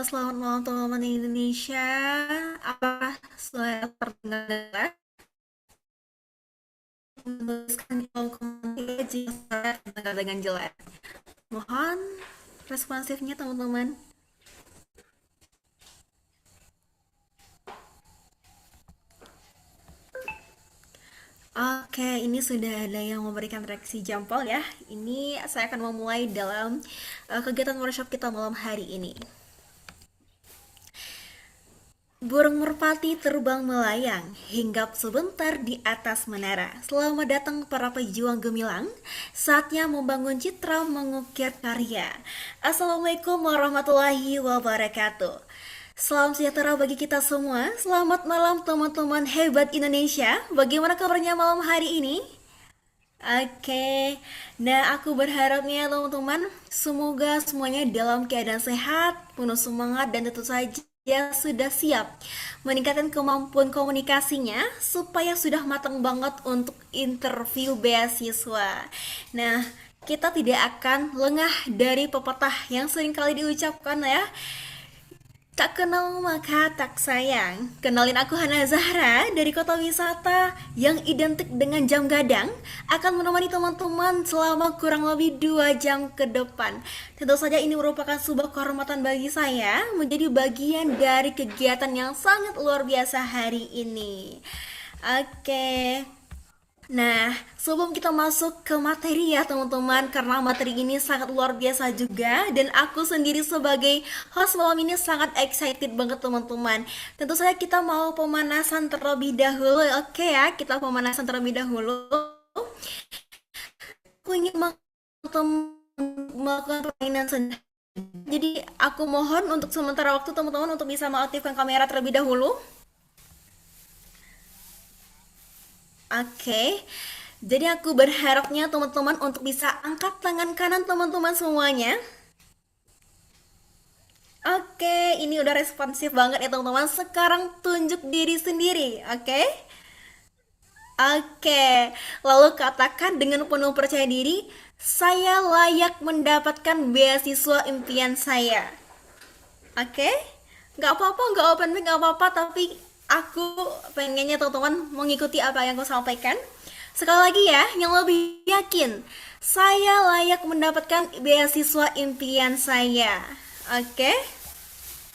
selamat malam teman-teman di Indonesia. Apakah suara terdengar? Menuliskan di kolom komentar jika suara terdengar dengan jelas. Mohon responsifnya teman-teman. Oke, ini sudah ada yang memberikan reaksi jempol ya. Ini saya akan memulai dalam kegiatan workshop kita malam hari ini. Burung merpati terbang melayang, hinggap sebentar di atas menara. Selamat datang para pejuang gemilang, saatnya membangun citra mengukir karya. Assalamualaikum warahmatullahi wabarakatuh. Salam sejahtera bagi kita semua. Selamat malam teman-teman hebat Indonesia. Bagaimana kabarnya malam hari ini? Oke, nah aku berharapnya teman-teman semoga semuanya dalam keadaan sehat, penuh semangat dan tentu saja sudah siap meningkatkan kemampuan komunikasinya supaya sudah matang banget untuk interview beasiswa. Nah, kita tidak akan lengah dari pepatah yang sering kali diucapkan ya. Tak kenal maka tak sayang. Kenalin aku Hana Zahra dari kota wisata yang identik dengan jam gadang akan menemani teman-teman selama kurang lebih 2 jam ke depan. Tentu saja ini merupakan sebuah kehormatan bagi saya menjadi bagian dari kegiatan yang sangat luar biasa hari ini. Oke. Nah, sebelum kita masuk ke materi ya teman-teman, karena materi ini sangat luar biasa juga dan aku sendiri sebagai host malam ini sangat excited banget teman-teman. Tentu saja kita mau pemanasan terlebih dahulu, oke ya, kita pemanasan terlebih dahulu. Aku ingin melakukan permainan sendiri. Jadi aku mohon untuk sementara waktu teman-teman untuk bisa mengaktifkan kamera terlebih dahulu. Oke, jadi aku berharapnya teman-teman untuk bisa angkat tangan kanan teman-teman semuanya. Oke, ini udah responsif banget ya teman-teman. Sekarang tunjuk diri sendiri, oke? Oke, lalu katakan dengan penuh percaya diri, saya layak mendapatkan beasiswa impian saya. Oke? Nggak apa-apa, nggak open mic, nggak apa-apa, tapi aku pengennya teman-teman mengikuti apa yang aku sampaikan. Sekali lagi ya, yang lebih yakin, saya layak mendapatkan beasiswa impian saya. Oke?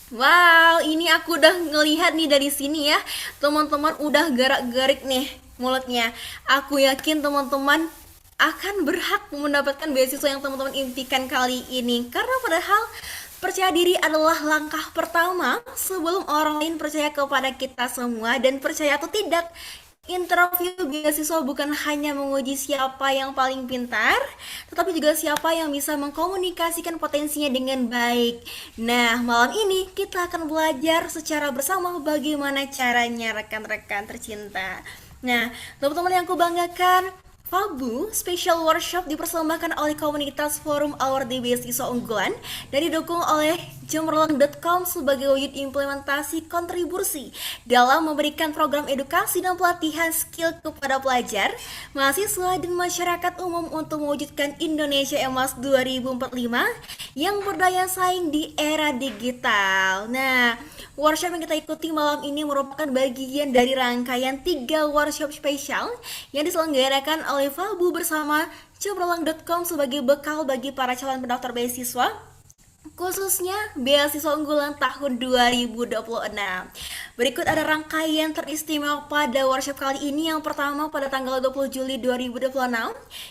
Wow, ini aku udah ngelihat nih dari sini ya. Teman-teman udah gerak-gerik nih mulutnya. Aku yakin teman-teman akan berhak mendapatkan beasiswa yang teman-teman impikan kali ini. Karena padahal percaya diri adalah langkah pertama sebelum orang lain percaya kepada kita semua. Dan percaya atau tidak, interview beasiswa bukan hanya menguji siapa yang paling pintar, tetapi juga siapa yang bisa mengkomunikasikan potensinya dengan baik. Nah, malam ini kita akan belajar secara bersama bagaimana caranya rekan-rekan tercinta. Nah, teman-teman yang kubanggakan, Fabu Special Workshop dipersembahkan oleh komunitas Forum Awardee Beasiswa Unggulan dan didukung oleh Cemerlang.com sebagai wujud implementasi kontribusi dalam memberikan program edukasi dan pelatihan skill kepada pelajar, mahasiswa, dan masyarakat umum untuk mewujudkan Indonesia Emas 2045 yang berdaya saing di era digital. Nah, workshop yang kita ikuti malam ini merupakan bagian dari rangkaian 3 workshop spesial yang diselenggarakan oleh Fabu bersama Cemerlang.com sebagai bekal bagi para calon pendaftar beasiswa, khususnya beasiswa unggulan tahun 2026. Berikut ada rangkaian teristimewa pada workshop kali ini. Yang pertama pada tanggal 20 Juli 2026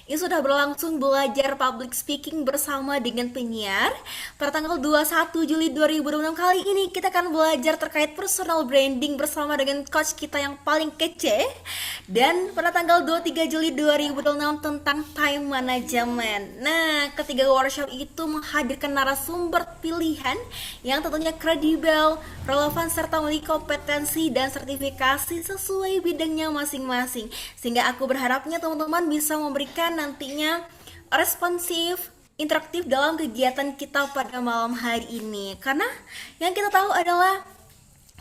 ini sudah berlangsung belajar public speaking bersama dengan penyiar. Pada tanggal 21 Juli 2026 kali ini kita akan belajar terkait personal branding bersama dengan coach kita yang paling kece. Dan pada tanggal 23 Juli 2026 tentang time management. Nah, ketiga workshop itu menghadirkan narasumber pilihan yang tentunya kredibel, relevan, serta memiliki kompetensi dan sertifikasi sesuai bidangnya masing-masing. Sehingga aku berharapnya teman-teman bisa memberikan nantinya responsif, interaktif dalam kegiatan kita pada malam hari ini. Karena yang kita tahu adalah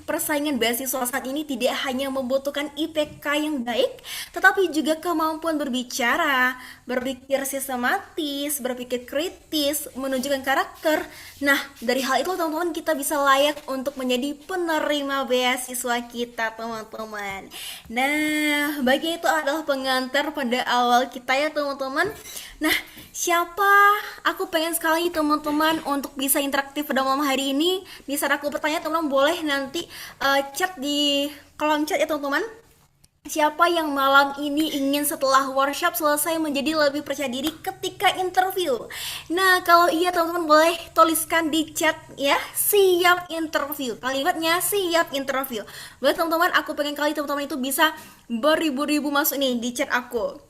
persaingan beasiswa saat ini tidak hanya membutuhkan IPK yang baik, tetapi juga kemampuan berbicara, berpikir sistematis, berpikir kritis, menunjukkan karakter. Nah, dari hal itu teman-teman kita bisa layak untuk menjadi penerima beasiswa kita, teman-teman. Nah, bagi itu adalah pengantar pada awal kita ya, teman-teman. Nah, siapa? Aku pengen sekali teman-teman untuk bisa interaktif pada malam hari ini. Di saat aku bertanya, teman-teman boleh nanti chat di kolom chat ya, teman-teman. Siapa yang malam ini ingin setelah workshop selesai menjadi lebih percaya diri ketika interview? Nah, kalau iya teman-teman boleh tuliskan di chat ya, siap interview. Kalimatnya siap interview. Buat teman-teman, aku pengen kali teman-teman itu bisa beribu-ribu masuk nih di chat aku.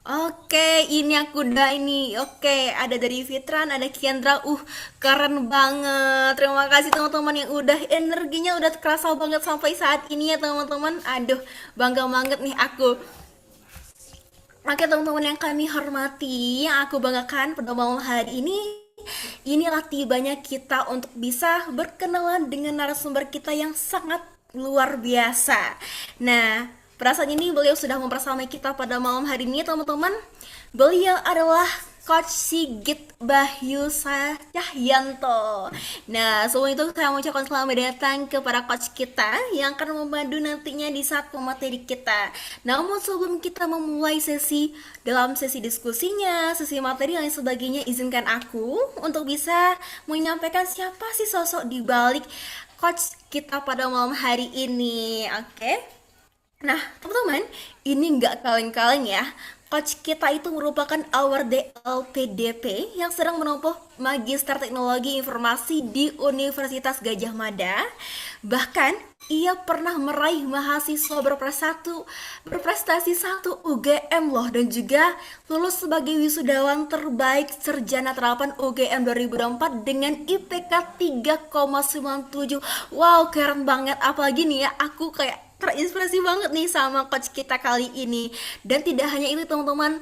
Oke, ini aku udah ini. Oke, ada dari Fitran, ada Kiandra. Keren banget. Terima kasih teman-teman yang udah energinya udah kerasa banget sampai saat ini ya teman-teman. Aduh, bangga banget nih aku. Oke teman-teman yang kami hormati, yang aku banggakan pada malam hari inilah tibanya kita untuk bisa berkenalan dengan narasumber kita yang sangat luar biasa. Nah, pada saat ini beliau sudah mempersamai kita pada malam hari ini teman-teman. Beliau adalah Coach Sigit Bahyu Cahyanto. Nah, sebelum itu saya mengucapkan selamat datang kepada coach kita yang akan membantu nantinya di saat pemateri kita. Namun sebelum kita memulai dalam sesi diskusinya, sesi materi dan lain sebagainya, izinkan aku untuk bisa menyampaikan siapa sih sosok di balik coach kita pada malam hari ini. Oke? Nah, teman-teman, ini nggak kaleng-kaleng ya. Coach kita itu merupakan award LPDP yang sedang menempuh Magister Teknologi Informasi di Universitas Gajah Mada. Bahkan, ia pernah meraih mahasiswa berprestasi satu UGM loh, dan juga lulus sebagai wisudawan terbaik Sarjana Terapan UGM 2024 dengan IPK 3,97. Wow, keren banget. Apalagi nih ya, aku kayak terinspirasi banget nih sama coach kita kali ini. Dan tidak hanya itu teman-teman,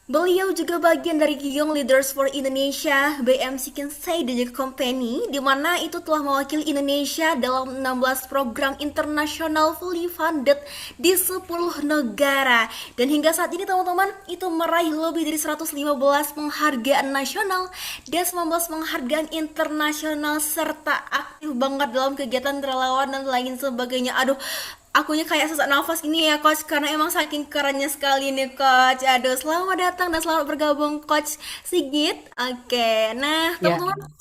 beliau juga bagian dari Young Leaders for Indonesia BMC Kinsey dan juga Company, di mana itu telah mewakili Indonesia dalam 16 program internasional fully funded di 10 negara. Dan hingga saat ini teman-teman itu meraih lebih dari 115 penghargaan nasional dan 19 penghargaan internasional, serta aktif banget dalam kegiatan relawan dan lain sebagainya. Aduh, akunya kayak sesak nafas ini ya coach, karena emang saking kerennya sekali nih coach. Aduh, selamat datang dan selamat bergabung coach Sigit. Oke, nah Ya, teman-teman,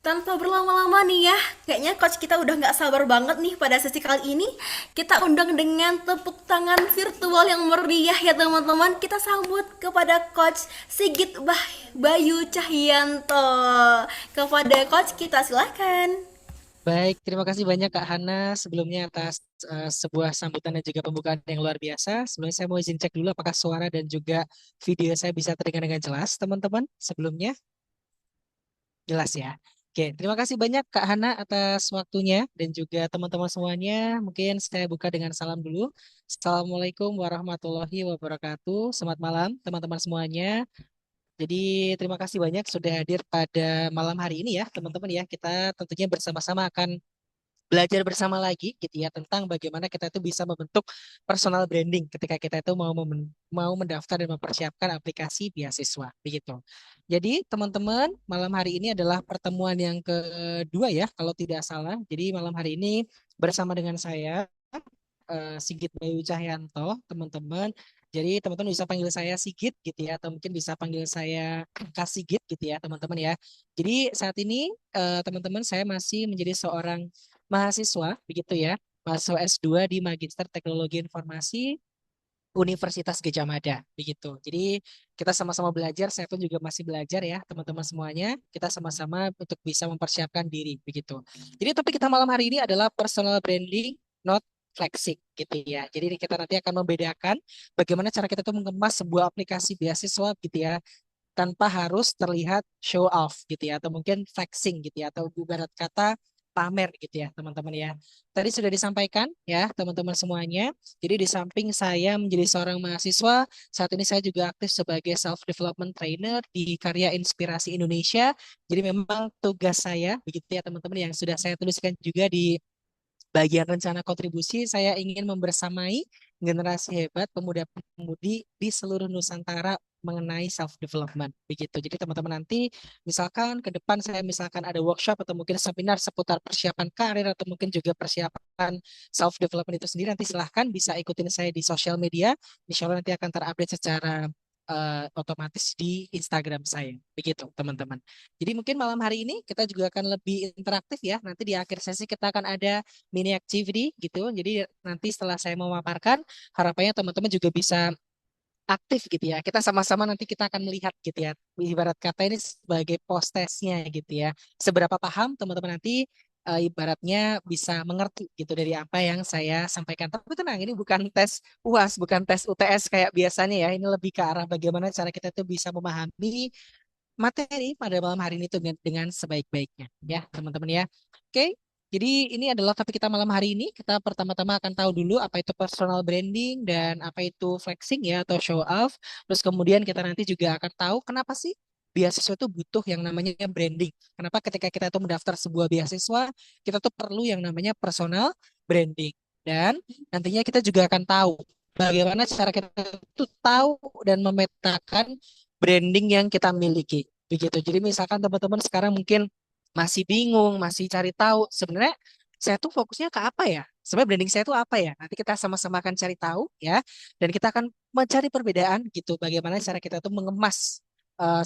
tanpa berlama-lama nih ya, kayaknya coach kita udah nggak sabar banget nih pada sesi kali ini. Kita undang dengan tepuk tangan virtual yang meriah ya teman-teman. Kita sambut kepada coach Sigit Bayu Cahyanto. Kepada coach kita silahkan. baik. Terima kasih banyak Kak Hana sebelumnya atas sebuah sambutan dan juga pembukaan yang luar biasa. Sebelumnya saya mau izin cek dulu apakah suara dan juga video saya bisa terdengar dengan jelas, teman-teman. Sebelumnya jelas ya. Oke, terima kasih banyak Kak Hana atas waktunya dan juga teman-teman semuanya. Mungkin saya buka dengan salam dulu. Assalamualaikum warahmatullahi wabarakatuh. Selamat malam teman-teman semuanya. Jadi terima kasih banyak sudah hadir pada malam hari ini ya teman-teman ya. Kita tentunya bersama-sama akan belajar bersama lagi gitu ya tentang bagaimana kita itu bisa membentuk personal branding ketika kita itu mau mendaftar dan mempersiapkan aplikasi beasiswa begitu. Jadi teman-teman malam hari ini adalah pertemuan yang kedua ya kalau tidak salah. Jadi malam hari ini bersama dengan saya Sigit Bayu Cahyanto, teman-teman. Jadi teman-teman bisa panggil saya Sigit gitu ya, atau mungkin bisa panggil saya Kak Sigit gitu ya, teman-teman ya. Jadi saat ini teman-teman saya masih menjadi seorang mahasiswa begitu ya, mahasiswa S2 di Magister Teknologi Informasi Universitas Gajah Mada begitu. Jadi kita sama-sama belajar, saya pun juga masih belajar ya, teman-teman semuanya. Kita sama-sama untuk bisa mempersiapkan diri begitu. Jadi topik kita malam hari ini adalah personal branding, not flexing gitu ya. Jadi kita nanti akan membedakan bagaimana cara kita tuh mengemas sebuah aplikasi beasiswa gitu ya tanpa harus terlihat show off gitu ya atau mungkin flexing gitu ya atau ibarat kata pamer gitu ya teman-teman ya. Tadi sudah disampaikan ya teman-teman semuanya. Jadi di samping saya menjadi seorang mahasiswa, saat ini saya juga aktif sebagai self development trainer di Karya Inspirasi Indonesia. Jadi memang tugas saya begitu ya teman-teman yang sudah saya tuliskan juga di bagian rencana kontribusi, saya ingin membersamai generasi hebat pemuda-pemudi di seluruh Nusantara mengenai self development begitu. Jadi teman-teman nanti misalkan ke depan saya misalkan ada workshop atau mungkin seminar seputar persiapan karir atau mungkin juga persiapan self development itu sendiri, nanti silahkan bisa ikutin saya di sosial media. Insya Allah nanti akan terupdate secara otomatis di Instagram saya. Begitu teman-teman. Jadi mungkin malam hari ini kita juga akan lebih interaktif ya. Nanti di akhir sesi kita akan ada mini activity gitu. Jadi nanti setelah saya memaparkan, harapannya teman-teman juga bisa aktif gitu ya. Kita sama-sama nanti kita akan melihat gitu ya. Ibarat kata ini sebagai post testnya gitu ya. Seberapa paham teman-teman nanti ibaratnya bisa mengerti gitu dari apa yang saya sampaikan. Tapi tenang, ini bukan tes UAS, bukan tes UTS kayak biasanya ya. Ini lebih ke arah bagaimana cara kita tuh bisa memahami materi pada malam hari ini tuh dengan sebaik-baiknya ya teman-teman ya. Oke, jadi ini adalah topik kita malam hari ini. Kita pertama-tama akan tahu dulu apa itu personal branding dan apa itu flexing ya atau show off. Terus kemudian kita nanti juga akan tahu kenapa sih beasiswa itu butuh yang namanya branding. Kenapa ketika kita tuh mendaftar sebuah beasiswa, kita tuh perlu yang namanya personal branding. Dan nantinya kita juga akan tahu bagaimana cara kita tuh tahu dan memetakan branding yang kita miliki. Begitu. Jadi misalkan teman-teman sekarang mungkin masih bingung, masih cari tahu sebenarnya saya tuh fokusnya ke apa ya? Sebenarnya branding saya tuh apa ya? Nanti kita sama-sama akan cari tahu ya, dan kita akan mencari perbedaan gitu. Bagaimana cara kita tuh mengemas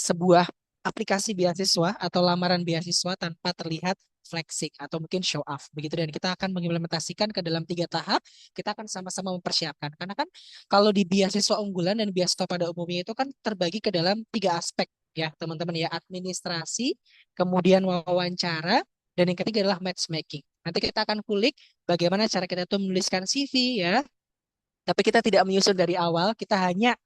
sebuah aplikasi beasiswa atau lamaran beasiswa tanpa terlihat flexing atau mungkin show off begitu, dan kita akan mengimplementasikan ke dalam 3 tahap. Kita akan sama-sama mempersiapkan karena kan kalau di beasiswa unggulan dan beasiswa pada umumnya itu kan terbagi ke dalam 3 aspek ya teman-teman ya, administrasi, kemudian wawancara, dan yang ketiga adalah matchmaking. Nanti kita akan kulik bagaimana cara kita tuh menuliskan CV ya, tapi kita tidak menyusun dari awal, kita hanya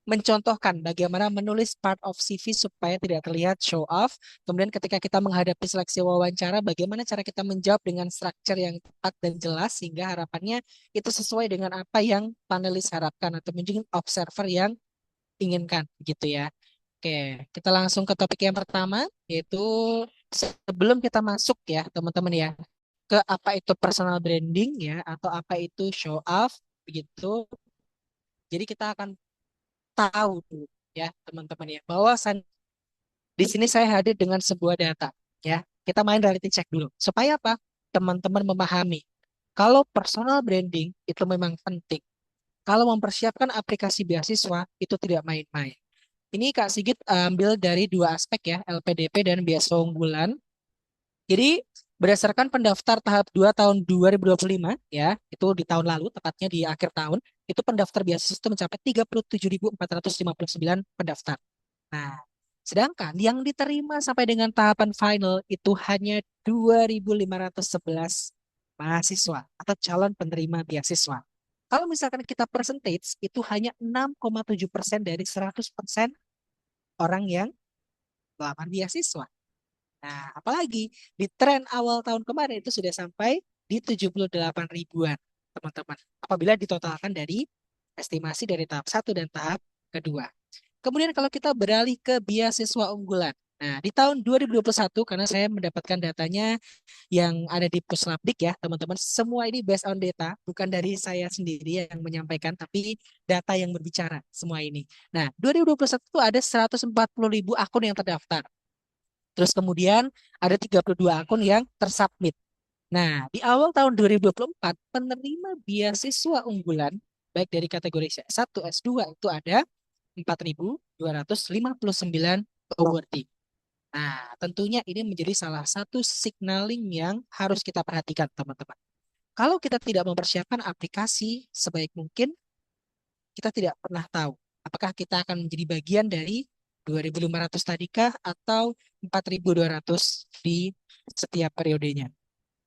mencontohkan bagaimana menulis part of CV supaya tidak terlihat show off. Kemudian ketika kita menghadapi seleksi wawancara, bagaimana cara kita menjawab dengan structure yang tepat dan jelas sehingga harapannya itu sesuai dengan apa yang panelis harapkan atau mungkin observer yang inginkan gitu ya. Oke, kita langsung ke topik yang pertama, yaitu sebelum kita masuk ya teman-teman ya ke apa itu personal branding ya atau apa itu show off begitu. Jadi kita akan tahu dulu ya teman-teman ya bahwa di sini saya hadir dengan sebuah data ya. Kita main reality check dulu supaya apa? Teman-teman memahami kalau personal branding itu memang penting. Kalau mempersiapkan aplikasi beasiswa itu tidak main-main. Ini Kak Sigit ambil dari 2 aspek ya, LPDP dan beasiswa unggulan. Jadi berdasarkan pendaftar tahap 2 tahun 2025 ya, itu di tahun lalu tepatnya di akhir tahun, itu pendaftar beasiswa itu mencapai 37.459 pendaftar. Nah, sedangkan yang diterima sampai dengan tahapan final itu hanya 2.511 mahasiswa atau calon penerima beasiswa. Kalau misalkan kita percentage, itu hanya 6,7% dari 100% orang yang melamar beasiswa. Nah, apalagi di tren awal tahun kemarin itu sudah sampai di 78 ribuan, teman-teman. Apabila ditotalkan dari estimasi dari tahap 1 dan tahap kedua. Kemudian kalau kita beralih ke beasiswa unggulan. Nah, di tahun 2021 karena saya mendapatkan datanya yang ada di Puslapdik ya, teman-teman. Semua ini based on data, bukan dari saya sendiri yang menyampaikan, tapi data yang berbicara semua ini. Nah, 2021 itu ada 140 ribu akun yang terdaftar. Terus kemudian ada 32 akun yang tersubmit. Nah, di awal tahun 2024, penerima beasiswa unggulan, baik dari kategori S1, S2, itu ada 4.259 awardee. Nah, tentunya ini menjadi salah satu signaling yang harus kita perhatikan, teman-teman. Kalau kita tidak mempersiapkan aplikasi sebaik mungkin, kita tidak pernah tahu apakah kita akan menjadi bagian dari 2.500 tadikah atau 4.200 di setiap periodenya.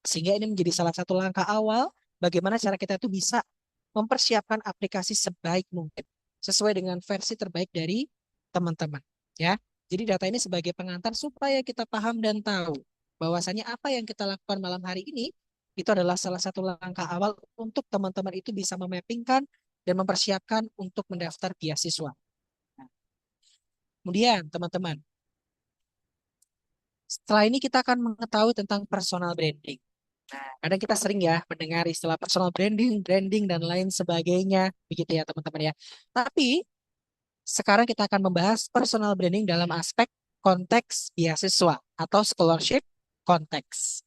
Sehingga ini menjadi salah satu langkah awal bagaimana cara kita itu bisa mempersiapkan aplikasi sebaik mungkin sesuai dengan versi terbaik dari teman-teman ya. Jadi data ini sebagai pengantar supaya kita paham dan tahu bahwasanya apa yang kita lakukan malam hari ini itu adalah salah satu langkah awal untuk teman-teman itu bisa memappingkan dan mempersiapkan untuk mendaftar beasiswa. Nah, kemudian teman-teman, setelah ini kita akan mengetahui tentang personal branding. Kadang kita sering ya mendengar istilah personal branding, branding dan lain sebagainya, begitu ya teman-teman ya. Tapi sekarang kita akan membahas personal branding dalam aspek konteks beasiswa atau scholarship konteks.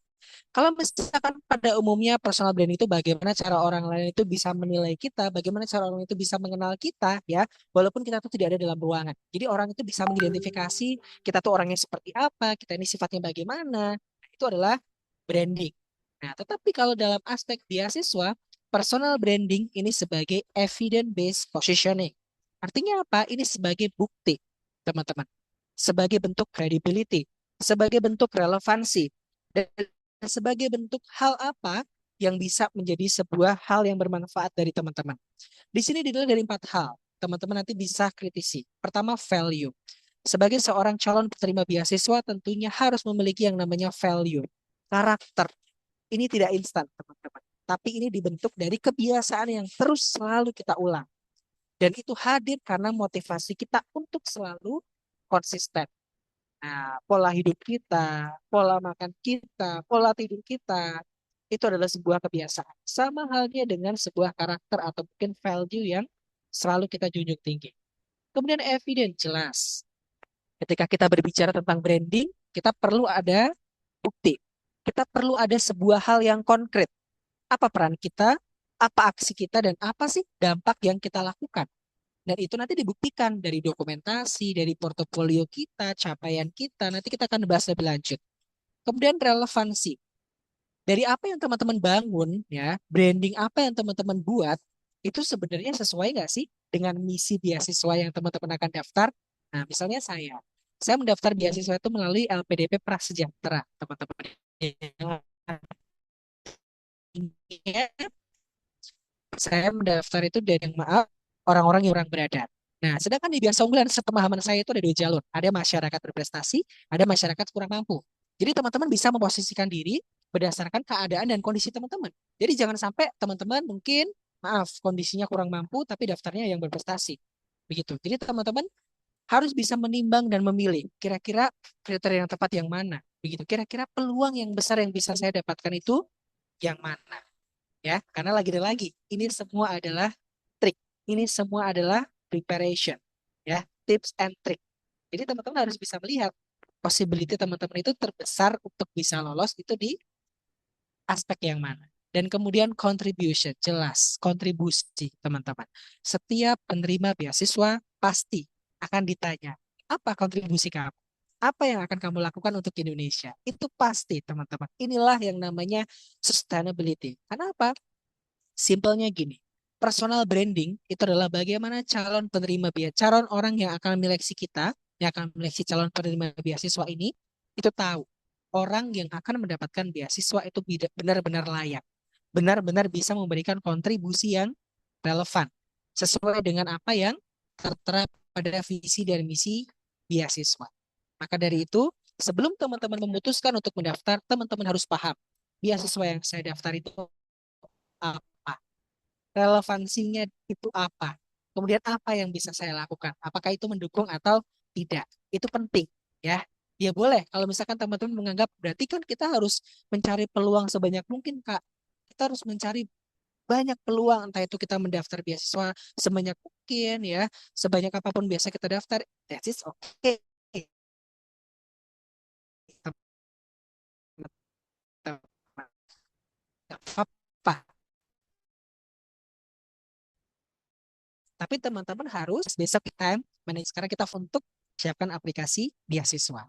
Kalau misalkan pada umumnya personal branding itu bagaimana cara orang lain itu bisa menilai kita, bagaimana cara orang itu bisa mengenal kita ya, walaupun kita tuh tidak ada dalam ruangan. Jadi orang itu bisa mengidentifikasi kita tuh orangnya seperti apa, kita ini sifatnya bagaimana. Itu adalah branding. Nah, tetapi kalau dalam aspek beasiswa, personal branding ini sebagai evidence based positioning. Artinya apa? Ini sebagai bukti, teman-teman. Sebagai bentuk credibility, sebagai bentuk relevansi, dan sebagai bentuk hal apa yang bisa menjadi sebuah hal yang bermanfaat dari teman-teman. Di sini dinilai dari 4 hal. Teman-teman nanti bisa kritisi. Pertama, value. Sebagai seorang calon penerima beasiswa tentunya harus memiliki yang namanya value. Karakter. Ini tidak instan, teman-teman. Tapi ini dibentuk dari kebiasaan yang terus selalu kita ulang. Dan itu hadir karena motivasi kita untuk selalu konsisten. Nah, pola hidup kita, pola makan kita, pola tidur kita, itu adalah sebuah kebiasaan. Sama halnya dengan sebuah karakter atau mungkin value yang selalu kita junjung tinggi. Kemudian evidence jelas. Ketika kita berbicara tentang branding, kita perlu ada bukti. Kita perlu ada sebuah hal yang konkret. Apa peran kita, apa aksi kita, dan apa sih dampak yang kita lakukan. Dan itu nanti dibuktikan dari dokumentasi, dari portofolio kita, capaian kita. Nanti kita akan bahas lebih lanjut. Kemudian relevansi. Dari apa yang teman-teman bangun, ya, branding apa yang teman-teman buat, itu sebenarnya sesuai nggak sih dengan misi beasiswa yang teman-teman akan daftar? Nah, misalnya saya mendaftar beasiswa itu melalui LPDP Prasejahtera, teman-teman. Saya mendaftar itu dari yang maaf orang-orang yang kurang beradab. Nah, sedangkan di Biasa Unggulan sepemahaman saya itu ada 2 jalur. Ada masyarakat berprestasi, ada masyarakat kurang mampu. Jadi teman-teman bisa memposisikan diri berdasarkan keadaan dan kondisi teman-teman. Jadi jangan sampai teman-teman mungkin, maaf, kondisinya kurang mampu tapi daftarnya yang berprestasi. Begitu. Jadi teman-teman harus bisa menimbang dan memilih kira-kira kriteria yang tepat yang mana. Begitu. Kira-kira peluang yang besar yang bisa saya dapatkan itu yang mana. Ya, karena lagi-lagi ini semua adalah trik. Ini semua adalah preparation, ya, tips and trick. Jadi teman-teman harus bisa melihat possibility teman-teman itu terbesar untuk bisa lolos itu di aspek yang mana. Dan kemudian contribution, jelas kontribusi teman-teman. Setiap penerima beasiswa pasti akan ditanya, apa kontribusi kamu? Apa yang akan kamu lakukan untuk Indonesia? Itu pasti teman-teman. Inilah yang namanya sustainability. Karena apa? Simpelnya gini, personal branding itu adalah bagaimana calon penerima biaya, calon orang yang akan menyeleksi kita, yang akan menyeleksi calon penerima beasiswa ini, itu tahu orang yang akan mendapatkan beasiswa itu benar-benar layak, benar-benar bisa memberikan kontribusi yang relevan, sesuai dengan apa yang tertera pada visi dan misi beasiswa. Maka dari itu, sebelum teman-teman memutuskan untuk mendaftar, teman-teman harus paham beasiswa yang saya daftar itu apa, relevansinya itu apa, kemudian apa yang bisa saya lakukan, apakah itu mendukung atau tidak, itu penting ya. Ya boleh kalau misalkan teman-teman menganggap berarti kan kita harus mencari peluang sebanyak mungkin Kak, kita harus mencari banyak peluang, entah itu kita mendaftar beasiswa sebanyak mungkin ya, sebanyak apapun biasa kita daftar, that is okay. Apa, tapi teman-teman harus besok time manage sekarang kita untuk siapkan aplikasi beasiswa.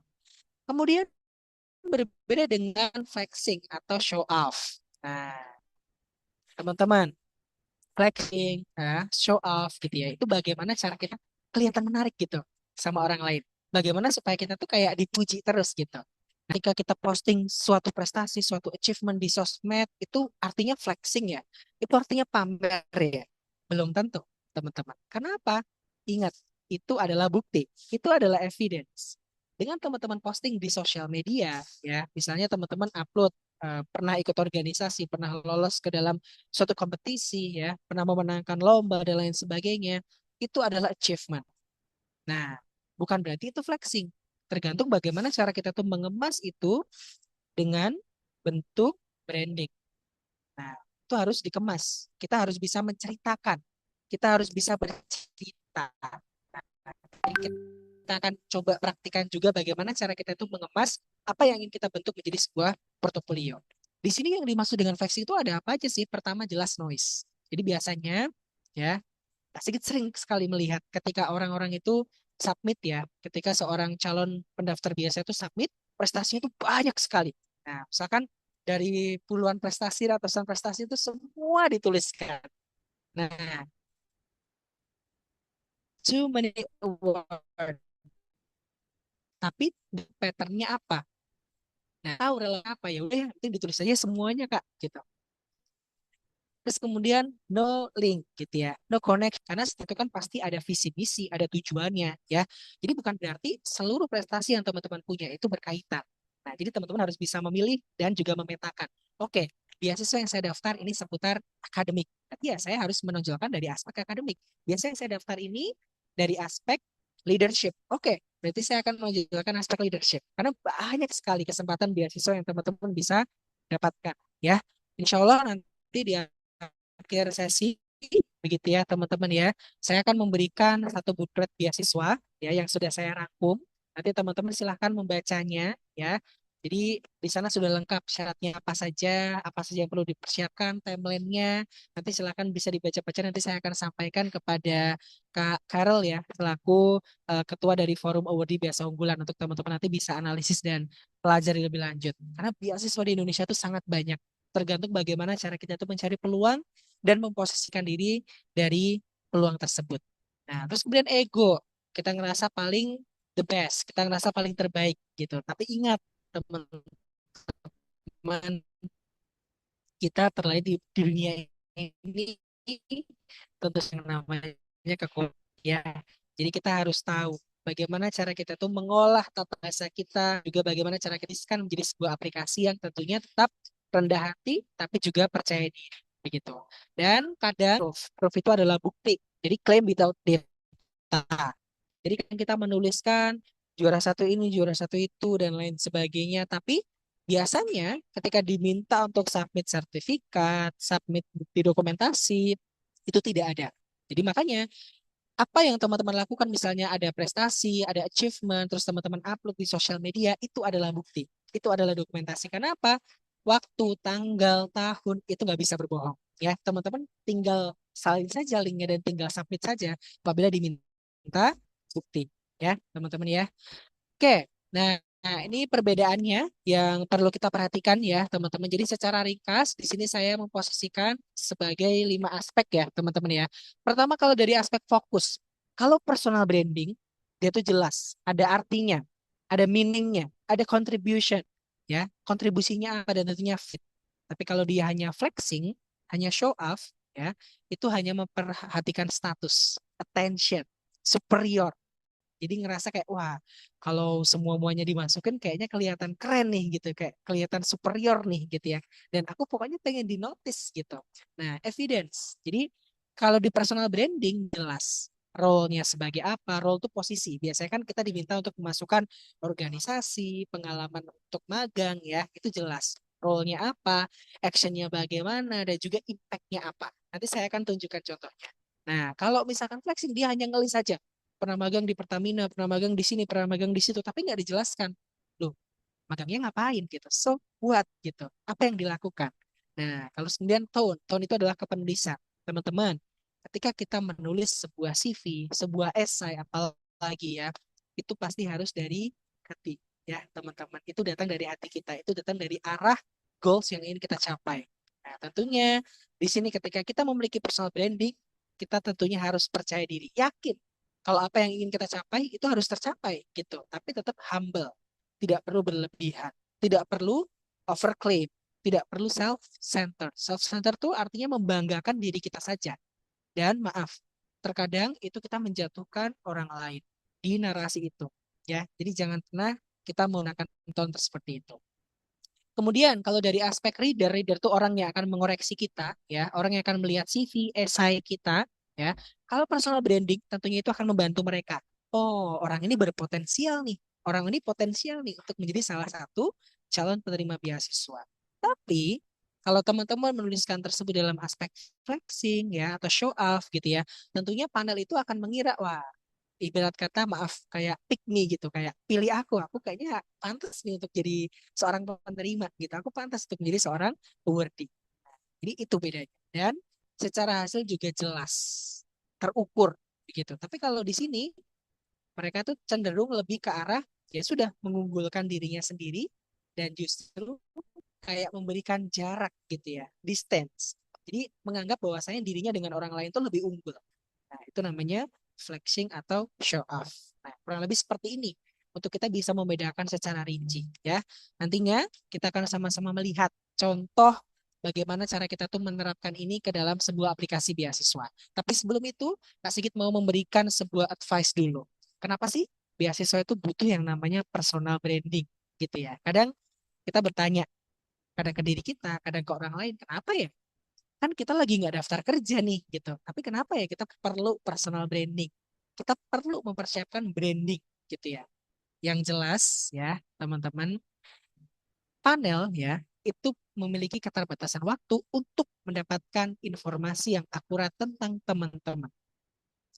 Kemudian berbeda dengan flexing atau show off. Nah, teman-teman, flexing, show off gitu ya. Itu bagaimana cara kita kelihatan menarik gitu sama orang lain. Bagaimana supaya kita tuh kayak dipuji terus gitu. Ketika kita posting suatu prestasi, suatu achievement di sosmed, itu artinya flexing ya. Itu artinya pamer ya. Belum tentu, teman-teman. Kenapa? Ingat, itu adalah bukti. Itu adalah evidence. Dengan teman-teman posting di sosial media, ya, misalnya teman-teman upload pernah ikut organisasi, pernah lolos ke dalam suatu kompetisi, ya, pernah memenangkan lomba dan lain sebagainya, itu adalah achievement. Nah, bukan berarti itu flexing. Tergantung bagaimana cara kita tuh mengemas itu dengan bentuk branding. Nah, itu harus dikemas. Kita harus bisa menceritakan. Kita harus bisa bercerita. Jadi kita akan coba praktikan juga bagaimana cara kita itu mengemas apa yang ingin kita bentuk menjadi sebuah portofolio. Di sini yang dimaksud dengan flexing itu ada apa aja sih? Pertama jelas noise. Jadi biasanya ya, sedikit sering sekali melihat ketika orang-orang itu submit ya, ketika seorang calon pendaftar biasa itu submit, prestasinya itu banyak sekali. Nah, misalkan dari puluhan prestasi, ratusan prestasi itu semua dituliskan. Nah, too many award. Tapi patternnya apa? Nah, tahu relevan apa ya udah yang penting ditulis aja semuanya Kak gitu. Terus kemudian no link gitu ya, no connect karena itu kan pasti ada visi misi, ada tujuannya ya. Jadi bukan berarti seluruh prestasi yang teman-teman punya itu berkaitan. Nah, jadi teman-teman harus bisa memilih dan juga memetakan. Oke, beasiswa yang saya daftar ini seputar akademik. Berarti ya saya harus menonjolkan dari aspek akademik. Biasanya yang saya daftar ini dari aspek leadership. Oke, berarti saya akan menonjolkan aspek leadership. Karena banyak sekali kesempatan beasiswa yang teman-teman bisa dapatkan ya. Insya Allah nanti di akhir sesi begitu ya teman-teman ya. Saya akan memberikan satu buklet beasiswa ya yang sudah saya rangkum. Nanti teman-teman silahkan membacanya ya. Jadi di sana sudah lengkap syaratnya apa saja yang perlu dipersiapkan, timelinenya. Nanti silahkan bisa dibaca-baca. Nanti saya akan sampaikan kepada Kak Karel ya, selaku ketua dari Forum Awardee Beasiswa Unggulan untuk teman-teman nanti bisa analisis dan pelajari lebih lanjut. Karena beasiswa di Indonesia itu sangat banyak. Tergantung bagaimana cara kita itu mencari peluang dan memposisikan diri dari peluang tersebut. Nah, terus kemudian ego, kita ngerasa paling the best, kita ngerasa paling terbaik gitu. Tapi ingat teman-teman, kita terlahir di dunia ini tentu yang namanya kekuatan ya. Jadi kita harus tahu bagaimana cara kita tuh mengolah tata bahasa kita, juga bagaimana cara kita kan menjadi sebuah aplikasi yang tentunya tetap rendah hati tapi juga percaya diri begitu. Dan kadang proof itu adalah bukti. Jadi claim without data. Jadi kan kita menuliskan juara satu ini, juara satu itu, dan lain sebagainya. Tapi biasanya ketika diminta untuk submit sertifikat, submit bukti dokumentasi, itu tidak ada. Jadi makanya apa yang teman-teman lakukan misalnya ada prestasi, ada achievement, terus teman-teman upload di sosial media, itu adalah bukti. Itu adalah dokumentasi. Karena apa? Waktu, tanggal, tahun, itu nggak bisa berbohong. Ya, teman-teman tinggal salin saja linknya dan tinggal submit saja apabila diminta bukti. Ya, teman-teman ya. Oke, nah, ini perbedaannya yang perlu kita perhatikan ya, teman-teman. Jadi secara ringkas, di sini saya memposisikan sebagai 5 aspek ya, teman-teman ya. Pertama, kalau dari aspek fokus, kalau personal branding, dia itu jelas, ada artinya, ada meaningnya, ada contribution, ya, kontribusinya apa dan tentunya fit. Tapi kalau dia hanya flexing, hanya show off, ya, itu hanya memperhatikan status, attention, superior. Jadi ngerasa kayak wah kalau semua-muanya dimasukin kayaknya kelihatan keren nih gitu kayak kelihatan superior nih gitu ya. Dan aku pokoknya pengen di notice gitu. Nah, evidence. Jadi kalau di personal branding jelas role-nya sebagai apa, role itu posisi. Biasanya kan kita diminta untuk memasukkan organisasi, pengalaman untuk magang ya, itu jelas. Role-nya apa, action-nya bagaimana, dan juga impact-nya apa. Nanti saya akan tunjukkan contohnya. Nah, kalau misalkan flexing dia hanya ngelis saja pernah magang di Pertamina, pernah magang di sini, pernah magang di situ, tapi nggak dijelaskan. Loh, magangnya ngapain gitu? So, what gitu? Apa yang dilakukan? Nah, kalau kemudian tone, tone itu adalah kepenulisan. Teman-teman, ketika kita menulis sebuah CV, sebuah esai, apalagi ya, itu pasti harus dari hati, ya teman-teman. Itu datang dari hati kita, itu datang dari arah goals yang ingin kita capai. Nah, tentunya di sini ketika kita memiliki personal branding, kita tentunya harus percaya diri, yakin kalau apa yang ingin kita capai itu harus tercapai gitu, tapi tetap humble, tidak perlu berlebihan, tidak perlu overclaim, tidak perlu self-center. Self-center itu artinya membanggakan diri kita saja. Dan maaf, terkadang itu kita menjatuhkan orang lain di narasi itu, ya. Jadi jangan pernah kita menggunakan tone seperti itu. Kemudian kalau dari aspek reader, reader itu orang yang akan mengoreksi kita, ya, orang yang akan melihat CV, esai kita, ya. Kalau personal branding tentunya itu akan membantu mereka. Oh, orang ini berpotensial nih. Orang ini potensial nih untuk menjadi salah satu calon penerima beasiswa. Tapi Kalau teman-teman menuliskan tersebut dalam aspek flexing ya atau show off gitu ya, tentunya panel itu akan mengira wah ibarat kata maaf kayak pick me gitu kayak pilih aku kayaknya pantas nih untuk jadi seorang penerima gitu. Aku pantas untuk menjadi seorang awardee. Jadi itu bedanya. Dan secara hasil juga jelas terukur begitu. Tapi kalau di sini mereka tuh cenderung lebih ke arah ya sudah mengunggulkan dirinya sendiri dan justru kayak memberikan jarak gitu ya, distance. Jadi menganggap bahwasanya dirinya dengan orang lain itu lebih unggul. Nah, itu namanya flexing atau show off. Nah, kurang lebih seperti ini untuk kita bisa membedakan secara rinci ya. Nantinya kita akan sama-sama melihat contoh bagaimana cara kita tuh menerapkan ini ke dalam sebuah aplikasi beasiswa. Tapi sebelum itu, Kak Sigit mau memberikan sebuah advice dulu. Kenapa sih beasiswa itu butuh yang namanya personal branding gitu ya? Kadang kita bertanya, kadang ke diri kita, kadang ke orang lain, kenapa ya? Kan kita lagi nggak daftar kerja nih gitu. Tapi kenapa ya kita perlu personal branding? Kita perlu mempersiapkan branding gitu ya. Yang jelas ya teman-teman, panel ya itu memiliki keterbatasan waktu untuk mendapatkan informasi yang akurat tentang teman-teman.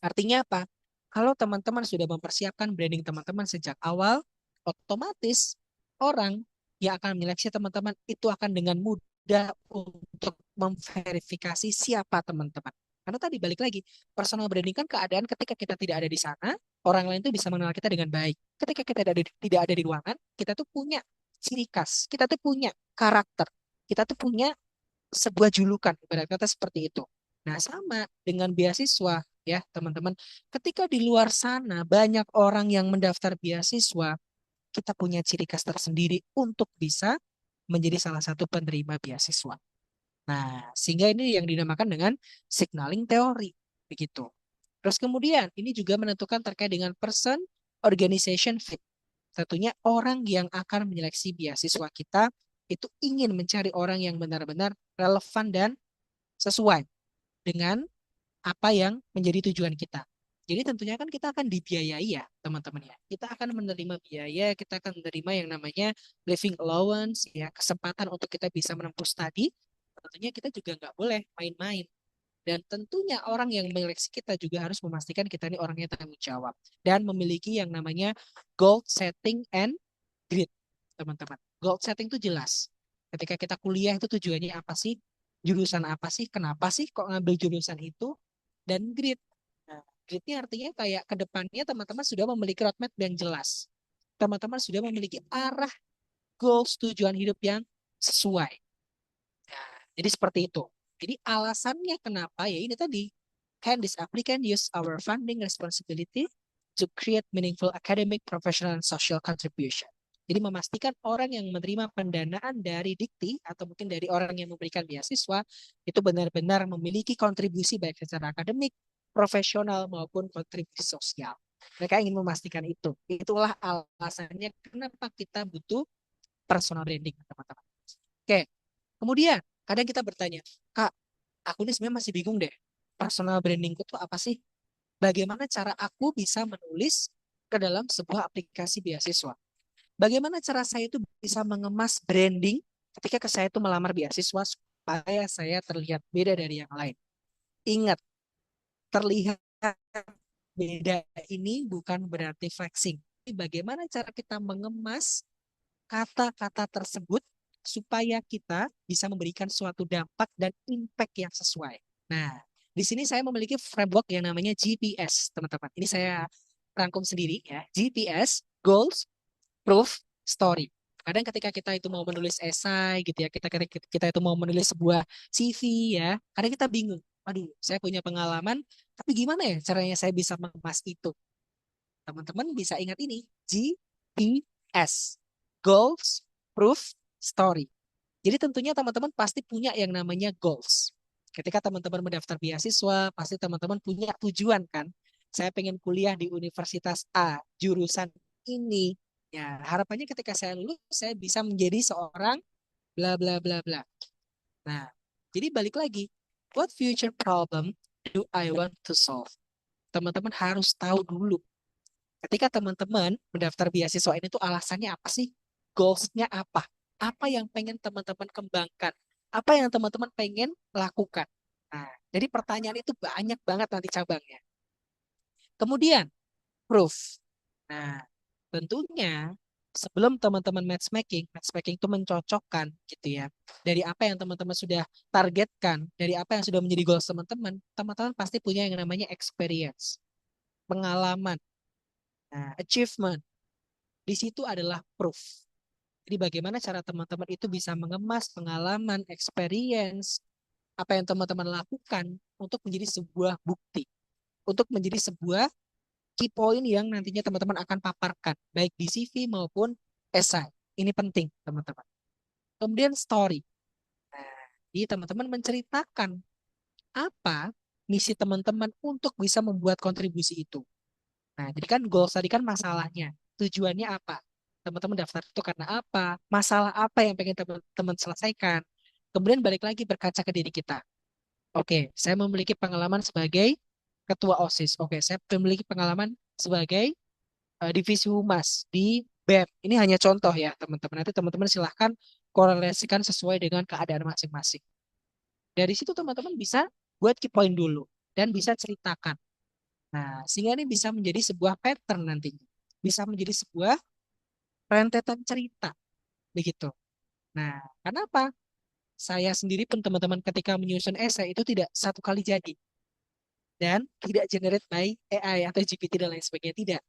Artinya apa? Kalau teman-teman sudah mempersiapkan branding teman-teman sejak awal, otomatis orang yang akan menyeleksi teman-teman itu akan dengan mudah untuk memverifikasi siapa teman-teman. Karena tadi balik lagi, personal branding kan keadaan ketika kita tidak ada di sana, orang lain itu bisa mengenal kita dengan baik. Ketika kita tidak ada di ruangan, kita tuh punya ciri khas, kita tuh punya karakter, kita tuh punya sebuah julukan, ibarat kata seperti itu. Nah, sama dengan beasiswa ya, teman-teman. Ketika di luar sana banyak orang yang mendaftar beasiswa, kita punya ciri khas tersendiri untuk bisa menjadi salah satu penerima beasiswa. Nah, sehingga ini yang dinamakan dengan signaling teori, begitu. Terus kemudian ini juga menentukan terkait dengan person organization fit. Tentunya orang yang akan menyeleksi beasiswa kita itu ingin mencari orang yang benar-benar relevan dan sesuai dengan apa yang menjadi tujuan kita. Jadi tentunya kan kita akan dibiayai ya teman-teman ya. Kita akan menerima biaya, kita akan menerima yang namanya living allowance ya, kesempatan untuk kita bisa menempuh studi. Tentunya kita juga nggak boleh main-main. Dan tentunya orang yang menyeleksi kita juga harus memastikan kita ini orangnya tanggung jawab dan memiliki yang namanya goal setting and grid, teman-teman. Goal setting itu jelas. Ketika kita kuliah itu tujuannya apa sih? Jurusan apa sih? Kenapa sih kok ngambil jurusan itu? Dan grid. Nah, gridnya artinya kayak ke depannya teman-teman sudah memiliki roadmap yang jelas. Teman-teman sudah memiliki arah goals tujuan hidup yang sesuai. Nah, jadi seperti itu. Jadi alasannya kenapa ya ini tadi. Can this applicant use our funding responsibility to create meaningful academic, professional, and social contribution? Jadi memastikan orang yang menerima pendanaan dari Dikti atau mungkin dari orang yang memberikan beasiswa itu benar-benar memiliki kontribusi baik secara akademik, profesional maupun kontribusi sosial. Mereka ingin memastikan itu. Itulah alasannya kenapa kita butuh personal branding, teman-teman. Oke, kemudian kadang kita bertanya, Kak, aku ini sebenarnya masih bingung deh. Personal brandingku tuh apa sih? Bagaimana cara aku bisa menulis ke dalam sebuah aplikasi beasiswa? Bagaimana cara saya itu bisa mengemas branding ketika saya itu melamar beasiswa supaya saya terlihat beda dari yang lain? Ingat, terlihat beda ini bukan berarti flexing. Bagaimana cara kita mengemas kata-kata tersebut supaya kita bisa memberikan suatu dampak dan impact yang sesuai. Nah, di sini saya memiliki framework yang namanya GPS, teman-teman. Ini saya rangkum sendiri ya. GPS, Goals, Proof, Story. Kadang ketika kita itu mau menulis esai gitu ya, kita itu mau menulis sebuah CV ya, kadang kita bingung. Aduh, saya punya pengalaman, tapi gimana ya caranya saya bisa mengemas itu? Teman-teman bisa ingat ini, GPS, Goals, Proof, Story. Jadi tentunya teman-teman pasti punya yang namanya goals. Ketika teman-teman mendaftar beasiswa, pasti teman-teman punya tujuan kan. Saya pengen kuliah di Universitas A, jurusan ini. Ya, harapannya ketika saya lulus, saya bisa menjadi seorang bla bla bla bla. Nah, jadi balik lagi, what future problem do I want to solve? Teman-teman harus tahu dulu ketika teman-teman mendaftar beasiswa ini tuh alasannya apa sih? Goals-nya apa? Apa yang pengen teman-teman kembangkan? Apa yang teman-teman pengen lakukan? Nah, jadi pertanyaan itu banyak banget nanti cabangnya. Kemudian, proof. Nah, tentunya sebelum teman-teman matchmaking itu mencocokkan gitu ya. Dari apa yang teman-teman sudah targetkan, dari apa yang sudah menjadi goals teman-teman, teman-teman pasti punya yang namanya experience, pengalaman, nah, achievement. Di situ adalah proof. Jadi bagaimana cara teman-teman itu bisa mengemas pengalaman, experience, apa yang teman-teman lakukan untuk menjadi sebuah bukti, untuk menjadi sebuah key point yang nantinya teman-teman akan paparkan, baik di CV maupun esai. Ini penting, teman-teman. Kemudian story. Nah, jadi teman-teman menceritakan apa misi teman-teman untuk bisa membuat kontribusi itu. Nah, jadi kan goals tadi kan masalahnya. Tujuannya apa? Teman-teman daftar itu karena apa? Masalah apa yang pengen teman-teman selesaikan? Kemudian balik lagi berkaca ke diri kita. Oke, saya memiliki pengalaman sebagai ketua OSIS. Oke, saya memiliki pengalaman sebagai divisi humas di BEM. Ini hanya contoh ya, teman-teman. Nanti teman-teman silahkan korelasikan sesuai dengan keadaan masing-masing. Dari situ teman-teman bisa buat key point dulu dan bisa ceritakan. Nah, sehingga ini bisa menjadi sebuah pattern nantinya. Bisa menjadi sebuah rentetan cerita, begitu. Nah, kenapa? Saya sendiri pun teman-teman ketika menyusun esai itu tidak satu kali jadi dan tidak generate by AI atau GPT dan lain sebagainya, tidak.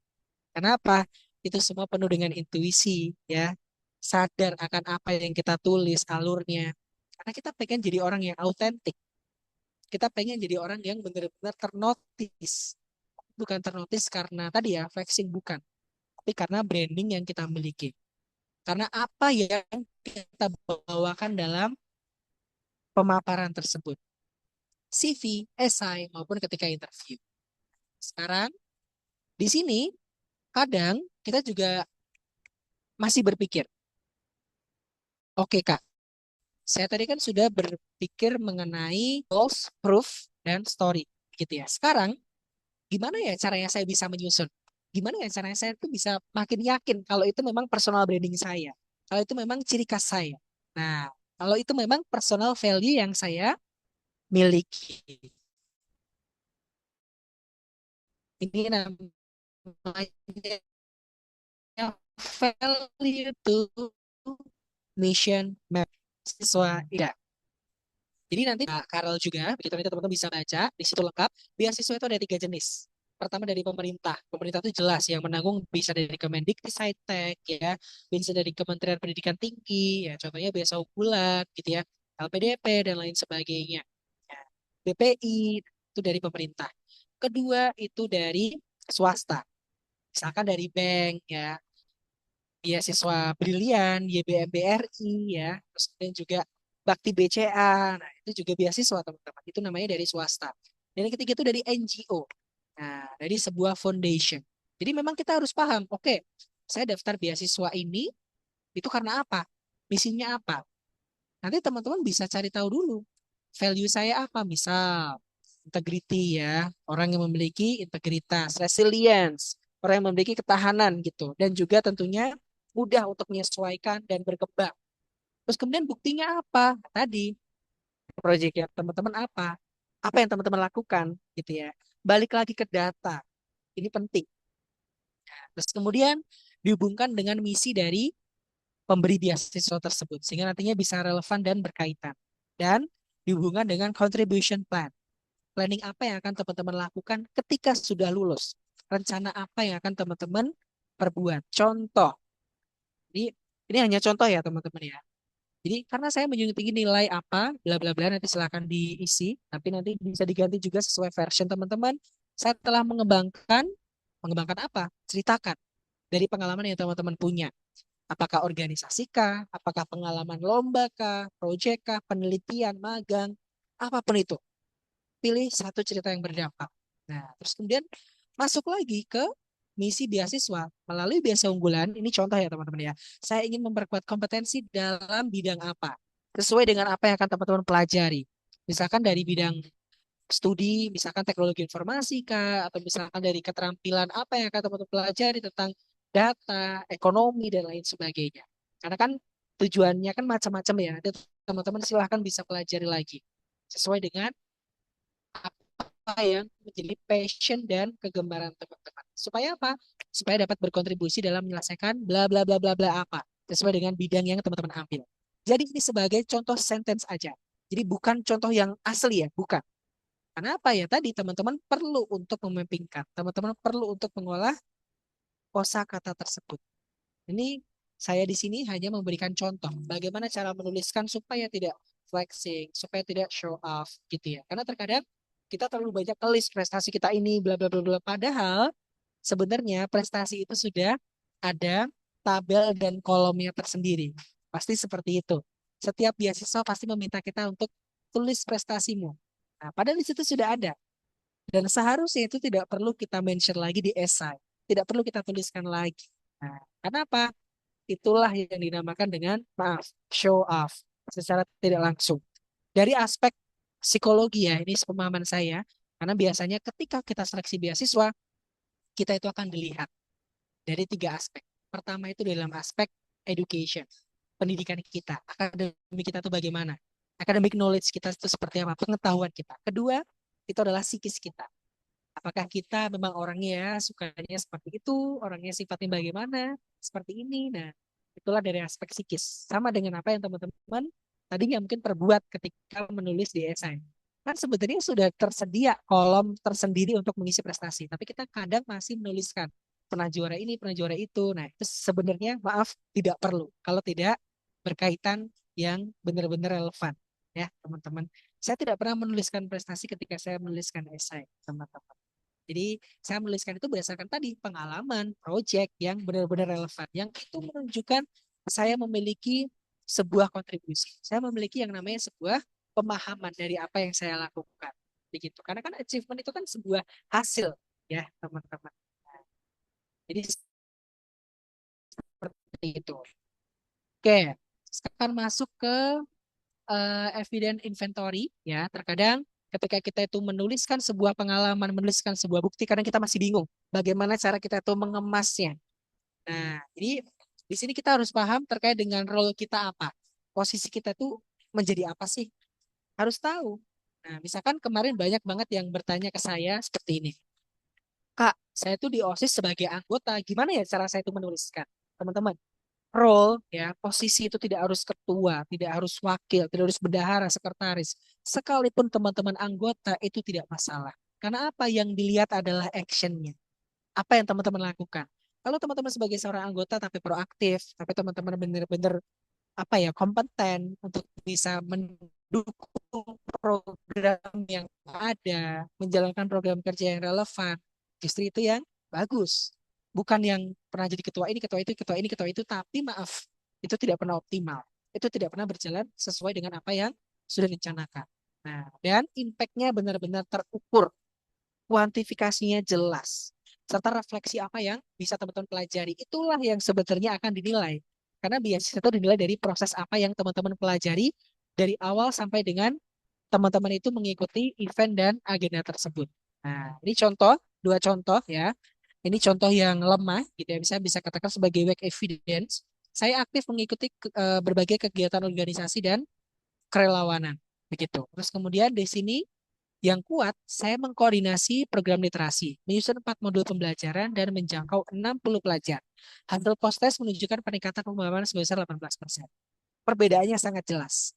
Kenapa? Itu semua penuh dengan intuisi, ya. Sadar akan apa yang kita tulis, alurnya. Karena kita pengen jadi orang yang autentik. Kita pengen jadi orang yang benar-benar ternotis. Bukan ternotis karena tadi ya, flexing, bukan. Tapi karena branding yang kita miliki. Karena apa yang kita bawakan dalam pemaparan tersebut. CV, esai, maupun ketika interview. Sekarang, di sini, kadang kita juga masih berpikir, oke Kak, saya tadi kan sudah berpikir mengenai goals, proof, dan story, gitu ya. Sekarang, gimana ya caranya saya bisa menyusun? Gimana ya caranya saya itu bisa makin yakin kalau itu memang personal branding saya, kalau itu memang ciri khas saya. Nah, kalau itu memang personal value yang saya miliki. Ini namanya value to mission map siswa tidak. Jadi nanti Kak Karel juga, begitu nanti teman-teman bisa baca, di situ lengkap. Beasiswa itu ada tiga jenis. Pertama dari pemerintah. Pemerintah itu jelas yang menanggung bisa dari Kemendikbudristek ya, bisa dari Kementerian Pendidikan Tinggi, ya contohnya beasiswa unggulan gitu ya, LPDP dan lain sebagainya. Ya, BPI itu dari pemerintah. Kedua itu dari swasta. Misalkan dari bank ya, beasiswa Brilian, YBM BRI ya, terus kemudian juga Bakti BCA. Nah, itu juga beasiswa teman-teman. Itu namanya dari swasta. Dan yang ketiga itu dari NGO. Nah, dari sebuah foundation. Jadi memang kita harus paham, oke, saya daftar beasiswa ini itu karena apa? Misinya apa? Nanti teman-teman bisa cari tahu dulu. Value saya apa? Misal, integrity ya. Orang yang memiliki integritas, resilience. Orang yang memiliki ketahanan gitu. Dan juga tentunya mudah untuk menyesuaikan dan berkembang. Terus kemudian buktinya apa? Tadi, proyeknya teman-teman apa? Apa yang teman-teman lakukan gitu ya. Balik lagi ke data. Ini penting. Terus kemudian dihubungkan dengan misi dari pemberi beasiswa tersebut sehingga nantinya bisa relevan dan berkaitan. Dan dihubungkan dengan contribution plan. Planning apa yang akan teman-teman lakukan ketika sudah lulus. Rencana apa yang akan teman-teman perbuat. Contoh. Ini hanya contoh ya teman-teman ya. Jadi karena saya menjunjung tinggi nilai apa, bla bla bla nanti silakan diisi, tapi nanti bisa diganti juga sesuai version teman-teman. Saya telah mengembangkan, mengembangkan apa? Ceritakan dari pengalaman yang teman-teman punya. Apakah organisasi kah? Apakah pengalaman lomba kah? Proyek kah? Penelitian, magang, apapun itu. Pilih satu cerita yang berdampak. Nah, terus kemudian masuk lagi ke misi beasiswa melalui beasiswa unggulan. Ini contoh ya teman-teman ya. Saya ingin memperkuat kompetensi dalam bidang apa? Sesuai dengan apa yang akan teman-teman pelajari. Misalkan dari bidang studi, misalkan teknologi informasi kah, atau misalkan dari keterampilan apa yang akan teman-teman pelajari tentang data, ekonomi, dan lain sebagainya. Karena kan tujuannya kan macam-macam ya. Nanti teman-teman silahkan bisa pelajari lagi sesuai dengan apa yang menjadi passion dan kegemaran teman-teman. Supaya apa? Supaya dapat berkontribusi dalam menyelesaikan bla bla bla bla bla apa sesuai dengan bidang yang teman-teman ambil. Jadi ini sebagai contoh sentence aja. Jadi bukan contoh yang asli ya, bukan. Karena apa ya tadi teman-teman perlu untuk memappingkan, teman-teman perlu untuk mengolah kosakata tersebut. Ini saya di sini hanya memberikan contoh bagaimana cara menuliskan supaya tidak flexing, supaya tidak show off gitu ya. Karena terkadang kita terlalu banyak list prestasi kita ini bla bla bla bla. Padahal sebenarnya prestasi itu sudah ada tabel dan kolomnya tersendiri. Pasti seperti itu. Setiap beasiswa pasti meminta kita untuk tulis prestasimu. Nah, padahal di situ sudah ada. Dan seharusnya itu tidak perlu kita mention lagi di esai. Tidak perlu kita tuliskan lagi. Nah, kenapa? Itulah yang dinamakan dengan, maaf, show off secara tidak langsung. Dari aspek psikologi ya, ini pemahaman saya, karena biasanya ketika kita seleksi beasiswa, kita itu akan dilihat dari tiga aspek. Pertama itu dalam aspek education, pendidikan kita, akademik kita itu bagaimana, academic knowledge kita itu seperti apa, pengetahuan kita. Kedua, itu adalah psikis kita. Apakah kita memang orangnya sukanya seperti itu, orangnya sifatnya bagaimana, seperti ini. Nah, itulah dari aspek psikis. Sama dengan apa yang teman-teman tadinya mungkin perbuat ketika menulis di esai. Kan sebenarnya sudah tersedia kolom tersendiri untuk mengisi prestasi, tapi kita kadang masih menuliskan pernah juara ini, pernah juara itu. Nah, itu sebenarnya maaf tidak perlu kalau tidak berkaitan yang benar-benar relevan ya, teman-teman. Saya tidak pernah menuliskan prestasi ketika saya menuliskan esai, teman-teman. Jadi saya menuliskan itu berdasarkan tadi pengalaman, project yang benar-benar relevan. Yang itu menunjukkan saya memiliki sebuah kontribusi. Saya memiliki yang namanya sebuah pemahaman dari apa yang saya lakukan. Begitu. Karena kan achievement itu kan sebuah hasil ya, teman-teman. Jadi seperti itu. Oke, sekarang masuk ke evidence inventory ya. Terkadang ketika kita itu menuliskan sebuah pengalaman, menuliskan sebuah bukti, kadang kita masih bingung bagaimana cara kita itu mengemasnya. Nah, jadi di sini kita harus paham terkait dengan role kita apa. Posisi kita tuh menjadi apa sih? Harus tahu. Nah, misalkan kemarin banyak banget yang bertanya ke saya seperti ini. Kak, saya tuh di OSIS sebagai anggota, gimana ya cara saya itu menuliskan? Teman-teman, role ya, posisi itu tidak harus ketua, tidak harus wakil, tidak harus bendahara, sekretaris. Sekalipun teman-teman anggota itu tidak masalah. Karena apa yang dilihat adalah actionnya. Apa yang teman-teman lakukan. Kalau teman-teman sebagai seorang anggota tapi proaktif, tapi teman-teman benar-benar apa ya kompeten untuk bisa mendukung program yang ada, menjalankan program kerja yang relevan, justru itu yang bagus. Bukan yang pernah jadi ketua ini, ketua itu, ketua ini, ketua itu, tapi maaf, itu tidak pernah optimal. Itu tidak pernah berjalan sesuai dengan apa yang sudah direncanakan. Nah, dan impact-nya benar-benar terukur, kuantifikasinya jelas, serta refleksi apa yang bisa teman-teman pelajari. Itulah yang sebenarnya akan dinilai. Karena beasiswa itu dinilai dari proses apa yang teman-teman pelajari dari awal sampai dengan teman-teman itu mengikuti event dan agenda tersebut. Nah, ini contoh, dua contoh ya. Ini contoh yang lemah, gitu ya. Bisa katakan sebagai weak evidence. Saya aktif mengikuti berbagai kegiatan organisasi dan kerelawanan, begitu. Terus kemudian di sini yang kuat, saya mengkoordinasi program literasi, menyusun 4 modul pembelajaran, dan menjangkau 60 pelajar. Hasil post-test menunjukkan peningkatan pemahaman sebesar 18%. Perbedaannya sangat jelas.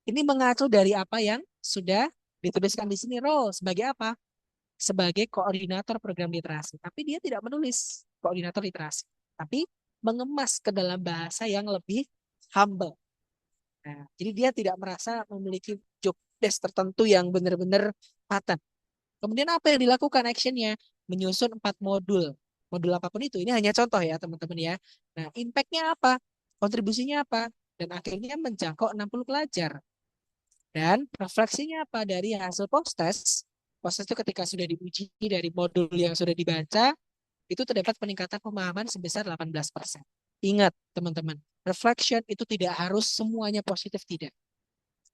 Ini mengacu dari apa yang sudah dituliskan di sini, role sebagai apa? Sebagai koordinator program literasi. Tapi dia tidak menulis koordinator literasi, tapi mengemas ke dalam bahasa yang lebih humble. Nah, jadi dia tidak merasa memiliki job desk tertentu yang benar-benar paten. Kemudian apa yang dilakukan actionnya? Menyusun 4 modul. Modul apapun itu, ini hanya contoh ya teman-teman ya. Nah, impact-nya apa? Kontribusinya apa? Dan akhirnya menjangkau 60 pelajar. Dan refleksinya apa dari hasil post-test? Post-test itu ketika sudah diuji dari modul yang sudah dibaca, itu terdapat peningkatan pemahaman sebesar 18%. Ingat teman-teman, reflection itu tidak harus semuanya positif, tidak.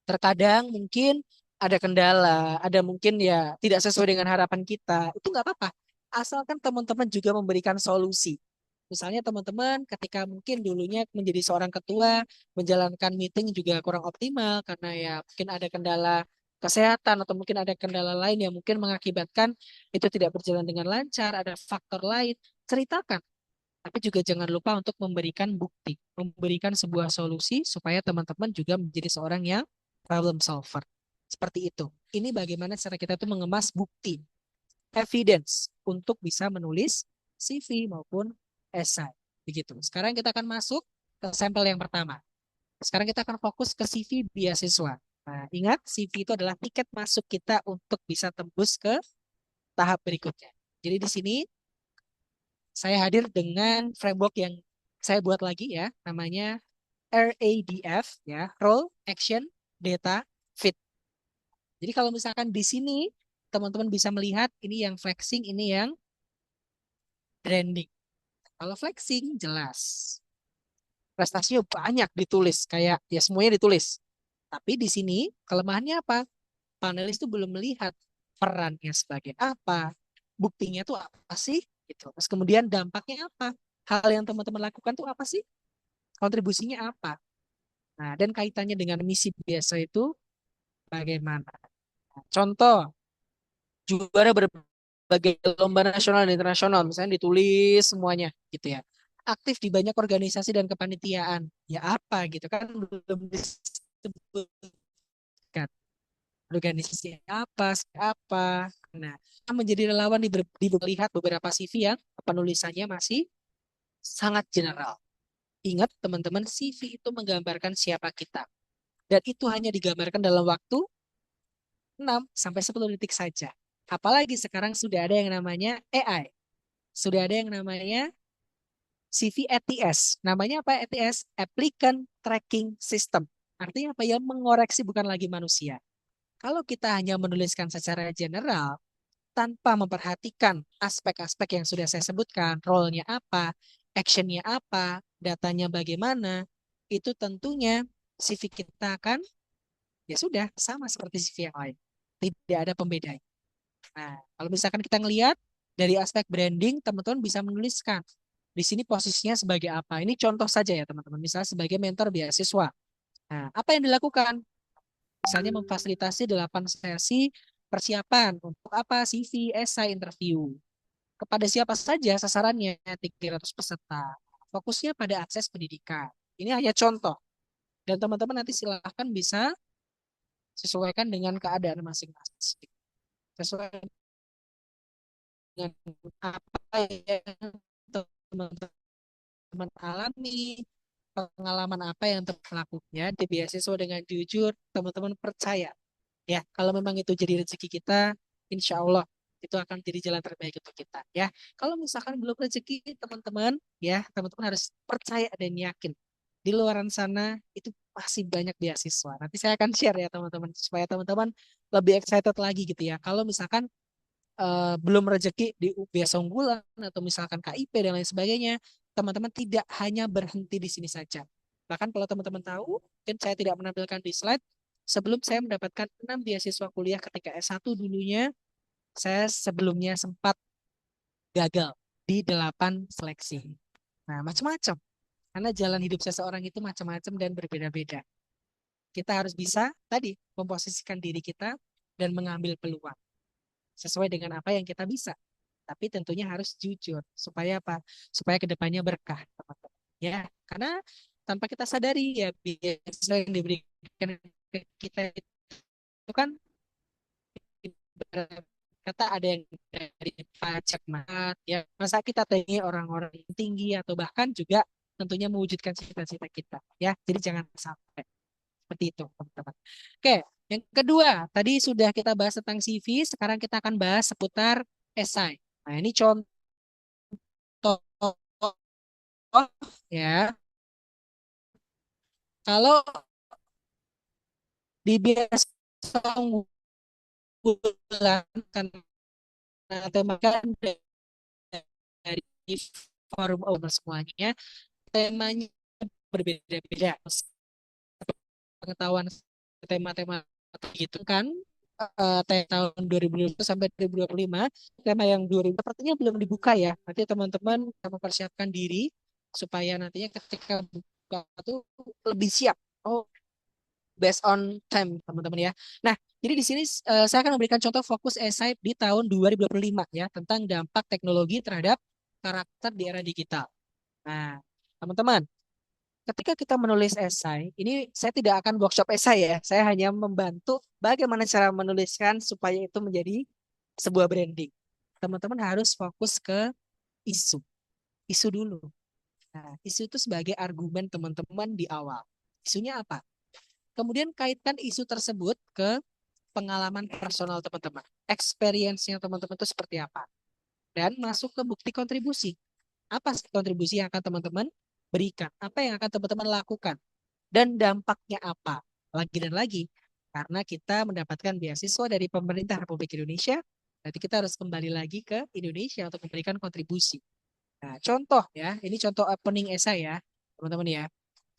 Terkadang mungkin ada kendala, ada mungkin ya tidak sesuai dengan harapan kita, itu nggak apa-apa. Asalkan teman-teman juga memberikan solusi. Misalnya teman-teman ketika mungkin dulunya menjadi seorang ketua, menjalankan meeting juga kurang optimal karena ya mungkin ada kendala kesehatan atau mungkin ada kendala lain yang mungkin mengakibatkan itu tidak berjalan dengan lancar, ada faktor lain, ceritakan. Tapi juga jangan lupa untuk memberikan bukti, memberikan sebuah solusi supaya teman-teman juga menjadi seorang yang problem solver. Seperti itu. Ini bagaimana cara kita tuh mengemas bukti, evidence untuk bisa menulis CV maupun esai. Begitu. Sekarang kita akan masuk ke sampel yang pertama. Sekarang kita akan fokus ke CV beasiswa. Nah, ingat CV itu adalah tiket masuk kita untuk bisa tembus ke tahap berikutnya. Jadi di sini saya hadir dengan framework yang saya buat lagi ya, namanya RADF ya, Role, Action, Data, Fit. Jadi kalau misalkan di sini teman-teman bisa melihat ini yang flexing, ini yang branding. Kalau flexing jelas. Prestasinya banyak ditulis, kayak ya semuanya ditulis. Tapi di sini kelemahannya apa? Panelis itu belum melihat perannya sebagai apa, buktinya tuh apa sih? Gitu. Terus kemudian dampaknya apa? Hal yang teman-teman lakukan tuh apa sih? Kontribusinya apa? Nah, dan kaitannya dengan misi biasa itu bagaimana? Contoh, juara berbagai lomba nasional dan internasional, misalnya ditulis semuanya gitu ya. Aktif di banyak organisasi dan kepanitiaan. Ya apa gitu kan belum disebutkan. Organisasi apa, apa. Nah, menjadi relawan dilihat beberapa CV yang penulisannya masih sangat general. Ingat teman-teman, CV itu menggambarkan siapa kita. Dan itu hanya digambarkan dalam waktu 6 sampai 10 detik saja. Apalagi sekarang sudah ada yang namanya AI. Sudah ada yang namanya CV ATS. Namanya apa ATS? Applicant Tracking System. Artinya apa ya? Mengoreksi bukan lagi manusia. Kalau kita hanya menuliskan secara general, tanpa memperhatikan aspek-aspek yang sudah saya sebutkan, role-nya apa, action-nya apa, datanya bagaimana, itu tentunya CV kita akan ya sudah sama seperti CV yang lain. Tidak ada pembedaan. Nah, kalau misalkan kita ngelihat dari aspek branding, teman-teman bisa menuliskan di sini posisinya sebagai apa. Ini contoh saja ya teman-teman, misalnya sebagai mentor beasiswa. Nah, apa yang dilakukan? Misalnya memfasilitasi 8 sesi persiapan untuk apa? CV, esai, interview. Kepada siapa saja sasarannya? 300 peserta. Fokusnya pada akses pendidikan. Ini hanya contoh. Dan teman-teman nanti silahkan bisa sesuaikan dengan keadaan masing-masing. Sesuai dengan apa yang teman-teman alami, pengalaman apa yang terlakunya di beasiswa dengan jujur, teman-teman percaya. Ya, kalau memang itu jadi rezeki kita, insya Allah itu akan jadi jalan terbaik untuk kita. Ya, kalau misalkan belum rezeki, teman-teman, ya teman-teman harus percaya dan yakin di luaran sana itu masih banyak beasiswa. Nanti saya akan share ya teman-teman supaya teman-teman lebih excited lagi gitu ya. Kalau misalkan belum rezeki di UPS unggulan atau misalkan KIP dan lain sebagainya, teman-teman tidak hanya berhenti di sini saja. Bahkan kalau teman-teman tahu, mungkin saya tidak menampilkan di slide, sebelum saya mendapatkan 6 beasiswa kuliah ketika S1 dulunya, saya sebelumnya sempat gagal di 8 seleksi. Nah, macam-macam. Karena jalan hidup seseorang itu macam-macam dan berbeda-beda. Kita harus bisa tadi memposisikan diri kita dan mengambil peluang sesuai dengan apa yang kita bisa. Tapi tentunya harus jujur supaya apa? Supaya kedepannya berkah, teman-teman. Ya, karena tanpa kita sadari ya beasiswa yang diberikan ke kita itu kan kata ada yang dari pajak mat ya masa kita tanya orang-orang yang tinggi atau bahkan juga tentunya mewujudkan cita-cita kita ya jadi jangan sampai seperti itu teman-teman. Oke, yang kedua tadi sudah kita bahas tentang CV, sekarang kita akan bahas seputar esai. Nah ini contoh ya, kalau di biasa unggulan karena tema kan dari forum owner semuanya temanya berbeda-beda pengetahuan tema-tema gitu kan tahun 2020 sampai 2025, tema yang 2000 sepertinya belum dibuka ya. Nanti teman-teman bisa mempersiapkan diri supaya nantinya ketika buka itu lebih siap. Oh, based on time teman-teman ya. Nah, jadi di sini saya akan memberikan contoh fokus esai di tahun 2025 ya tentang dampak teknologi terhadap karakter di era digital. Nah, teman-teman, ketika kita menulis esai, ini saya tidak akan workshop esai ya. Saya hanya membantu bagaimana cara menuliskan supaya itu menjadi sebuah branding. Teman-teman harus fokus ke isu. Isu dulu. Nah, isu itu sebagai argumen teman-teman di awal. Isunya apa? Kemudian kaitkan isu tersebut ke pengalaman personal teman-teman. Experience-nya teman-teman itu seperti apa? Dan masuk ke bukti kontribusi. Apa sih kontribusi yang akan teman-teman berikan? Apa yang akan teman-teman lakukan? Dan dampaknya apa? Lagi dan lagi, karena kita mendapatkan beasiswa dari pemerintah Republik Indonesia, nanti kita harus kembali lagi ke Indonesia untuk memberikan kontribusi. Nah, contoh ya, ini contoh opening essay ya, teman-teman ya.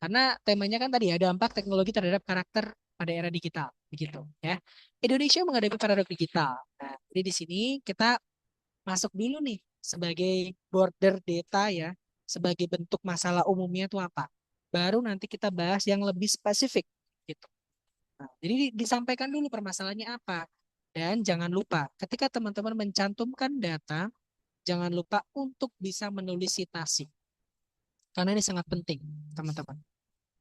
Karena temanya kan tadi ya, dampak teknologi terhadap karakter pada era digital, begitu ya. Indonesia menghadapi paradok digital. Nah, jadi di sini kita masuk dulu nih sebagai border data ya, sebagai bentuk masalah umumnya itu apa. Baru nanti kita bahas yang lebih spesifik gitu. Nah, jadi disampaikan dulu permasalahannya apa. Dan jangan lupa, ketika teman-teman mencantumkan data, jangan lupa untuk bisa menulis citasi. Karena ini sangat penting, teman-teman.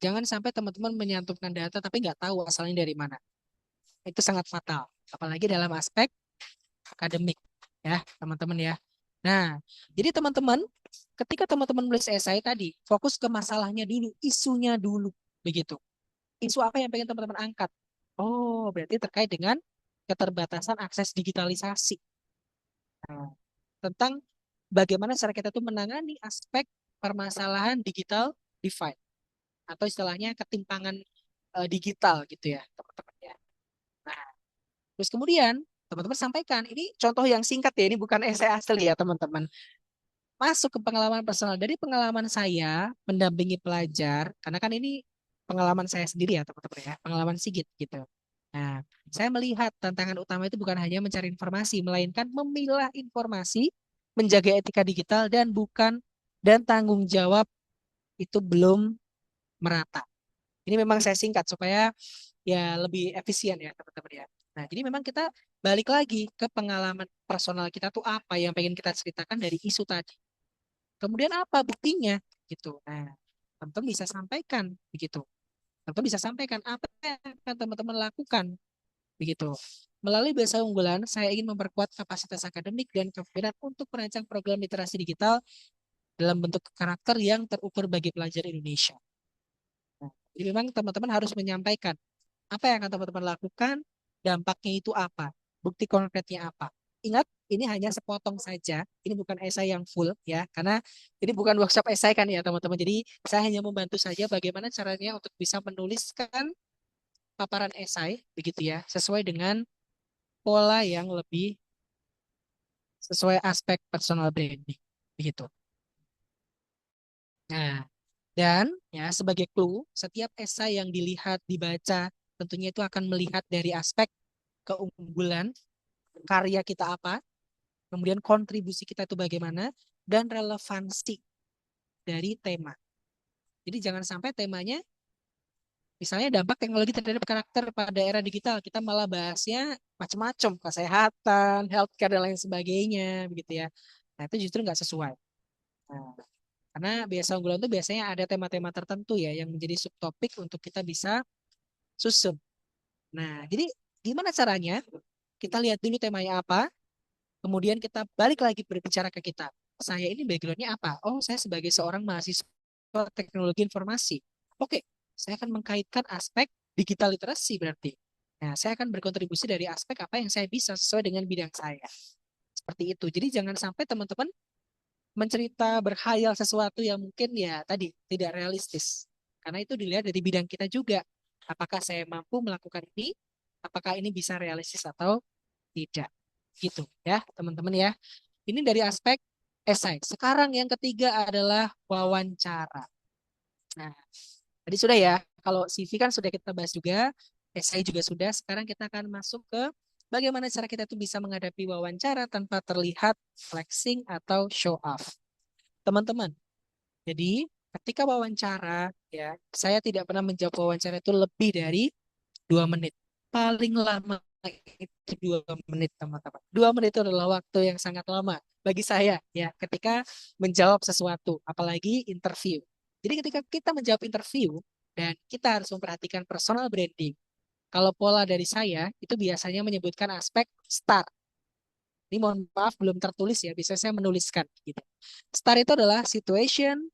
Jangan sampai teman-teman menyantumkan data tapi nggak tahu asalnya dari mana. Itu sangat fatal. Apalagi dalam aspek akademik, ya, teman-teman ya. Nah, jadi teman-teman, ketika teman-teman menulis esai tadi, fokus ke masalahnya dulu, isunya dulu, begitu. Isu apa yang pengen teman-teman angkat? Oh, berarti terkait dengan keterbatasan akses digitalisasi. Nah, tentang bagaimana cara kita tuh menangani aspek permasalahan digital divide atau istilahnya ketimpangan digital gitu ya, teman-teman ya. Nah, terus kemudian teman-teman sampaikan, ini contoh yang singkat ya, ini bukan esai asli ya teman-teman. Masuk ke pengalaman personal. Dari pengalaman saya mendampingi pelajar, karena kan ini pengalaman saya sendiri ya teman-teman ya, pengalaman Sigit gitu. Nah, saya melihat tantangan utama itu bukan hanya mencari informasi, melainkan memilah informasi, menjaga etika digital dan tanggung jawab itu belum merata. Ini memang saya singkat supaya ya lebih efisien ya teman-teman ya. Nah, jadi memang kita balik lagi ke pengalaman personal kita tuh apa yang pengen kita ceritakan dari isu tadi. Kemudian apa buktinya gitu. Nah, teman-teman bisa sampaikan begitu. Teman-teman bisa sampaikan apa yang akan teman-teman lakukan begitu. Melalui bahasa unggulan, saya ingin memperkuat kapasitas akademik dan kepemimpinan untuk merancang program literasi digital dalam bentuk karakter yang terukur bagi pelajar Indonesia. Nah, jadi memang teman-teman harus menyampaikan apa yang akan teman-teman lakukan, dampaknya itu apa, bukti konkretnya apa. Ingat, ini hanya sepotong saja, ini bukan esai yang full ya, karena ini bukan workshop esai kan ya teman-teman. Jadi saya hanya membantu saja bagaimana caranya untuk bisa menuliskan paparan esai, begitu ya, sesuai dengan pola yang lebih sesuai aspek personal branding, begitu. Nah, dan ya sebagai clue, setiap esai yang dilihat, dibaca, tentunya itu akan melihat dari aspek keunggulan karya kita apa, kemudian kontribusi kita itu bagaimana, dan relevansi dari tema. Jadi jangan sampai temanya, misalnya dampak teknologi terhadap karakter pada era digital, kita malah bahasnya macam-macam, kesehatan, healthcare, dan lain sebagainya, begitu ya. Nah, itu justru nggak sesuai. Nah, karena biasa unggulan itu biasanya ada tema-tema tertentu ya, yang menjadi subtopik untuk kita bisa susun. Nah, jadi gimana caranya? Kita lihat dulu temanya apa, kemudian kita balik lagi berbicara ke kita. Saya ini backgroundnya apa? Oh, saya sebagai seorang mahasiswa teknologi informasi. Oke, saya akan mengkaitkan aspek digital literasi berarti. Nah, saya akan berkontribusi dari aspek apa yang saya bisa sesuai dengan bidang saya. Seperti itu. Jadi jangan sampai teman-teman mencerita berhayal sesuatu yang mungkin ya tadi tidak realistis. Karena itu dilihat dari bidang kita juga. Apakah saya mampu melakukan ini? Apakah ini bisa realistis atau tidak? Gitu ya, teman-teman ya. Ini dari aspek esai. Sekarang yang ketiga adalah wawancara. Nah, tadi sudah ya. Kalau CV kan sudah kita bahas juga, esai juga sudah. Sekarang kita akan masuk ke bagaimana cara kita tuh bisa menghadapi wawancara tanpa terlihat flexing atau show off. Teman-teman, jadi ketika wawancara ya, saya tidak pernah menjawab wawancara itu lebih dari 2 menit. Paling lama itu 2 menit, teman-teman. 2 menit itu adalah waktu yang sangat lama bagi saya ya ketika menjawab sesuatu, apalagi interview. Jadi ketika kita menjawab interview dan kita harus memperhatikan personal branding, kalau pola dari saya itu biasanya menyebutkan aspek STAR. Ini mohon maaf belum tertulis ya, bisa saya menuliskan gitu. STAR itu adalah situation,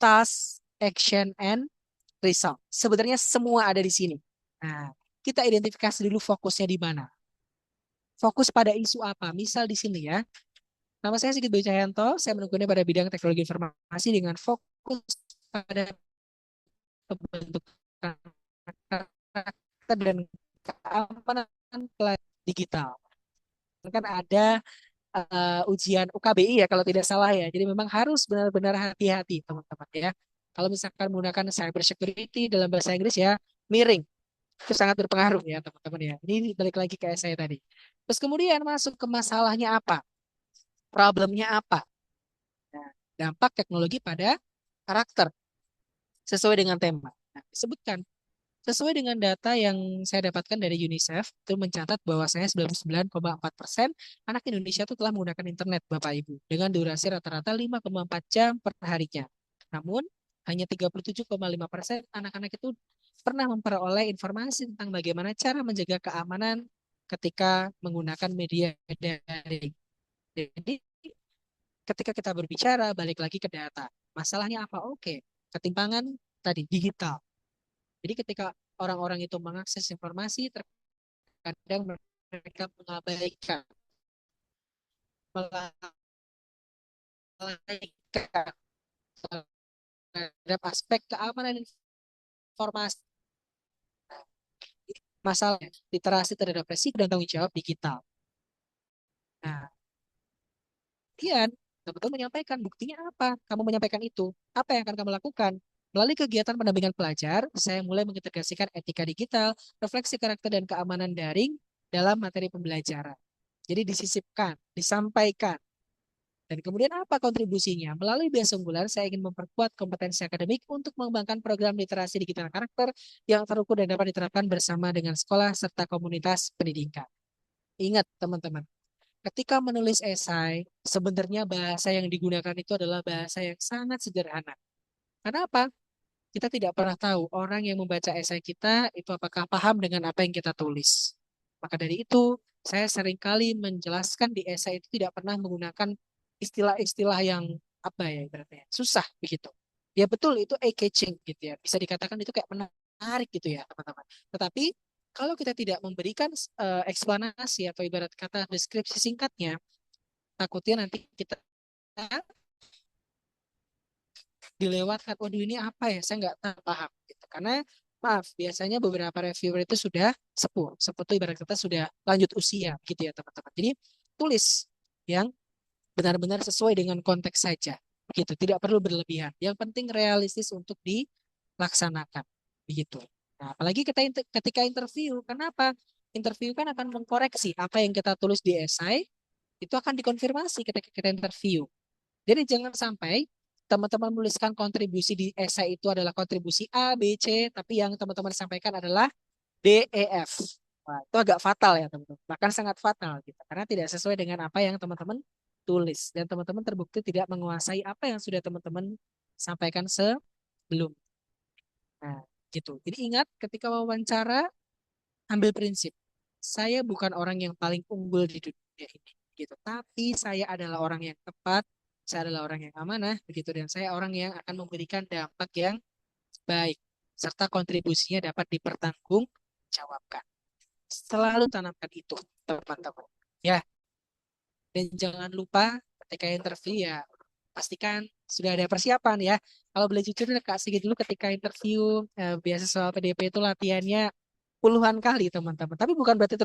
task, action, and result. Sebenarnya semua ada di sini. Nah, kita identifikasi dulu fokusnya di mana. Fokus pada isu apa? Misal di sini ya. Nama saya Sigit Dwi Cahyanto, saya menekuni pada bidang teknologi informasi dengan fokus pada pembentukan karakter dan keamanan digital. Kan ada ujian UKBI ya kalau tidak salah ya. Jadi memang harus benar-benar hati-hati teman-teman ya. Kalau misalkan menggunakan cyber security dalam bahasa Inggris ya, miring. Itu sangat berpengaruh ya teman-teman ya. Ini balik lagi ke saya tadi. Terus kemudian masuk ke masalahnya apa? Problemnya apa? Nah, dampak teknologi pada karakter sesuai dengan tema. Nah, disebutkan sesuai dengan data yang saya dapatkan dari UNICEF, itu mencatat bahwasanya 99,4% anak Indonesia itu telah menggunakan internet, Bapak Ibu, dengan durasi rata-rata 5,4 jam per harinya. Namun, hanya 37,5% anak-anak itu pernah memperoleh informasi tentang bagaimana cara menjaga keamanan ketika menggunakan media daring. Jadi, ketika kita berbicara, balik lagi ke data. Masalahnya apa? Oke, ketimpangan tadi, digital. Jadi ketika orang-orang itu mengakses informasi, terkadang mereka mengabaikan, melalaikan terhadap aspek keamanan informasi. Masalah literasi terhadap resiko dan tanggung jawab digital. Nah, kemudian teman-teman menyampaikan buktinya apa? Kamu menyampaikan itu. Apa yang akan kamu lakukan? Melalui kegiatan pendampingan pelajar, saya mulai mengintegrasikan etika digital, refleksi karakter dan keamanan daring dalam materi pembelajaran. Jadi disisipkan, disampaikan. Dan kemudian apa kontribusinya? Melalui bias unggulan, saya ingin memperkuat kompetensi akademik untuk mengembangkan program literasi digital karakter yang terukur dan dapat diterapkan bersama dengan sekolah serta komunitas pendidikan. Ingat teman-teman, ketika menulis esai, sebenarnya bahasa yang digunakan itu adalah bahasa yang sangat sederhana. Karena apa? Kita tidak pernah tahu orang yang membaca esai kita itu apakah paham dengan apa yang kita tulis. Maka dari itu, saya seringkali menjelaskan di esai itu tidak pernah menggunakan istilah-istilah yang apa ya ibaratnya susah begitu. Ya betul itu eye-catching gitu ya. Bisa dikatakan itu kayak menarik gitu ya teman-teman. Tetapi kalau kita tidak memberikan eksplanasi atau ibarat kata deskripsi singkatnya, takutnya nanti kita dilewatkan. Waduh ini apa ya? Saya nggak paham. Gitu. Karena maaf, biasanya beberapa reviewer itu sudah sepuh. Sepuh itu ibarat kata sudah lanjut usia gitu ya teman-teman. Jadi tulis yang benar-benar sesuai dengan konteks saja. Gitu, tidak perlu berlebihan. Yang penting realistis untuk dilaksanakan. Begitu. Nah, apalagi kita ketika interview, kenapa? Interview kan akan mengkoreksi apa yang kita tulis di esai, itu akan dikonfirmasi ketika kita interview. Jadi jangan sampai teman-teman menuliskan kontribusi di esai itu adalah kontribusi A, B, C, tapi yang teman-teman sampaikan adalah D, E, F. Wah, itu agak fatal ya teman-teman. Bahkan sangat fatal gitu. Karena tidak sesuai dengan apa yang teman-teman tulis. Dan teman-teman terbukti tidak menguasai apa yang sudah teman-teman sampaikan sebelum. Nah, gitu. Jadi ingat ketika wawancara, ambil prinsip. Saya bukan orang yang paling unggul di dunia ini. Gitu. Tapi saya adalah orang yang tepat, saya adalah orang yang amanah, begitu. Dan saya orang yang akan memberikan dampak yang baik. Serta kontribusinya dapat dipertanggungjawabkan. Selalu tanamkan itu, teman-teman. Ya, dan jangan lupa ketika interview ya pastikan sudah ada persiapan ya. Kalau boleh jujur Kak Sigit dulu ketika interview beasiswa PDP itu latihannya puluhan kali teman-teman. Tapi bukan berarti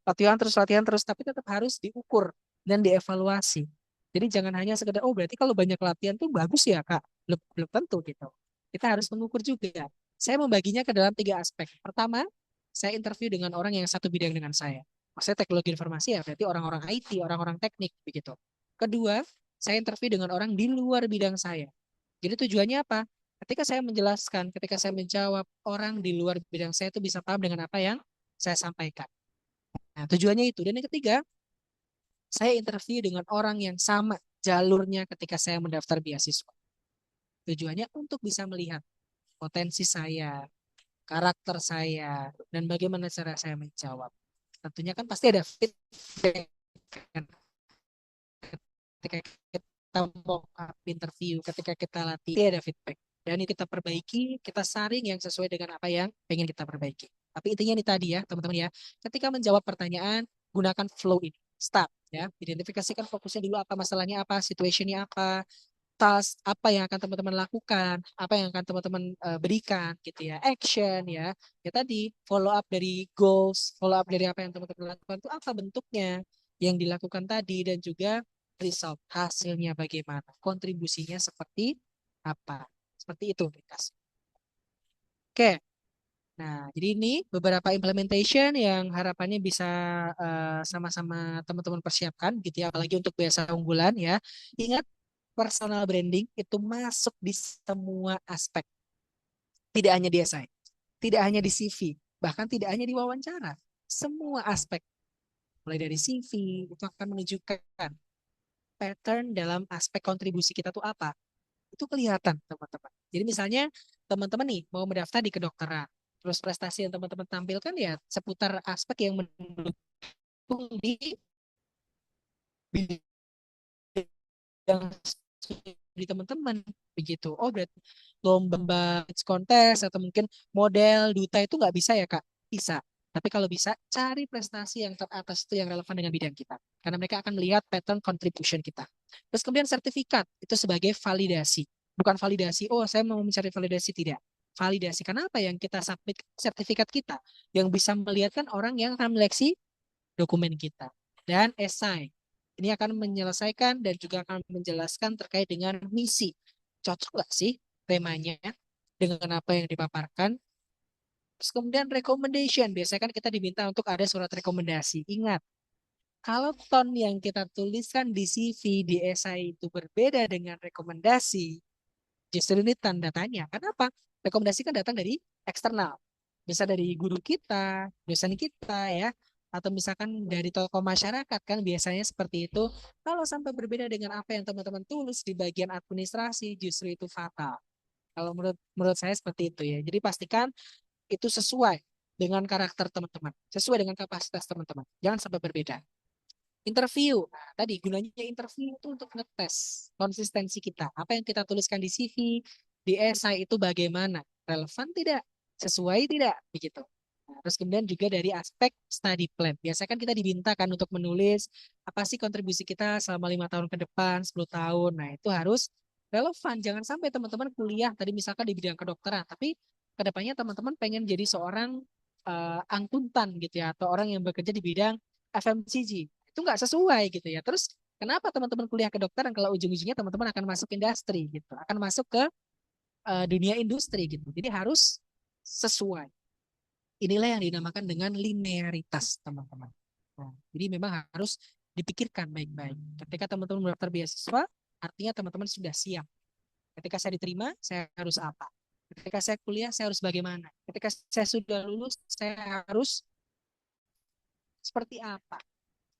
latihan terus, tapi tetap harus diukur dan dievaluasi. Jadi jangan hanya sekedar oh berarti kalau banyak latihan tuh bagus ya Kak. Belum, belum tentu gitu. Kita harus mengukur juga. Saya membaginya ke dalam 3 aspek. Pertama, saya interview dengan orang yang satu bidang dengan saya. Maksudnya teknologi informasi ya berarti orang-orang IT, orang-orang teknik begitu. Kedua, saya interview dengan orang di luar bidang saya. Jadi tujuannya apa? Ketika saya menjelaskan, ketika saya menjawab, orang di luar bidang saya itu bisa paham dengan apa yang saya sampaikan. Nah, tujuannya itu. Dan yang ketiga, saya interview dengan orang yang sama jalurnya ketika saya mendaftar beasiswa. Tujuannya untuk bisa melihat potensi saya, karakter saya, dan bagaimana cara saya menjawab. Tentunya kan pasti ada feedback kan, ketika kita mau interview, ketika kita latih, pasti ada feedback. Dan itu kita perbaiki, kita saring yang sesuai dengan apa yang pengen kita perbaiki. Tapi intinya ini tadi ya, teman-teman ya. Ketika menjawab pertanyaan, gunakan flow ini. Start ya, identifikasikan fokusnya dulu apa masalahnya apa, situationnya apa, task apa yang akan teman-teman lakukan, apa yang akan teman-teman berikan gitu ya, action ya. Ya tadi follow up dari goals, follow up dari apa yang teman-teman lakukan itu apa bentuknya yang dilakukan tadi dan juga result hasilnya bagaimana, kontribusinya seperti apa. Seperti itu, Rikas. Oke. Nah, jadi ini beberapa implementation yang harapannya bisa sama-sama teman-teman persiapkan gitu ya, apalagi untuk biasa unggulan ya. Ingat, personal branding itu masuk di semua aspek, tidak hanya di SI, tidak hanya di CV, bahkan tidak hanya di wawancara. Semua aspek, mulai dari CV itu akan menunjukkan pattern dalam aspek kontribusi kita tuh apa. Itu kelihatan, teman-teman. Jadi misalnya teman-teman nih mau mendaftar di kedokteran, terus prestasi yang teman-teman tampilkan ya seputar aspek yang mendukung di bidang di teman-teman begitu. Oh berarti lomba kontes atau mungkin model duta itu nggak bisa ya Kak? Bisa. Tapi kalau bisa cari prestasi yang teratas itu yang relevan dengan bidang kita. Karena mereka akan melihat pattern contribution kita. Terus kemudian sertifikat itu sebagai validasi. Bukan validasi, oh saya mau mencari validasi, tidak. Validasi, karena apa yang kita submit sertifikat kita yang bisa melihatkan orang yang akan meleksi dokumen kita. Dan esai. Ini akan menyelesaikan dan juga akan menjelaskan terkait dengan misi. Cocok nggak sih temanya dengan apa yang dipaparkan? Terus kemudian recommendation. Biasanya kan kita diminta untuk ada surat rekomendasi. Ingat, kalau tone yang kita tuliskan di CV, di esai itu berbeda dengan rekomendasi, justru ini tanda tanya. Kenapa? Rekomendasi kan datang dari eksternal. Bisa dari guru kita, dosen kita ya, atau misalkan dari tokoh masyarakat kan biasanya seperti itu. Kalau sampai berbeda dengan apa yang teman-teman tulis di bagian administrasi, justru itu fatal. Kalau menurut menurut saya seperti itu ya. Jadi pastikan itu sesuai dengan karakter teman-teman, sesuai dengan kapasitas teman-teman. Jangan sampai berbeda. Interview. Nah, tadi gunanya interview itu untuk ngetes konsistensi kita. Apa yang kita tuliskan di CV, di esai itu bagaimana? Relevan tidak? Sesuai tidak? Begitu. Nah, terus kemudian juga dari aspek study plan. Biasanya kan kita dimintakan untuk menulis apa sih kontribusi kita selama 5 tahun ke depan, 10 tahun. Nah, itu harus relevan. Jangan sampai teman-teman kuliah tadi misalkan di bidang kedokteran, tapi kedepannya teman-teman pengen jadi seorang angkutan gitu ya, atau orang yang bekerja di bidang FMCG itu nggak sesuai gitu ya. Terus kenapa teman-teman kuliah kedokteran kalau ujung-ujungnya teman-teman akan masuk industri gitu, akan masuk ke dunia industri gitu. Jadi harus sesuai. Inilah yang dinamakan dengan linearitas teman-teman. Nah, jadi memang harus dipikirkan baik-baik. Ketika teman-teman mendaftar beasiswa, artinya teman-teman sudah siap. Ketika saya diterima, saya harus apa? Ketika saya kuliah, saya harus bagaimana? Ketika saya sudah lulus, saya harus seperti apa?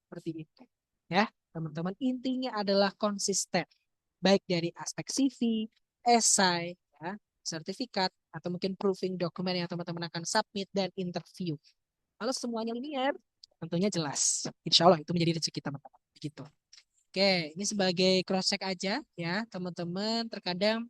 Seperti itu. Ya, teman-teman, intinya adalah konsisten. Baik dari aspek CV, esai, ya, sertifikat, atau mungkin proving dokumen yang teman-teman akan submit dan interview. Kalau semuanya linear, tentunya jelas. Insya Allah itu menjadi rezeki teman-teman. Begitu. Oke, ini sebagai cross check aja ya, teman-teman. Terkadang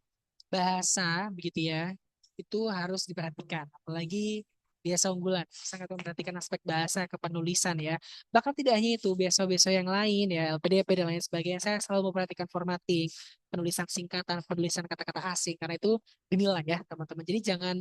bahasa begitu ya, itu harus diperhatikan. Apalagi biasa unggulan, sangat memperhatikan aspek bahasa kepenulisan ya. Bahkan tidak hanya itu, biasa-biasa yang lain ya, LPDP dan lain sebagainya, saya selalu memperhatikan formatting, penulisan singkatan, penulisan kata-kata asing, karena itu dinilai ya teman-teman. Jadi jangan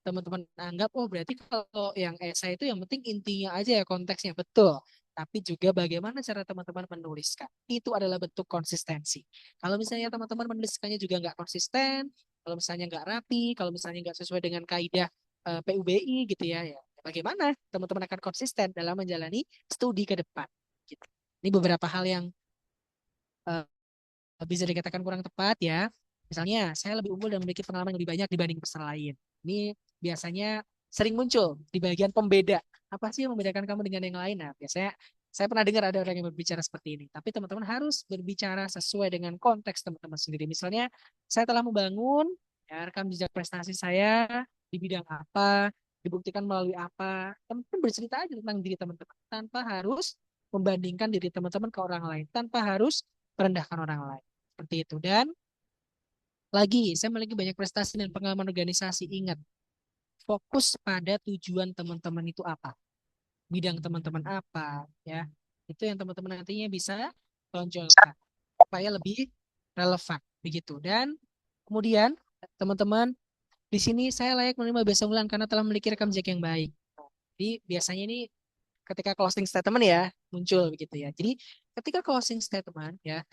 teman-teman anggap, oh berarti kalau yang esai itu yang penting intinya aja ya konteksnya. Betul. Tapi juga bagaimana cara teman-teman menuliskan. Itu adalah bentuk konsistensi. Kalau misalnya teman-teman menuliskannya juga nggak konsisten, kalau misalnya nggak rapi, kalau misalnya nggak sesuai dengan kaidah PUBI gitu ya, ya bagaimana teman-teman akan konsisten dalam menjalani studi ke depan. Gitu. Ini beberapa hal yang eh, bisa dikatakan kurang tepat ya. Misalnya, saya lebih unggul dan memiliki pengalaman yang lebih banyak dibanding peserta lain. Ini biasanya sering muncul di bagian pembeda. Apa sih yang membedakan kamu dengan yang lain? Nah, biasanya saya pernah dengar ada orang yang berbicara seperti ini. Tapi teman-teman harus berbicara sesuai dengan konteks teman-teman sendiri. Misalnya, saya telah membangun ya, rekam jejak prestasi saya di bidang apa, dibuktikan melalui apa. Teman-teman bercerita aja tentang diri teman-teman tanpa harus membandingkan diri teman-teman ke orang lain, tanpa harus merendahkan orang lain. Seperti itu. Dan lagi, saya memiliki banyak prestasi dan pengalaman organisasi. Ingat, fokus pada tujuan teman-teman itu apa, bidang teman-teman apa, ya. Itu yang teman-teman nantinya bisa tonjolkan supaya lebih relevan, begitu. Dan kemudian teman-teman di sini saya layak menerima beasiswa unggulan karena telah memiliki rekam jejak yang baik. Jadi biasanya ini ketika closing statement ya muncul begitu ya. Jadi ketika closing statement ya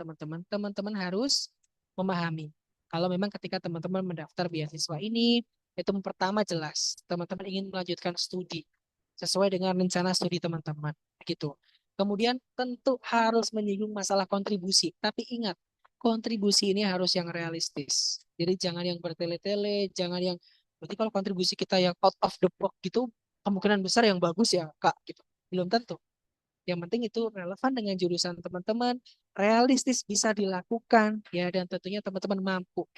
teman-teman harus memahami kalau memang ketika teman-teman mendaftar beasiswa ini itu pertama jelas teman-teman ingin melanjutkan studi sesuai dengan rencana studi teman-teman gitu. Kemudian tentu harus menyinggung masalah kontribusi, tapi ingat kontribusi ini harus yang realistis. Jadi jangan yang bertele-tele, jangan yang berarti kalau kontribusi kita yang out of the box gitu kemungkinan besar yang bagus ya Kak gitu. Belum tentu. Yang penting itu relevan dengan jurusan teman-teman, realistis bisa dilakukan ya dan tentunya teman-teman mampu.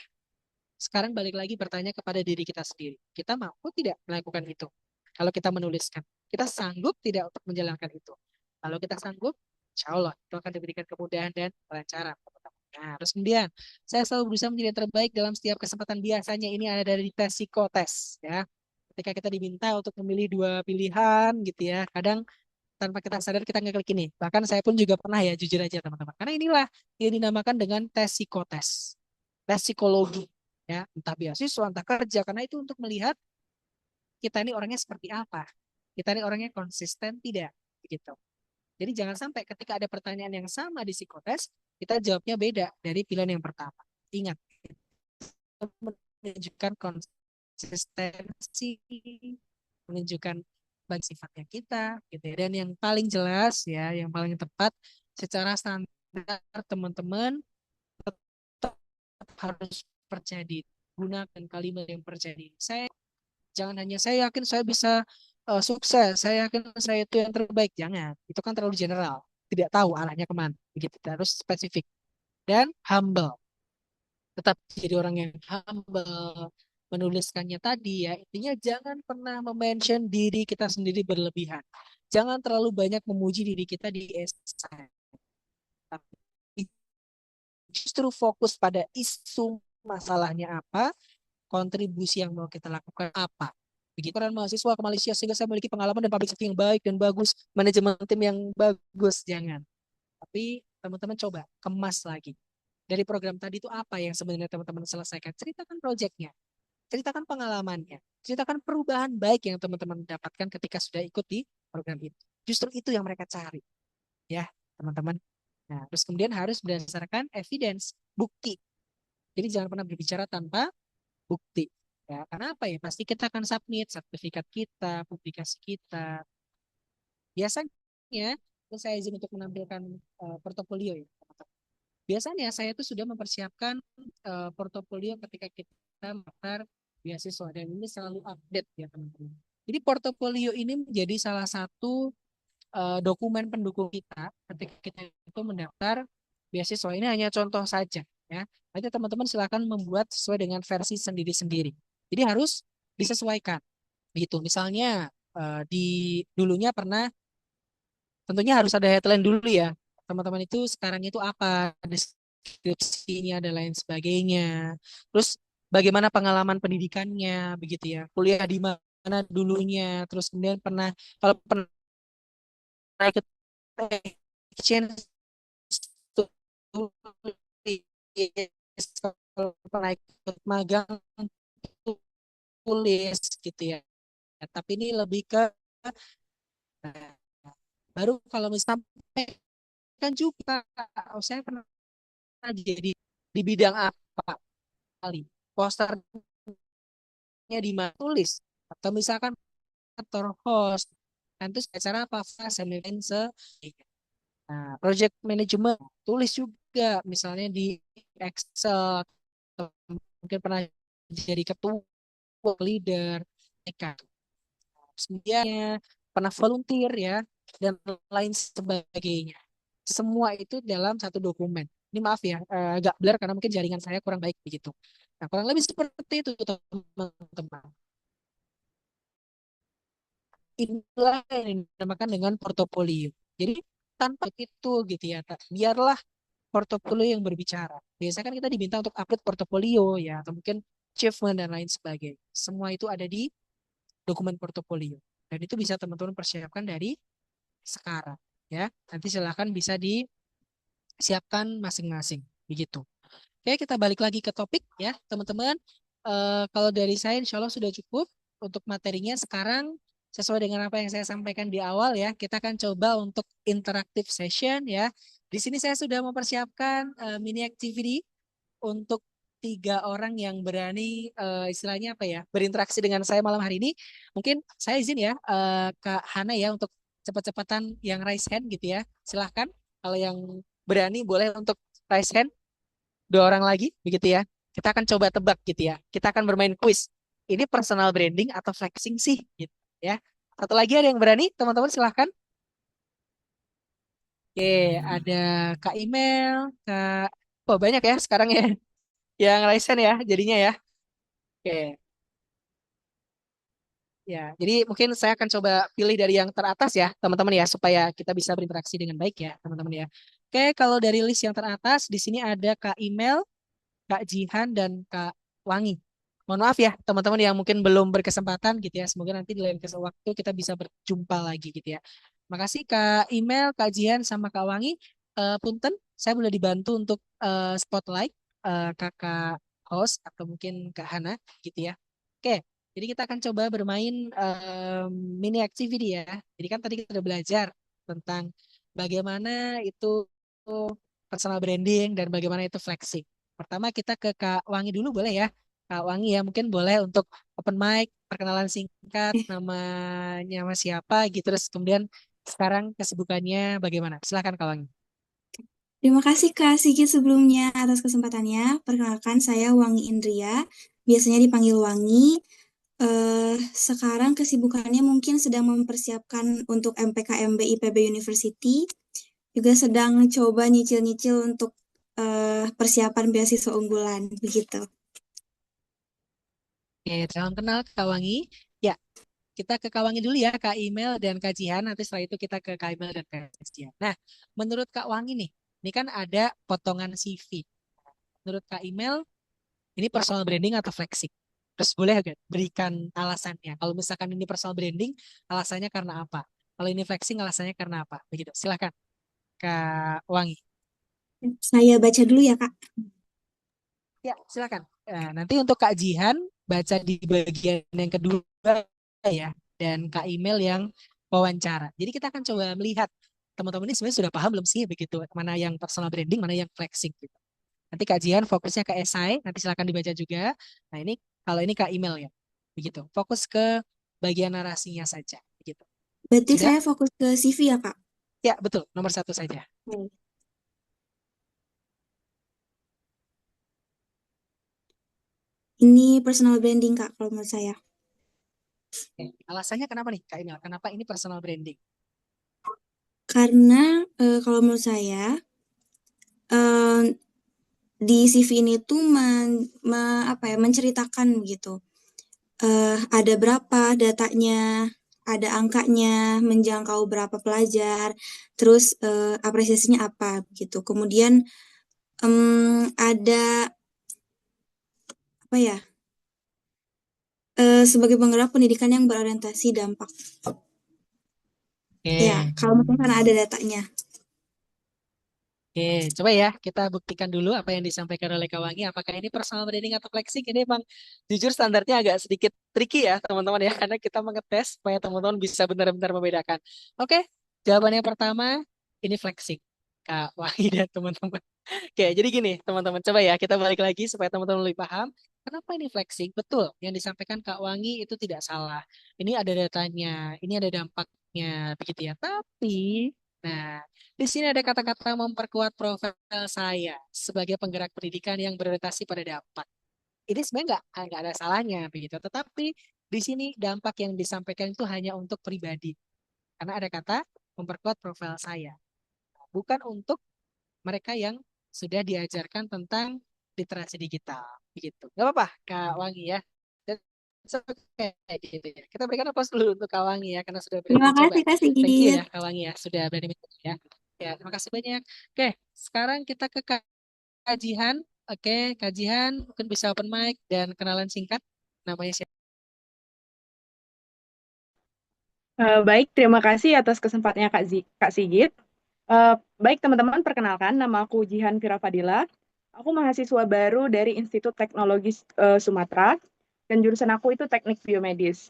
Sekarang balik lagi bertanya kepada diri kita sendiri. Kita mampu tidak melakukan itu? Kalau kita menuliskan, kita sanggup tidak untuk menjalankan itu? Kalau kita sanggup, insya Allah itu akan diberikan kemudahan dan kelancaran. Nah, terus kemudian saya selalu berusaha menjadi yang terbaik dalam setiap kesempatan. Biasanya ini ada dari tes psikotes ya. Ketika kita diminta untuk memilih dua pilihan gitu ya, kadang tanpa kita sadar kita ngeklik ini. Bahkan saya pun juga pernah ya, jujur aja teman-teman. Karena inilah yang dinamakan dengan tes psikotes, tes psikologi ya, entah beasiswa, entah kerja. Karena itu untuk melihat kita ini orangnya seperti apa, kita ini orangnya konsisten tidak, gitu. Jadi jangan sampai ketika ada pertanyaan yang sama di psikotes, kita jawabnya beda dari pilihan yang pertama. Ingat, menunjukkan konsistensi, menunjukkan bagi sifatnya kita, gitu ya. Dan yang paling jelas ya, yang paling tepat secara standar teman-teman tetap harus percaya diri. Gunakan kalimat yang percaya diri. Jangan hanya saya yakin saya bisa sukses, saya yakin saya itu yang terbaik. Jangan, itu kan terlalu general. Tidak tahu arahnya kemana. Begitu, harus spesifik dan humble. Tetap jadi orang yang humble, menuliskannya tadi ya. Intinya jangan pernah mention diri kita sendiri berlebihan. Jangan terlalu banyak memuji diri kita di esai. Tapi justru fokus pada isu masalahnya apa, kontribusi yang mau kita lakukan apa. Begitu kan mahasiswa ke Malaysia sehingga saya memiliki pengalaman dan public speaking yang baik dan bagus, manajemen tim yang bagus, jangan. Tapi teman-teman coba kemas lagi. Dari program tadi itu apa yang sebenarnya teman-teman selesaikan? Ceritakan proyeknya, ceritakan pengalamannya, ceritakan perubahan baik yang teman-teman dapatkan ketika sudah ikut di program itu. Justru itu yang mereka cari, ya teman-teman. Nah, terus kemudian harus berdasarkan evidence, bukti. Jadi jangan pernah berbicara tanpa bukti. Ya, karena apa ya? Pasti kita akan submit sertifikat kita, publikasi kita. Biasanya, saya izin untuk menampilkan portofolio ya. Biasanya saya itu sudah mempersiapkan portofolio ketika kita mendaftar beasiswa dan ini selalu update ya teman-teman. Jadi portofolio ini menjadi salah satu dokumen pendukung kita ketika kita itu mendaftar beasiswa. Ini hanya contoh saja ya. Nanti teman-teman silakan membuat sesuai dengan versi sendiri-sendiri. Jadi harus disesuaikan. Begitu. Misalnya di dulunya pernah tentunya harus ada headline dulu ya. Teman-teman itu sekarang itu apa, deskripsinya dan lain sebagainya. Terus bagaimana pengalaman pendidikannya, begitu ya. Kuliah di mana dulunya, terus kemudian pernah kalau pernah ikut exchange kalau pernah ikut magang tulis gitu ya. Tapi ini lebih ke nah, baru kalau misalnya kan juga oh, saya pernah jadi di bidang apa kali posternya di mana tulis atau misalkan moderator, host. Nanti acara apa? Nah, project management tulis juga misalnya di Excel atau mungkin pernah jadi ketua, leader, mereka. Kemudian pernah volunteer ya dan lain sebagainya. Semua itu dalam satu dokumen. Ini maaf ya, agak blur karena mungkin jaringan saya kurang baik begitu. Nah, kurang lebih seperti itu teman-teman. Inilah yang dinamakan dengan portofolio. Jadi tanpa itu gitu ya, biarlah portofolio yang berbicara. Biasanya kan kita diminta untuk upload portofolio ya, atau mungkin achievement dan lain sebagainya. Semua itu ada di dokumen portofolio. Dan itu bisa teman-teman persiapkan dari sekarang ya. Nanti silahkan bisa disiapkan masing-masing begitu. Oke, kita balik lagi ke topik ya, teman-teman. Kalau dari saya insya Allah sudah cukup untuk materinya. Sekarang sesuai dengan apa yang saya sampaikan di awal ya, kita akan coba untuk interactive session ya. Di sini saya sudah mempersiapkan mini activity untuk 3 orang yang berani istilahnya apa ya, berinteraksi dengan saya malam hari ini. Mungkin saya izin ya Kak Hana ya untuk cepat-cepatan yang raise hand gitu ya. Silahkan kalau yang berani boleh untuk raise hand. 2 orang lagi begitu ya. Kita akan coba tebak gitu ya. Kita akan bermain quiz. Ini personal branding atau flexing sih gitu ya. Satu lagi ada yang berani, teman-teman silahkan. Oke, ada Kak Email, Kak. Oh banyak ya sekarang ya yang raisen ya jadinya ya. Oke, ya. Jadi mungkin saya akan coba pilih dari yang teratas ya, teman-teman ya, supaya kita bisa berinteraksi dengan baik ya, teman-teman ya. Oke, kalau dari list yang teratas di sini ada Kak Email, Kak Jihan dan Kak Wangi. Mohon maaf ya teman-teman yang mungkin belum berkesempatan gitu ya. Semoga nanti di lain waktu kita bisa berjumpa lagi gitu ya. Makasih Kak Email, Kak Jihan sama Kak Wangi. Punten, saya boleh dibantu untuk spotlight Kakak host atau mungkin Kak Hana gitu ya. Oke, jadi kita akan coba bermain mini activity ya. Jadi kan tadi kita udah belajar tentang bagaimana itu personal branding dan bagaimana itu flexing. Pertama kita ke Kak Wangi dulu boleh ya. Kak Wangi ya mungkin boleh untuk open mic, perkenalan singkat, Eh, namanya sama siapa gitu. Terus kemudian sekarang kesibukannya bagaimana? Silakan Kak Wangi. Terima kasih Kak Sigit sebelumnya atas kesempatannya. Perkenalkan saya Wangi Indria, biasanya dipanggil Wangi. Sekarang kesibukannya mungkin sedang mempersiapkan untuk MPKMB IPB University, juga sedang coba nyicil-nyicil untuk persiapan beasiswa unggulan, begitu. Oke, salam kenal Kak Wangi. Ya, kita ke Kak Wangi dulu ya, Kak Email dan Kak Jihan. Nanti setelah itu kita ke Kak Email dan Kak Jihan. Nah, menurut Kak Wangi nih, ini kan ada potongan CV. Menurut Kak Email, ini personal branding atau flexing? Terus boleh gak berikan alasannya? Kalau misalkan ini personal branding, alasannya karena apa? Kalau ini flexing, alasannya karena apa? Begitu. Silakan, Kak Wangi. Saya baca dulu ya Kak. Ya, silakan. Nah, nanti untuk Kak Jihan baca di bagian yang kedua ya, dan Kak Email yang wawancara. Jadi kita akan coba melihat teman-teman ini sebenarnya sudah paham belum sih begitu mana yang personal branding, mana yang flexing gitu. Nanti Kak Jihan fokusnya ke esai, nanti silakan dibaca juga. Nah ini kalau ini Kak Email ya, begitu. Fokus ke bagian narasinya saja, begitu. Berarti Sudah? saya fokus ke CV ya Kak. Ya betul, nomor 1 saja. Hmm. Ini personal branding Kak kalau menurut saya. Oke. Alasannya kenapa nih Kak Email? Kenapa ini personal branding? Karena kalau menurut saya eh, di CV ini tuh apa ya, menceritakan gitu. Ada berapa datanya, ada angkanya, menjangkau berapa pelajar, terus apresiasinya apa gitu. Kemudian ada apa ya, sebagai penggerak pendidikan yang berorientasi dampak. Ya, Oke. kalau misalkan ada datanya. Oke, coba ya kita buktikan dulu apa yang disampaikan oleh Kak Wangi. Apakah ini personal branding atau flexing? Ini emang jujur standarnya agak sedikit tricky ya teman-teman ya. Karena kita mengetes supaya teman-teman bisa benar-benar membedakan. Oke, jawabannya pertama ini flexing. Kak Wangi dan teman-teman. Oke, jadi gini teman-teman. Coba ya kita balik lagi supaya teman-teman lebih paham. Kenapa ini flexing? Betul, yang disampaikan Kak Wangi itu tidak salah. Ini ada datanya, ini ada dampaknya, begitu ya. Tapi, nah, di sini ada kata-kata memperkuat profil saya sebagai penggerak pendidikan yang berorientasi pada dampak. Ini sebenarnya nggak ada salahnya, begitu. Tetapi di sini dampak yang disampaikan itu hanya untuk pribadi, karena ada kata memperkuat profil saya, bukan untuk mereka yang sudah diajarkan tentang literasi digital begitu. Gak apa-apa Kak Wangi ya. That's okay, gitu ya. Kita berikan aplaus dulu untuk Kak Wangi ya karena sudah berani Terima mencoba. kasih Kak Thank you Sigit. ya Kak Wangi ya sudah berani mencoba ya. Ya, terima kasih banyak. Oke, sekarang kita ke kajian. Oke, kajian mungkin bisa open mic dan kenalan singkat. Namanya siapa? Baik, terima kasih atas kesempatannya Kak Sigit. Baik teman-teman, perkenalkan nama aku Jihan Vira Fadila. Aku mahasiswa baru dari Institut Teknologi Sumatera dan jurusan aku itu Teknik Biomedis.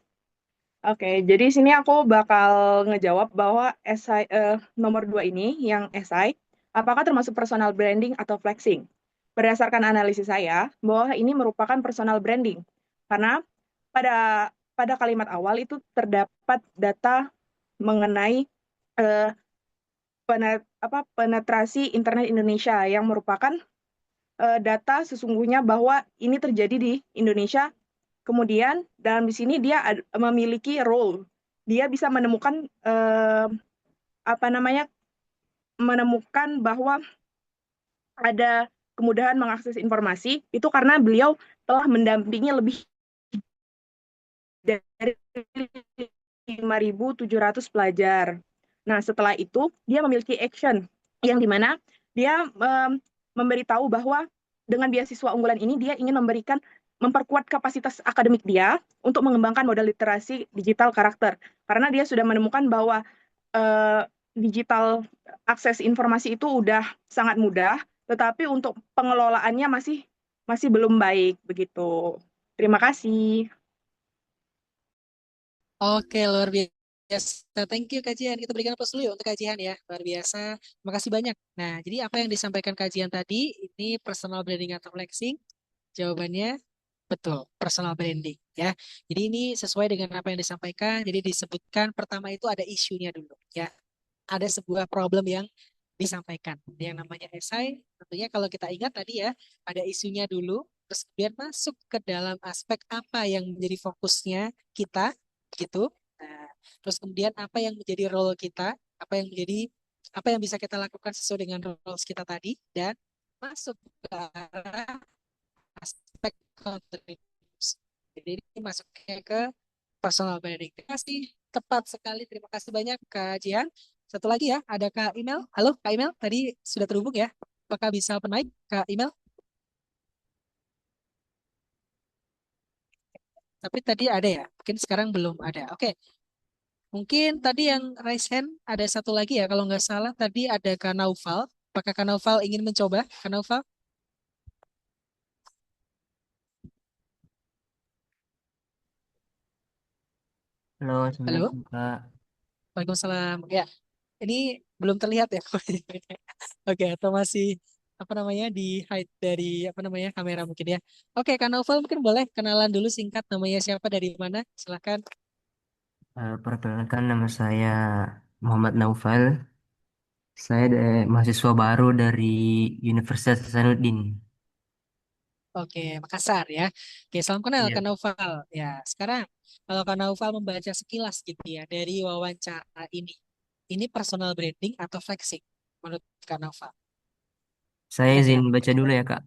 Oke, jadi sini aku bakal ngejawab bahwa SI nomor 2 ini yang SI apakah termasuk personal branding atau flexing? Berdasarkan analisis saya bahwa ini merupakan personal branding karena pada pada kalimat awal itu terdapat data mengenai eh, penetrasi internet Indonesia yang merupakan data sesungguhnya bahwa ini terjadi di Indonesia. Kemudian dalam di sini dia memiliki role, dia bisa menemukan apa namanya menemukan bahwa ada kemudahan mengakses informasi itu karena beliau telah mendampingi lebih dari 5.700 pelajar. Nah, setelah itu dia memiliki action yang dimana dia memberitahu bahwa dengan beasiswa unggulan ini dia ingin memperkuat kapasitas akademik dia untuk mengembangkan modal literasi digital karakter. Karena dia sudah menemukan bahwa digital akses informasi itu udah sangat mudah, tetapi untuk pengelolaannya masih masih belum baik begitu. Terima kasih. Oke, luar biasa. Thank you kajian. Kita berikan aplaus dulu ya untuk kajian ya. Luar biasa. Terima kasih banyak. Nah, jadi apa yang disampaikan kajian tadi, ini personal branding atau flexing? Jawabannya betul, personal branding ya. Jadi ini sesuai dengan apa yang disampaikan. Jadi disebutkan pertama itu ada isunya dulu ya. Ada sebuah problem yang disampaikan. Yang namanya esai, tentunya kalau kita ingat tadi ya, ada isunya dulu, terus kemudian masuk ke dalam aspek apa yang menjadi fokusnya kita, gitu. Nah, terus kemudian apa yang menjadi role kita, apa yang bisa kita lakukan sesuai dengan roles kita tadi, dan masuk ke arah aspek kontribusi. Jadi ini masuknya ke personal branding. Terima kasih, tepat sekali. Terima kasih banyak Kak Jihan. Satu lagi ya, ada Kak Email. Halo Kak Email, tadi sudah terhubung ya. Apakah bisa open mic Kak Email? Tapi tadi ada ya, mungkin sekarang belum ada. Oke, mungkin tadi yang raise hand ada satu lagi ya, kalau nggak salah tadi ada Kak Naufal. Apakah Kak Naufal ingin mencoba? Kak Naufal? Halo, Halo? Assalamualaikum Kak. Waalaikumsalam. Ya, ini belum terlihat ya. Oke, atau masih apa namanya di hide dari apa namanya kamera mungkin ya. Oke, Kak Novel mungkin boleh kenalan dulu singkat namanya siapa dari mana? Silahkan. Perkenalkan nama saya Muhammad Naufal. Saya mahasiswa baru dari Universitas Hasanuddin. Oke, Makassar ya. Oke, salam kenal Iya. Kak Novel. Ya, sekarang kalau Kak Novel membaca sekilas gitu ya dari wawancara ini personal branding atau flexing menurut Kak Novel? Saya izin Kira-kira. baca dulu ya Kak.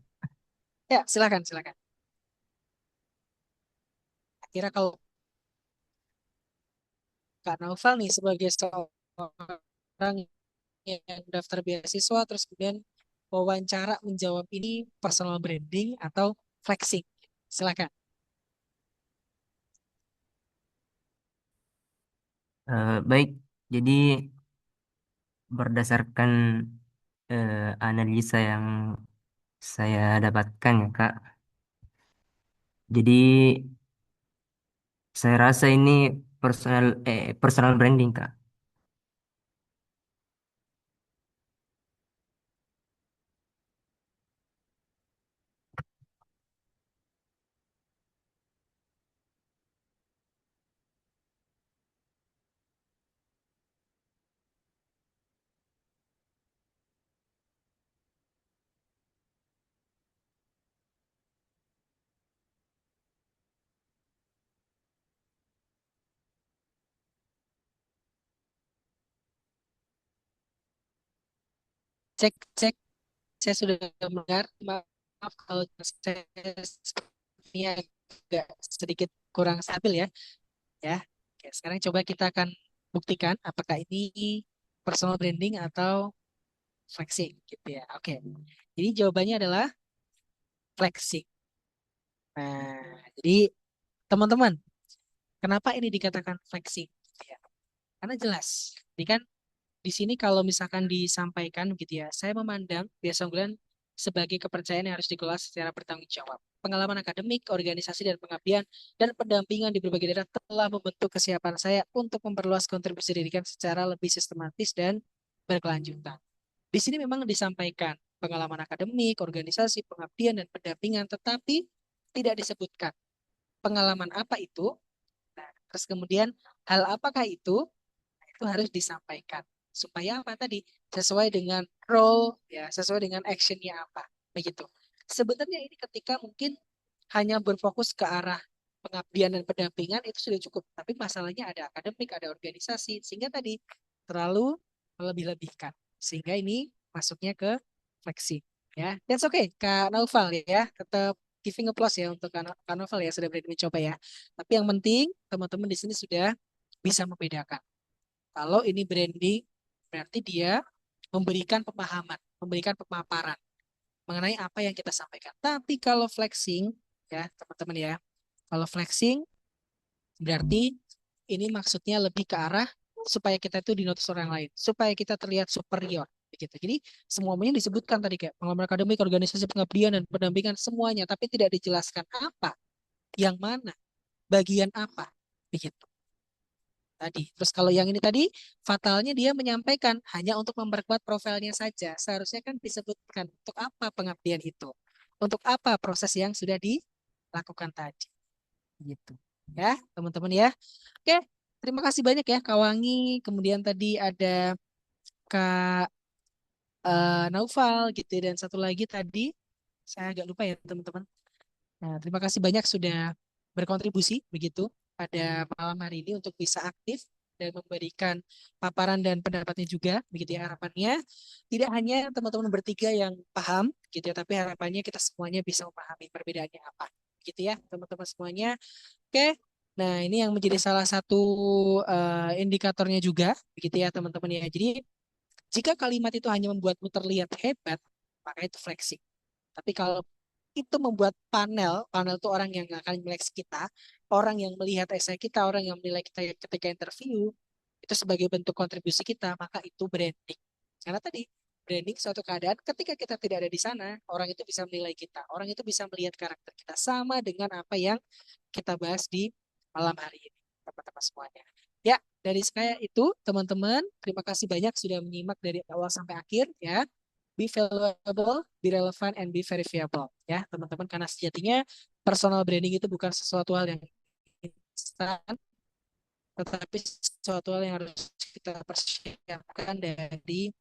Ya, silakan, silakan. Kira kalau Kak Novel nih sebagai seorang yang daftar beasiswa terus kemudian wawancara menjawab ini personal branding atau flexing. Silakan. Baik, jadi berdasarkan analisa yang saya dapatkan ya Kak. Jadi saya rasa ini personal branding Kak. Cek, cek, saya sudah mendengar. Maaf kalau saya sepertinya agak sedikit kurang stabil ya. Ya, oke, sekarang coba kita akan buktikan apakah ini personal branding atau flexing gitu ya. Oke, jadi jawabannya adalah flexing. Nah, jadi teman-teman, kenapa ini dikatakan flexing? Gitu ya. Karena jelas, ini kan di sini kalau misalkan disampaikan gitu ya, saya memandang biasa unggulan sebagai kepercayaan yang harus dikelola secara bertanggung jawab. Pengalaman akademik, organisasi, dan pengabdian, dan pendampingan di berbagai daerah telah membentuk kesiapan saya untuk memperluas kontribusi pendidikan secara lebih sistematis dan berkelanjutan. Di sini memang disampaikan pengalaman akademik, organisasi, pengabdian, dan pendampingan, tetapi tidak disebutkan pengalaman apa itu. Nah, terus kemudian hal apakah itu? Itu harus disampaikan supaya apa tadi sesuai dengan role ya, sesuai dengan actionnya apa begitu. Sebenarnya ini ketika mungkin hanya berfokus ke arah pengabdian dan pendampingan itu sudah cukup, tapi masalahnya ada akademik, ada organisasi, sehingga tadi terlalu melebih-lebihkan, sehingga ini masuknya ke flexing ya. That's okay Kak Naufal ya, tetap giving applause ya untuk Kak Naufal ya sudah berani mencoba ya. Tapi yang penting teman-teman di sini sudah bisa membedakan. Kalau ini branding, berarti dia memberikan pemahaman, memberikan pemaparan mengenai apa yang kita sampaikan. Tapi kalau flexing, ya teman-teman ya, kalau flexing berarti ini maksudnya lebih ke arah supaya kita itu dinotis orang lain, supaya kita terlihat superior. Begitu. Jadi semuanya disebutkan tadi kayak pengalaman akademik, organisasi pengabdian, dan pendampingan semuanya, tapi tidak dijelaskan apa, yang mana, bagian apa, begitu tadi. Terus kalau yang ini tadi, fatalnya dia menyampaikan hanya untuk memperkuat profilnya saja. Seharusnya kan disebutkan untuk apa pengabdian itu. Untuk apa proses yang sudah dilakukan tadi. Gitu. Ya, teman-teman ya. Oke, terima kasih banyak ya Kak Wangi. Kemudian tadi ada Kak Naufal gitu ya. Dan satu lagi tadi, saya agak lupa ya teman-teman. Nah, terima kasih banyak sudah berkontribusi begitu pada malam hari ini untuk bisa aktif dan memberikan paparan dan pendapatnya juga begitu ya, harapannya tidak hanya teman-teman bertiga yang paham gitu ya, tapi harapannya kita semuanya bisa memahami perbedaannya apa gitu ya teman-teman semuanya. Oke. Nah, ini yang menjadi salah satu indikatornya juga begitu ya teman-teman ya. Jadi jika kalimat itu hanya membuatmu terlihat hebat, maka itu flexing. Tapi kalau itu membuat panel itu orang yang akan menyeleksi kita, orang yang melihat esai kita, orang yang menilai kita ketika interview, itu sebagai bentuk kontribusi kita, maka itu branding. Karena tadi, branding suatu keadaan ketika kita tidak ada di sana, orang itu bisa menilai kita, orang itu bisa melihat karakter kita, sama dengan apa yang kita bahas di malam hari ini, teman-teman semuanya. Ya, dari saya itu, teman-teman, terima kasih banyak sudah menyimak dari awal sampai akhir, ya. Be valuable, be relevant, and be verifiable. Ya, teman-teman, karena sejatinya personal branding itu bukan sesuatu hal yang instan, tetapi sesuatu hal yang harus kita persiapkan dari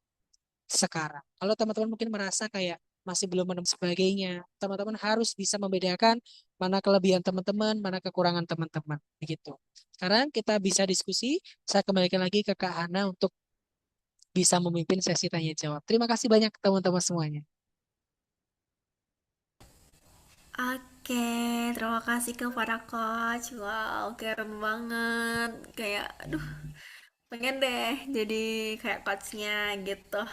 sekarang. Kalau teman-teman mungkin merasa kayak masih belum menemukan sebagainya, teman-teman harus bisa membedakan mana kelebihan teman-teman, mana kekurangan teman-teman. Begitu. Sekarang kita bisa diskusi. Saya kembalikan lagi ke Kak Hana untuk bisa memimpin sesi tanya jawab. Terima kasih banyak teman-teman semuanya. Oke, terima kasih kepada coach. Wow, keren banget. Kayak, aduh, pengen deh jadi kayak coachnya gitu.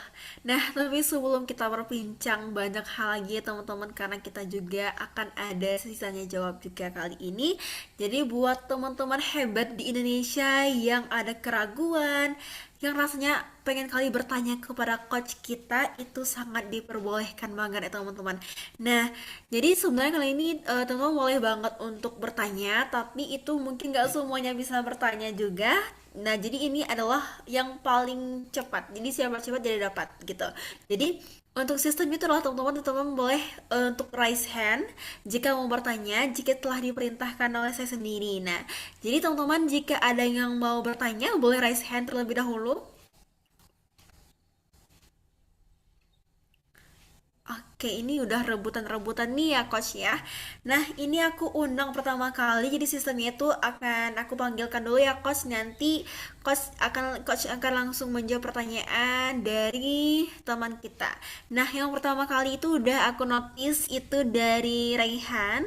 Nah, tapi sebelum kita berbincang banyak hal lagi ya teman-teman, karena kita juga akan ada sisanya jawab juga kali ini. Jadi buat teman-teman hebat di Indonesia yang ada keraguan, yang rasanya pengen kali bertanya kepada coach kita, itu sangat diperbolehkan banget ya teman-teman. Nah, jadi sebenarnya kali ini teman-teman boleh banget untuk bertanya, tapi itu mungkin nggak semuanya bisa bertanya juga. Nah, jadi ini adalah yang paling cepat. Jadi siapa cepat jadi dapat gitu. Jadi untuk sistem itu adalah teman-teman boleh untuk raise hand jika mau bertanya, jika telah diperintahkan oleh saya sendiri. Nah, jadi teman-teman jika ada yang mau bertanya boleh raise hand terlebih dahulu. Oke. Oke, ini udah rebutan-rebutan nih ya, Coach ya. Nah, ini aku undang pertama kali, jadi sistemnya itu akan aku panggilkan dulu ya, Coach. Nanti Coach akan langsung menjawab pertanyaan dari teman kita. Nah, yang pertama kali itu udah aku notice itu dari Raihan.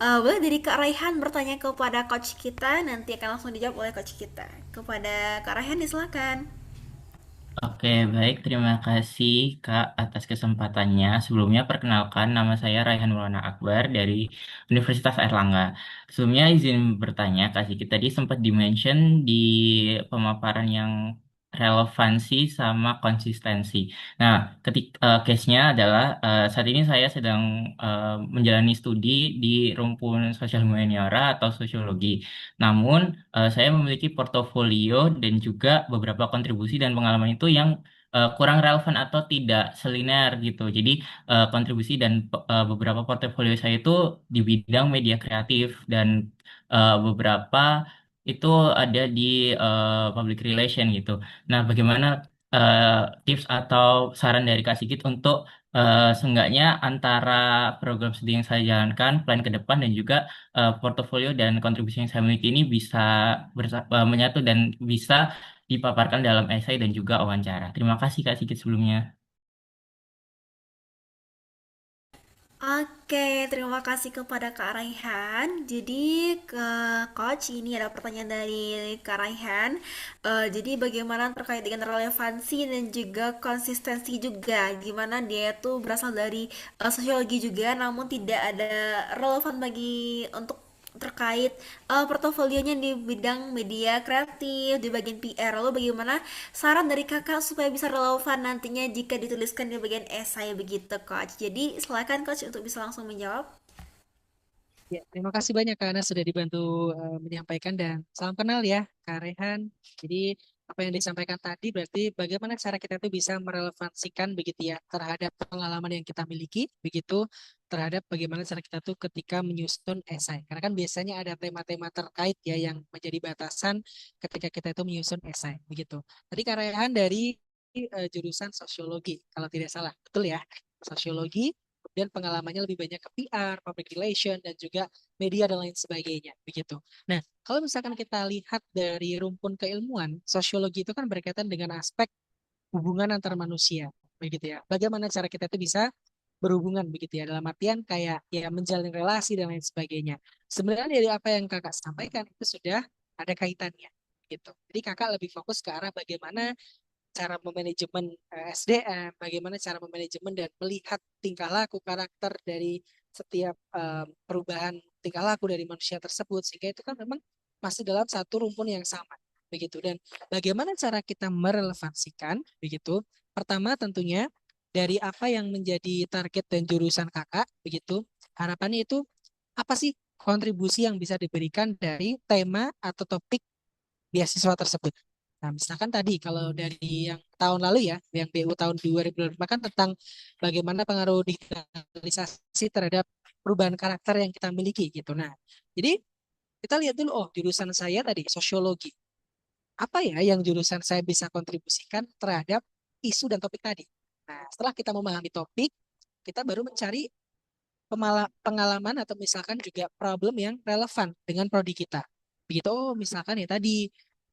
Boleh dari Kak Raihan bertanya kepada Coach kita, nanti akan langsung dijawab oleh Coach kita. Kepada Kak Raihan, silakan. Oke, baik. Terima kasih, Kak, atas kesempatannya. Sebelumnya, perkenalkan, nama saya Raihan Maulana Akbar dari Universitas Airlangga. Sebelumnya, izin bertanya, Kak Sigit tadi sempat dimention di pemaparan yang relevansi sama konsistensi. Nah, case-nya adalah saat ini saya sedang menjalani studi di rumpun sosial humaniora atau sosiologi. Namun, saya memiliki portofolio dan juga beberapa kontribusi dan pengalaman itu yang kurang relevan atau tidak selinear gitu. Jadi kontribusi dan beberapa portofolio saya itu di bidang media kreatif dan beberapa itu ada di public relation gitu. Nah, bagaimana eh, tips atau saran dari Kak Sigit untuk seenggaknya antara program studi yang saya jalankan, plan ke depan dan juga portofolio dan kontribusi yang saya miliki ini bisa menyatu dan bisa dipaparkan dalam esai dan juga wawancara. Terima kasih Kak Sigit sebelumnya. Oke, terima kasih kepada Kak Raihan. Jadi ke Coach ini ada pertanyaan dari Kak Raihan. Jadi bagaimana terkait dengan relevansi dan juga konsistensi juga, gimana dia tuh berasal dari sosiologi juga, namun tidak ada relevan bagi untuk terkait portofolionya di bidang media kreatif di bagian PR. Lalu bagaimana saran dari kakak supaya bisa relevan nantinya jika dituliskan di bagian esai begitu, Coach? Jadi silakan Coach untuk bisa langsung menjawab. Ya, terima kasih banyak karena sudah dibantu menyampaikan dan salam kenal ya Kak Rehan. Jadi apa yang disampaikan tadi berarti bagaimana cara kita itu bisa merelevansikan begitu ya terhadap pengalaman yang kita miliki begitu terhadap bagaimana cara kita tuh ketika menyusun esai. Karena kan biasanya ada tema-tema terkait ya yang menjadi batasan ketika kita itu menyusun esai begitu. Tadi Kak Rehan dari jurusan sosiologi kalau tidak salah. Betul ya? Sosiologi dan pengalamannya lebih banyak ke PR, public relation, dan juga media dan lain sebagainya, begitu. Nah, kalau misalkan kita lihat dari rumpun keilmuan, sosiologi itu kan berkaitan dengan aspek hubungan antar manusia, begitu ya. Bagaimana cara kita itu bisa berhubungan, begitu ya, dalam artian kayak ya menjalin relasi dan lain sebagainya. Sebenarnya dari apa yang kakak sampaikan itu sudah ada kaitannya, gitu. Jadi kakak lebih fokus ke arah bagaimana cara memanajemen SDM, bagaimana cara memanajemen dan melihat tingkah laku karakter dari setiap perubahan tingkah laku dari manusia tersebut sehingga itu kan memang masih dalam satu rumpun yang sama begitu dan bagaimana cara kita merelevansikan begitu pertama tentunya dari apa yang menjadi target dan jurusan kakak begitu harapannya itu apa sih kontribusi yang bisa diberikan dari tema atau topik beasiswa tersebut. Nah, misalkan tadi kalau dari yang tahun lalu ya, yang BU tahun 2005 kan tentang bagaimana pengaruh digitalisasi terhadap perubahan karakter yang kita miliki gitu. Nah, jadi kita lihat dulu, oh jurusan saya tadi sosiologi. Apa ya yang jurusan saya bisa kontribusikan terhadap isu dan topik tadi? Nah, setelah kita memahami topik, kita baru mencari pengalaman atau misalkan juga problem yang relevan dengan prodi kita. Begitu, oh misalkan ya tadi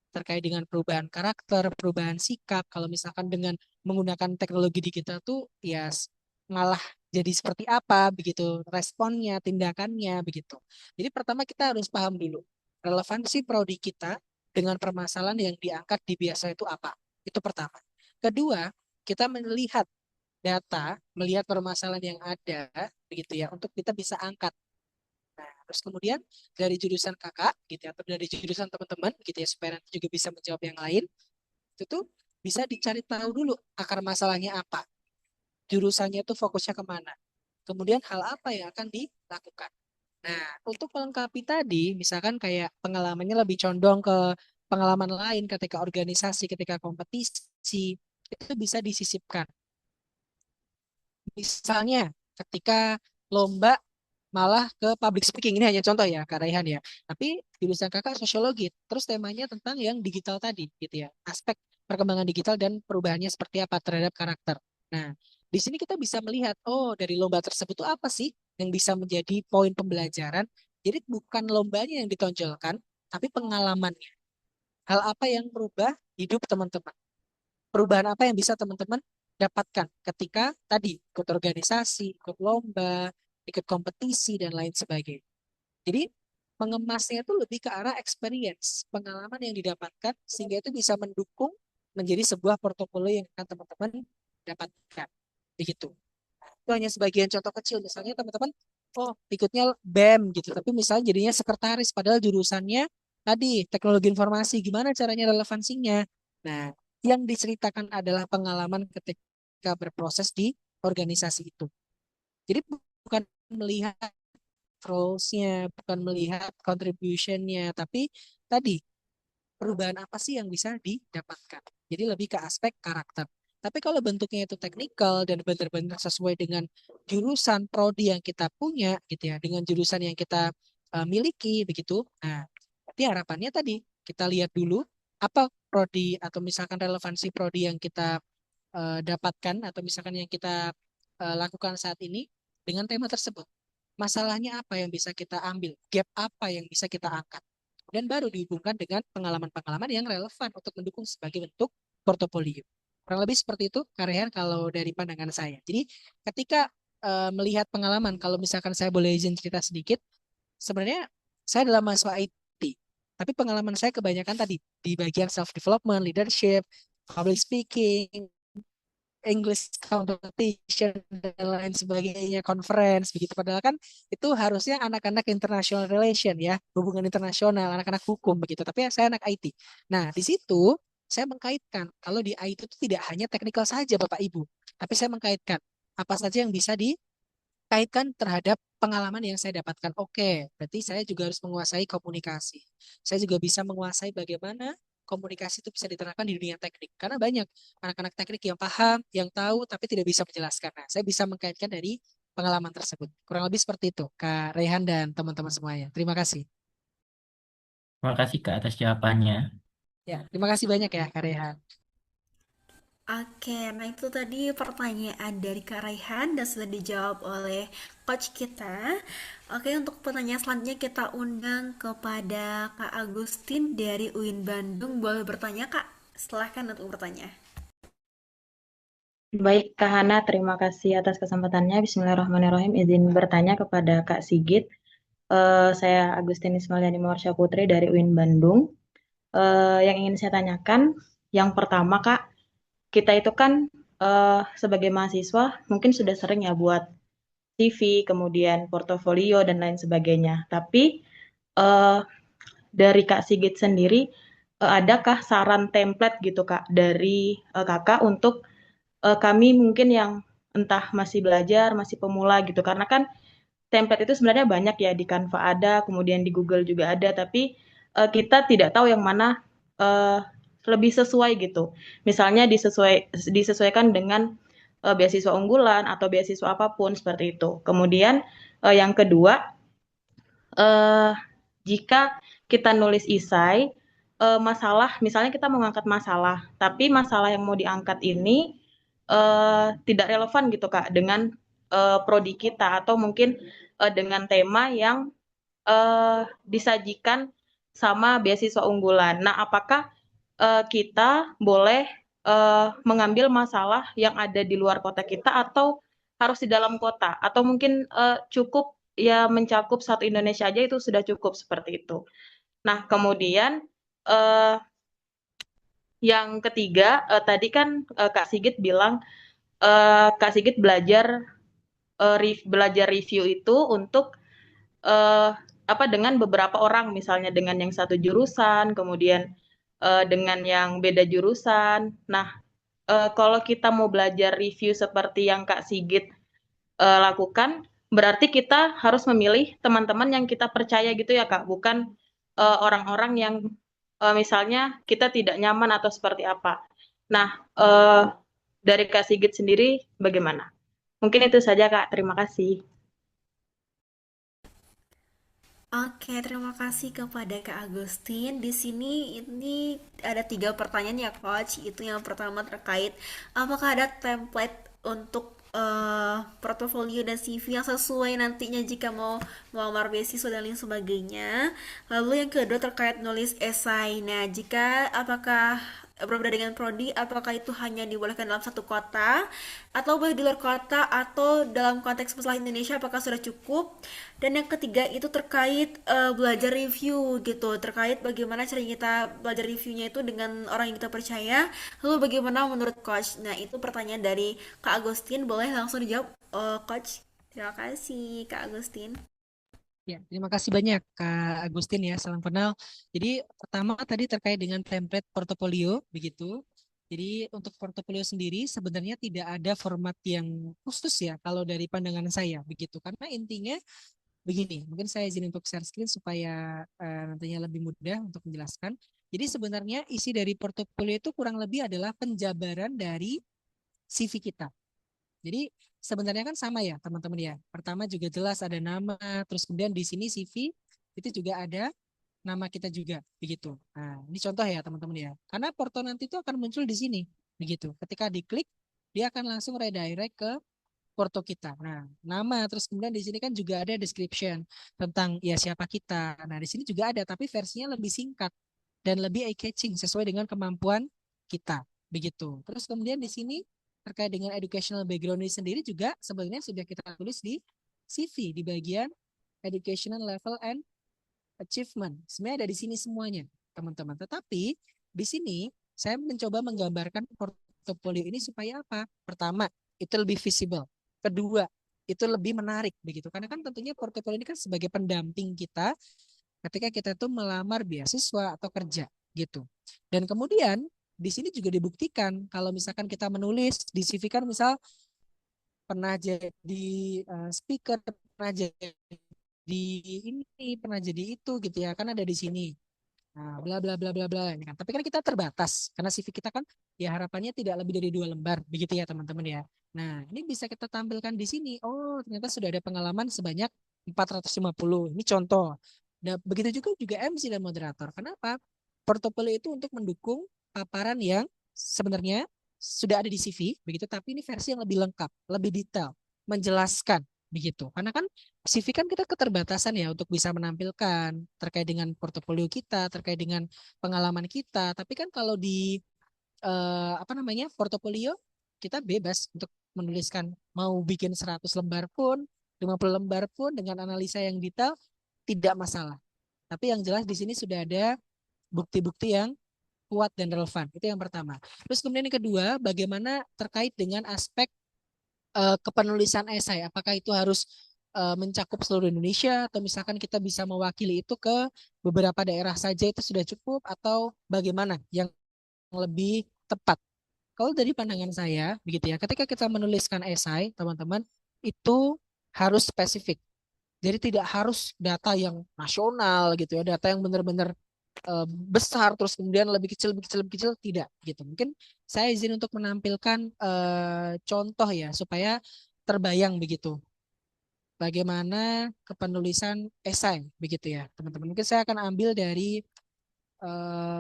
terkait dengan perubahan karakter, perubahan sikap. Kalau misalkan dengan menggunakan teknologi digital tuh ya malah jadi seperti apa begitu responnya, tindakannya begitu. Jadi pertama kita harus paham dulu relevansi prodi kita dengan permasalahan yang diangkat di biasa itu apa. Itu pertama. Kedua, kita melihat data, melihat permasalahan yang ada begitu ya untuk kita bisa angkat. Nah, terus kemudian dari jurusan kakak gitu ya, atau dari jurusan teman-teman gitu ya, supaya nanti juga bisa menjawab yang lain, itu tuh bisa dicari tahu dulu akar masalahnya apa, jurusannya tuh fokusnya kemana, kemudian hal apa yang akan dilakukan. Nah, untuk melengkapi tadi, misalkan kayak pengalamannya lebih condong ke pengalaman lain ketika organisasi, ketika kompetisi, itu bisa disisipkan. Misalnya ketika lomba malah ke public speaking ini hanya contoh ya Kak Raihan ya. Tapi jurusan Kakak sosiologi, terus temanya tentang yang digital tadi gitu ya. Aspek perkembangan digital dan perubahannya seperti apa terhadap karakter. Nah, Di sini kita bisa melihat, oh dari lomba tersebut itu apa sih yang bisa menjadi poin pembelajaran. Jadi bukan lombanya yang ditonjolkan, tapi pengalamannya. Hal apa yang merubah hidup teman-teman? Perubahan apa yang bisa teman-teman dapatkan ketika tadi ikut organisasi, ikut lomba, ikut kompetisi, dan lain sebagainya. Jadi mengemasnya itu lebih ke arah experience, pengalaman yang didapatkan, sehingga itu bisa mendukung menjadi sebuah portofolio yang akan teman-teman dapatkan. Begitu. Itu hanya sebagian contoh kecil. Misalnya teman-teman, oh ikutnya BEM gitu, tapi misalnya jadinya sekretaris, padahal jurusannya tadi teknologi informasi, gimana caranya relevansinya. Nah, yang diceritakan adalah pengalaman ketika berproses di organisasi itu. Jadi bukan melihat roles-nya, bukan melihat contribution-nya, tapi tadi perubahan apa sih yang bisa didapatkan. Jadi lebih ke aspek karakter. Tapi kalau bentuknya itu teknikal dan benar-benar sesuai dengan jurusan prodi yang kita punya gitu ya, dengan jurusan yang kita miliki begitu. Nah, berarti harapannya tadi kita lihat dulu apa prodi atau misalkan relevansi prodi yang kita dapatkan atau misalkan yang kita lakukan saat ini dengan tema tersebut. Masalahnya apa yang bisa kita ambil, gap apa yang bisa kita angkat, dan baru dihubungkan dengan pengalaman-pengalaman yang relevan untuk mendukung sebagai bentuk portofolio. Kurang lebih seperti itu, Kak Rehan, kalau dari pandangan saya. Jadi ketika melihat pengalaman, kalau misalkan saya boleh izin cerita sedikit, sebenarnya saya adalah mahasiswa IT, tapi pengalaman saya kebanyakan tadi di bagian self-development, leadership, public speaking, English competition dan lain sebagainya, conference begitu. Padahal kan itu harusnya anak-anak international relation ya, hubungan internasional, anak-anak hukum begitu. Tapi ya saya anak IT. Nah, di situ saya mengkaitkan kalau di IT itu tidak hanya teknikal saja Bapak Ibu, tapi saya mengkaitkan apa saja yang bisa dikaitkan terhadap pengalaman yang saya dapatkan. Oke, berarti saya juga harus menguasai komunikasi. Saya juga bisa menguasai bagaimana komunikasi itu bisa diterapkan di dunia teknik. Karena banyak anak-anak teknik yang paham, yang tahu, tapi tidak bisa menjelaskan. Nah, saya bisa mengkaitkan dari pengalaman tersebut. Kurang lebih seperti itu, Kak Rehan dan teman-teman semuanya. Terima kasih. Terima kasih Kak atas jawabannya. Ya, terima kasih banyak ya, Kak Rehan. Oke, nah itu tadi pertanyaan dari Kak Raihan dan sudah dijawab oleh coach kita. Oke, untuk pertanyaan selanjutnya kita undang kepada Kak Agustin dari UIN Bandung. Boleh bertanya, Kak? Silahkan untuk bertanya. Baik, Kak Hana, terima kasih atas kesempatannya. Bismillahirrahmanirrahim. Izin bertanya kepada Kak Sigit. Saya Agustin Ismailiani Marsha Putri dari UIN Bandung. Yang ingin saya tanyakan, yang pertama, Kak, kita itu kan sebagai mahasiswa mungkin sudah sering ya buat CV, kemudian portofolio, dan lain sebagainya. Tapi eh, dari Kak Sigit sendiri, adakah saran template gitu, Kak, dari Kakak untuk kami mungkin yang entah masih belajar, masih pemula gitu. Karena kan template itu sebenarnya banyak ya, di Canva ada, kemudian di Google juga ada, tapi kita tidak tahu yang mana uh, lebih sesuai gitu. Misalnya disesuaikan dengan beasiswa unggulan atau beasiswa apapun seperti itu. Kemudian yang kedua, uh, jika kita nulis esai, masalah, misalnya kita mau ngangkat masalah, tapi masalah yang mau diangkat ini tidak relevan gitu Kak dengan prodi kita atau mungkin dengan tema yang disajikan sama beasiswa unggulan. Nah, apakah kita boleh mengambil masalah yang ada di luar kota kita atau harus di dalam kota atau mungkin cukup ya mencakup satu Indonesia aja itu sudah cukup seperti itu. Nah, kemudian eh, yang ketiga tadi kan Kak Sigit bilang Kak Sigit belajar review itu untuk eh, apa dengan beberapa orang, misalnya dengan yang satu jurusan, kemudian dengan yang beda jurusan. Nah, kalau kita mau belajar review seperti yang Kak Sigit lakukan, berarti kita harus memilih teman-teman yang kita percaya gitu ya Kak, bukan orang-orang yang misalnya kita tidak nyaman atau seperti apa. Nah, dari Kak Sigit sendiri bagaimana? Mungkin itu saja Kak, terima kasih. Oke, terima kasih kepada Kak Agustin. Di sini ini ada 3 pertanyaan ya, Coach. Itu yang pertama terkait apakah ada template untuk portofolio dan CV yang sesuai nantinya jika mau melamar beasiswa dan lain sebagainya. Lalu yang kedua terkait nulis esai. Nah, jika apakah berbeda dengan prodi, apakah itu hanya dibolehkan dalam satu kota atau boleh di luar kota atau dalam konteks masalah Indonesia apakah sudah cukup? Dan yang ketiga itu terkait belajar review gitu, terkait bagaimana cara kita belajar reviewnya itu dengan orang yang kita percaya. Lalu bagaimana menurut coach? Nah, itu pertanyaan dari Kak Agustin, boleh langsung dijawab coach. Terima kasih Kak Agustin. Ya, terima kasih banyak Kak Agustin ya, salam kenal. Jadi pertama tadi terkait dengan template portofolio begitu. Jadi untuk portofolio sendiri sebenarnya tidak ada format yang khusus ya kalau dari pandangan saya begitu. Karena intinya begini, mungkin saya izin untuk share screen supaya nantinya lebih mudah untuk menjelaskan. Jadi sebenarnya isi dari portofolio itu kurang lebih adalah penjabaran dari CV kita. Jadi sebenarnya kan sama ya teman-teman ya. Pertama juga jelas ada nama, terus kemudian di sini CV itu juga ada nama kita juga begitu. Nah, ini contoh ya teman-teman ya. Karena porto nanti itu akan muncul di sini begitu. Ketika diklik dia akan langsung redirect ke porto kita. Nah, nama terus kemudian di sini kan juga ada description tentang ya siapa kita. Nah, di sini juga ada tapi versinya lebih singkat dan lebih eye catching sesuai dengan kemampuan kita. Begitu. Terus kemudian di sini terkait dengan educational background ini sendiri juga sebenarnya sudah kita tulis di CV di bagian educational level and achievement. Sebenarnya ada di sini semuanya, teman-teman. Tetapi di sini saya mencoba menggambarkan portofolio ini supaya apa? Pertama, itu lebih visible. Kedua, itu lebih menarik begitu. Karena kan tentunya portofolio ini kan sebagai pendamping kita ketika kita tuh melamar beasiswa atau kerja gitu. Dan kemudian di sini juga dibuktikan kalau misalkan kita menulis di CV kan misal pernah jadi speaker, pernah jadi ini, pernah jadi itu gitu ya, kan ada di sini. Nah, bla bla bla bla bla ini kan. Tapi kan kita terbatas karena CV kita kan ya harapannya tidak lebih dari 2 lembar begitu ya teman-teman ya. Nah, ini bisa kita tampilkan di sini. Oh, ternyata sudah ada pengalaman sebanyak 450. Ini contoh. Nah, begitu juga MC dan moderator. Kenapa? Portofolio itu untuk mendukung paparan yang sebenarnya sudah ada di CV begitu, tapi ini versi yang lebih lengkap, lebih detail, menjelaskan begitu. Karena kan CV kan kita keterbatasan ya untuk bisa menampilkan terkait dengan portofolio kita, terkait dengan pengalaman kita. Tapi kan kalau di apa namanya portofolio kita bebas untuk menuliskan mau bikin 100 lembar pun, 50 lembar pun dengan analisa yang detail tidak masalah. Tapi yang jelas di sini sudah ada bukti-bukti yang kuat dan relevan. Itu yang pertama. Terus kemudian yang kedua, bagaimana terkait dengan aspek kepenulisan esai. Apakah itu harus mencakup seluruh Indonesia atau misalkan kita bisa mewakili itu ke beberapa daerah saja itu sudah cukup atau bagaimana yang lebih tepat? Kalau dari pandangan saya begitu ya, ketika kita menuliskan esai, teman-teman, itu harus spesifik. Jadi tidak harus data yang nasional gitu ya, data yang benar-benar besar terus kemudian lebih kecil lebih kecil lebih kecil tidak gitu. Mungkin saya izin untuk menampilkan contoh ya supaya terbayang begitu bagaimana kepenulisan esai begitu ya teman-teman. Mungkin saya akan ambil dari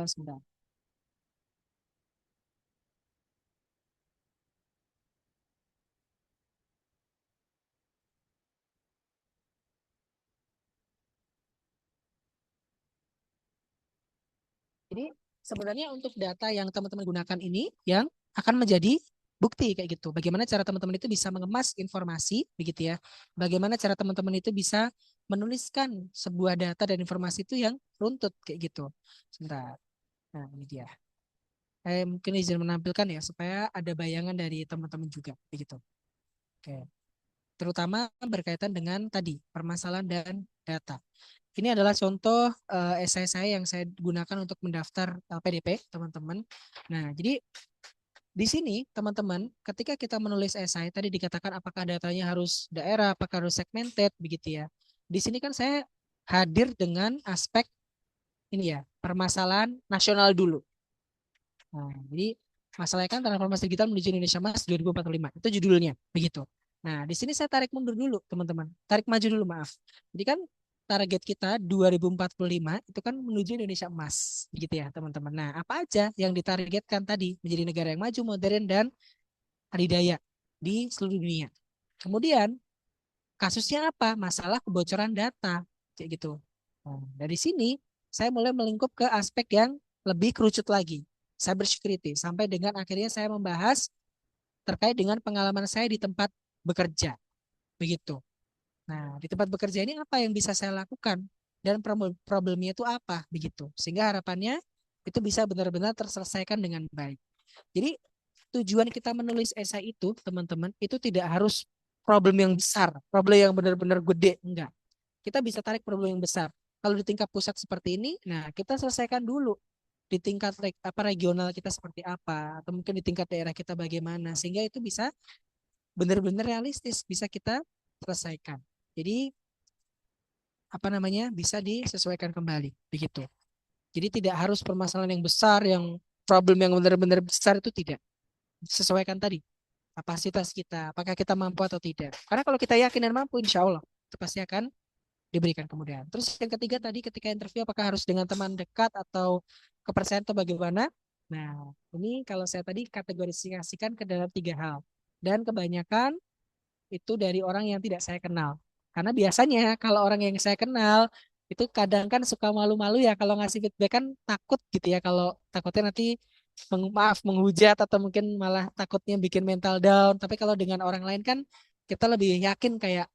sebentar. Jadi sebenarnya untuk data yang teman-teman gunakan ini yang akan menjadi bukti kayak gitu. Bagaimana cara teman-teman itu bisa mengemas informasi begitu ya. Bagaimana cara teman-teman itu bisa menuliskan sebuah data dan informasi itu yang runtut kayak gitu. Sebentar. Nah, ini dia. Saya mungkin izin menampilkan ya supaya ada bayangan dari teman-teman juga begitu. Oke. Terutama berkaitan dengan tadi permasalahan dan data. Ini adalah contoh esai saya yang saya gunakan untuk mendaftar LPDP, teman-teman. Nah, jadi di sini, teman-teman, ketika kita menulis esai, tadi dikatakan apakah datanya harus daerah, apakah harus segmented, begitu ya. Di sini kan saya hadir dengan aspek ini ya, permasalahan nasional dulu. Nah, jadi masalahnya kan transformasi digital menuju Indonesia Emas 2045. Itu judulnya, begitu. Nah, di sini saya tarik mundur dulu, teman-teman. Tarik maju dulu, maaf. Jadi kan target kita 2045 itu kan menuju Indonesia Emas, begitu ya, teman-teman. Nah, apa aja yang ditargetkan tadi menjadi negara yang maju, modern dan adidaya. di seluruh dunia. Kemudian kasusnya apa? Masalah kebocoran data, kayak gitu. Nah, dari sini saya mulai melingkup ke aspek yang lebih kerucut lagi, cyber security, sampai dengan akhirnya saya membahas terkait dengan pengalaman saya di tempat bekerja, begitu. Nah, di tempat bekerja ini apa yang bisa saya lakukan dan problemnya itu apa, begitu. Sehingga harapannya itu bisa benar-benar terselesaikan dengan baik. Jadi tujuan kita menulis esai itu, teman-teman, itu tidak harus problem yang besar, problem yang benar-benar gede, enggak. Kita bisa tarik problem yang besar. Kalau di tingkat pusat seperti ini, nah kita selesaikan dulu di tingkat regional kita seperti apa, atau mungkin di tingkat daerah kita bagaimana, sehingga itu bisa benar-benar realistis, bisa kita selesaikan. Jadi apa namanya bisa disesuaikan kembali, begitu. Jadi tidak harus permasalahan yang besar, yang problem yang benar-benar besar itu tidak. Sesuaikan tadi kapasitas kita, apakah kita mampu atau tidak. Karena kalau kita yakin dan mampu, insya Allah itu pasti akan diberikan kemudahan. Terus yang ketiga tadi ketika interview apakah harus dengan teman dekat atau kepercayaan atau bagaimana? Nah, ini kalau saya tadi kategorifikasikan ke dalam 3 hal. Dan kebanyakan itu dari orang yang tidak saya kenal. Karena biasanya kalau orang yang saya kenal itu kadang kan suka malu-malu ya kalau ngasih feedback kan takut gitu ya kalau takutnya nanti maaf menghujat atau mungkin malah takutnya bikin mental down. Tapi kalau dengan orang lain kan kita lebih yakin kayak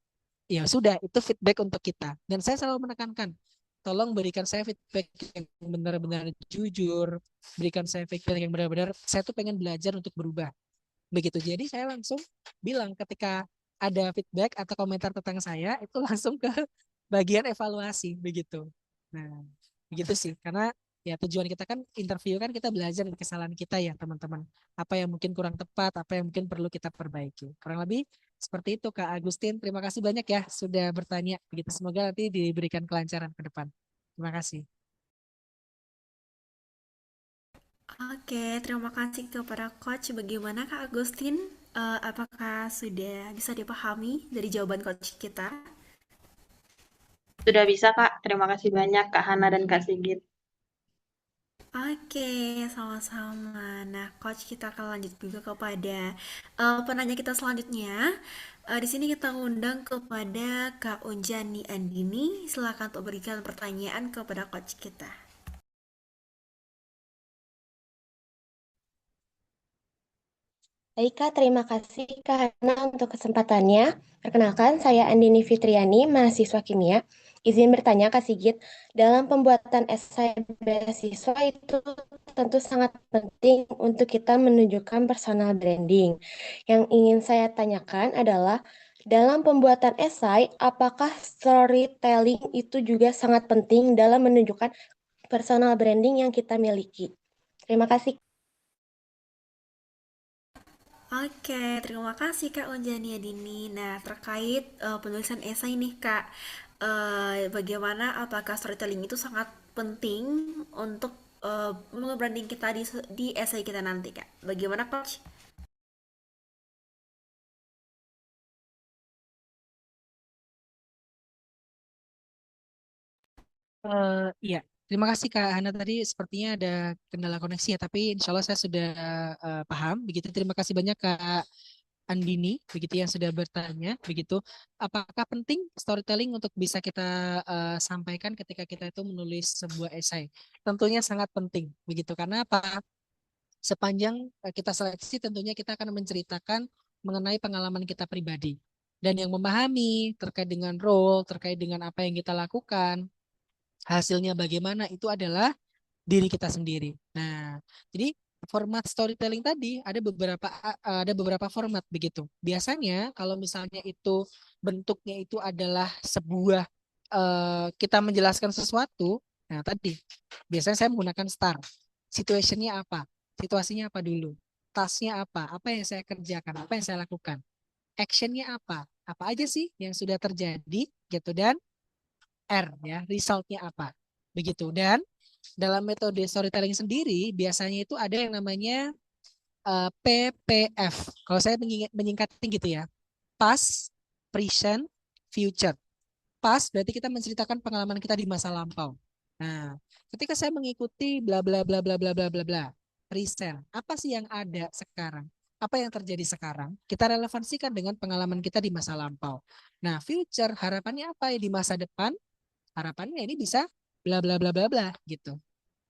ya sudah itu feedback untuk kita. Dan saya selalu menekankan tolong berikan saya feedback yang benar-benar jujur, berikan saya feedback yang benar-benar saya tuh pengen belajar untuk berubah. Begitu. Jadi saya langsung bilang ketika ada feedback atau komentar tentang saya itu langsung ke bagian evaluasi begitu. Nah, begitu sih. Karena ya tujuan kita kan interview kan kita belajar dari kesalahan kita ya teman-teman. Apa yang mungkin kurang tepat, apa yang mungkin perlu kita perbaiki. Kurang lebih seperti itu Kak Agustin. Terima kasih banyak ya sudah bertanya. Begitu semoga nanti diberikan kelancaran ke depan. Terima kasih. Oke, terima kasih kepada Coach. Bagaimana Kak Agustin? Apakah sudah bisa dipahami dari jawaban Coach kita? Sudah bisa, Kak. Terima kasih banyak, Kak Hana dan Kak Sigit. Oke, sama-sama. Nah, Coach kita akan lanjut juga kepada penanya kita selanjutnya. Di sini kita undang kepada Kak Unjani Andini. Silakan untuk berikan pertanyaan kepada Coach kita. Baik Kak, terima kasih Kak Hana untuk kesempatannya. Perkenalkan, saya Andini Fitriani, mahasiswa kimia. Izin bertanya Kak Sigit, dalam pembuatan esai beasiswa itu tentu sangat penting untuk kita menunjukkan personal branding. Yang ingin saya tanyakan adalah, dalam pembuatan esai, apakah storytelling itu juga sangat penting dalam menunjukkan personal branding yang kita miliki? Terima kasih. Oke, terima kasih Kak Unjani Adini. Nah, terkait penulisan esai nih Kak, bagaimana apakah storytelling itu sangat penting untuk branding kita di esai kita nanti Kak? Bagaimana Coach? Iya, terima kasih Kak Hana tadi sepertinya ada kendala koneksi ya, tapi insya Allah saya sudah paham. Begitu, terima kasih banyak Kak Andini, begitu yang sudah bertanya. Begitu, apakah penting storytelling untuk bisa kita sampaikan ketika kita itu menulis sebuah esai? Tentunya sangat penting, begitu. Karena apa? Sepanjang kita seleksi, tentunya kita akan menceritakan mengenai pengalaman kita pribadi. Dan yang memahami terkait dengan role, terkait dengan apa yang kita lakukan, hasilnya bagaimana itu adalah diri kita sendiri. Nah, jadi format storytelling tadi ada beberapa format begitu. Biasanya kalau misalnya itu bentuknya itu adalah sebuah kita menjelaskan sesuatu, nah tadi biasanya saya menggunakan STAR. Situationnya apa? Situasinya apa dulu? Tasknya apa? Apa yang saya kerjakan? Apa yang saya lakukan? Actionnya apa? Apa aja sih yang sudah terjadi gitu dan R ya, resultnya apa. Begitu. Dan dalam metode storytelling sendiri biasanya itu ada yang namanya PPF. Kalau saya menyingkatnya gitu ya. Past, present, future. Past berarti kita menceritakan pengalaman kita di masa lampau. Nah, ketika saya mengikuti bla bla bla bla bla bla bla bla. Present, apa sih yang ada sekarang? apa yang terjadi sekarang, kita relevansikan dengan pengalaman kita di masa lampau. Nah, future harapannya apa ya di masa depan? Harapannya ini bisa bla bla bla bla bla gitu.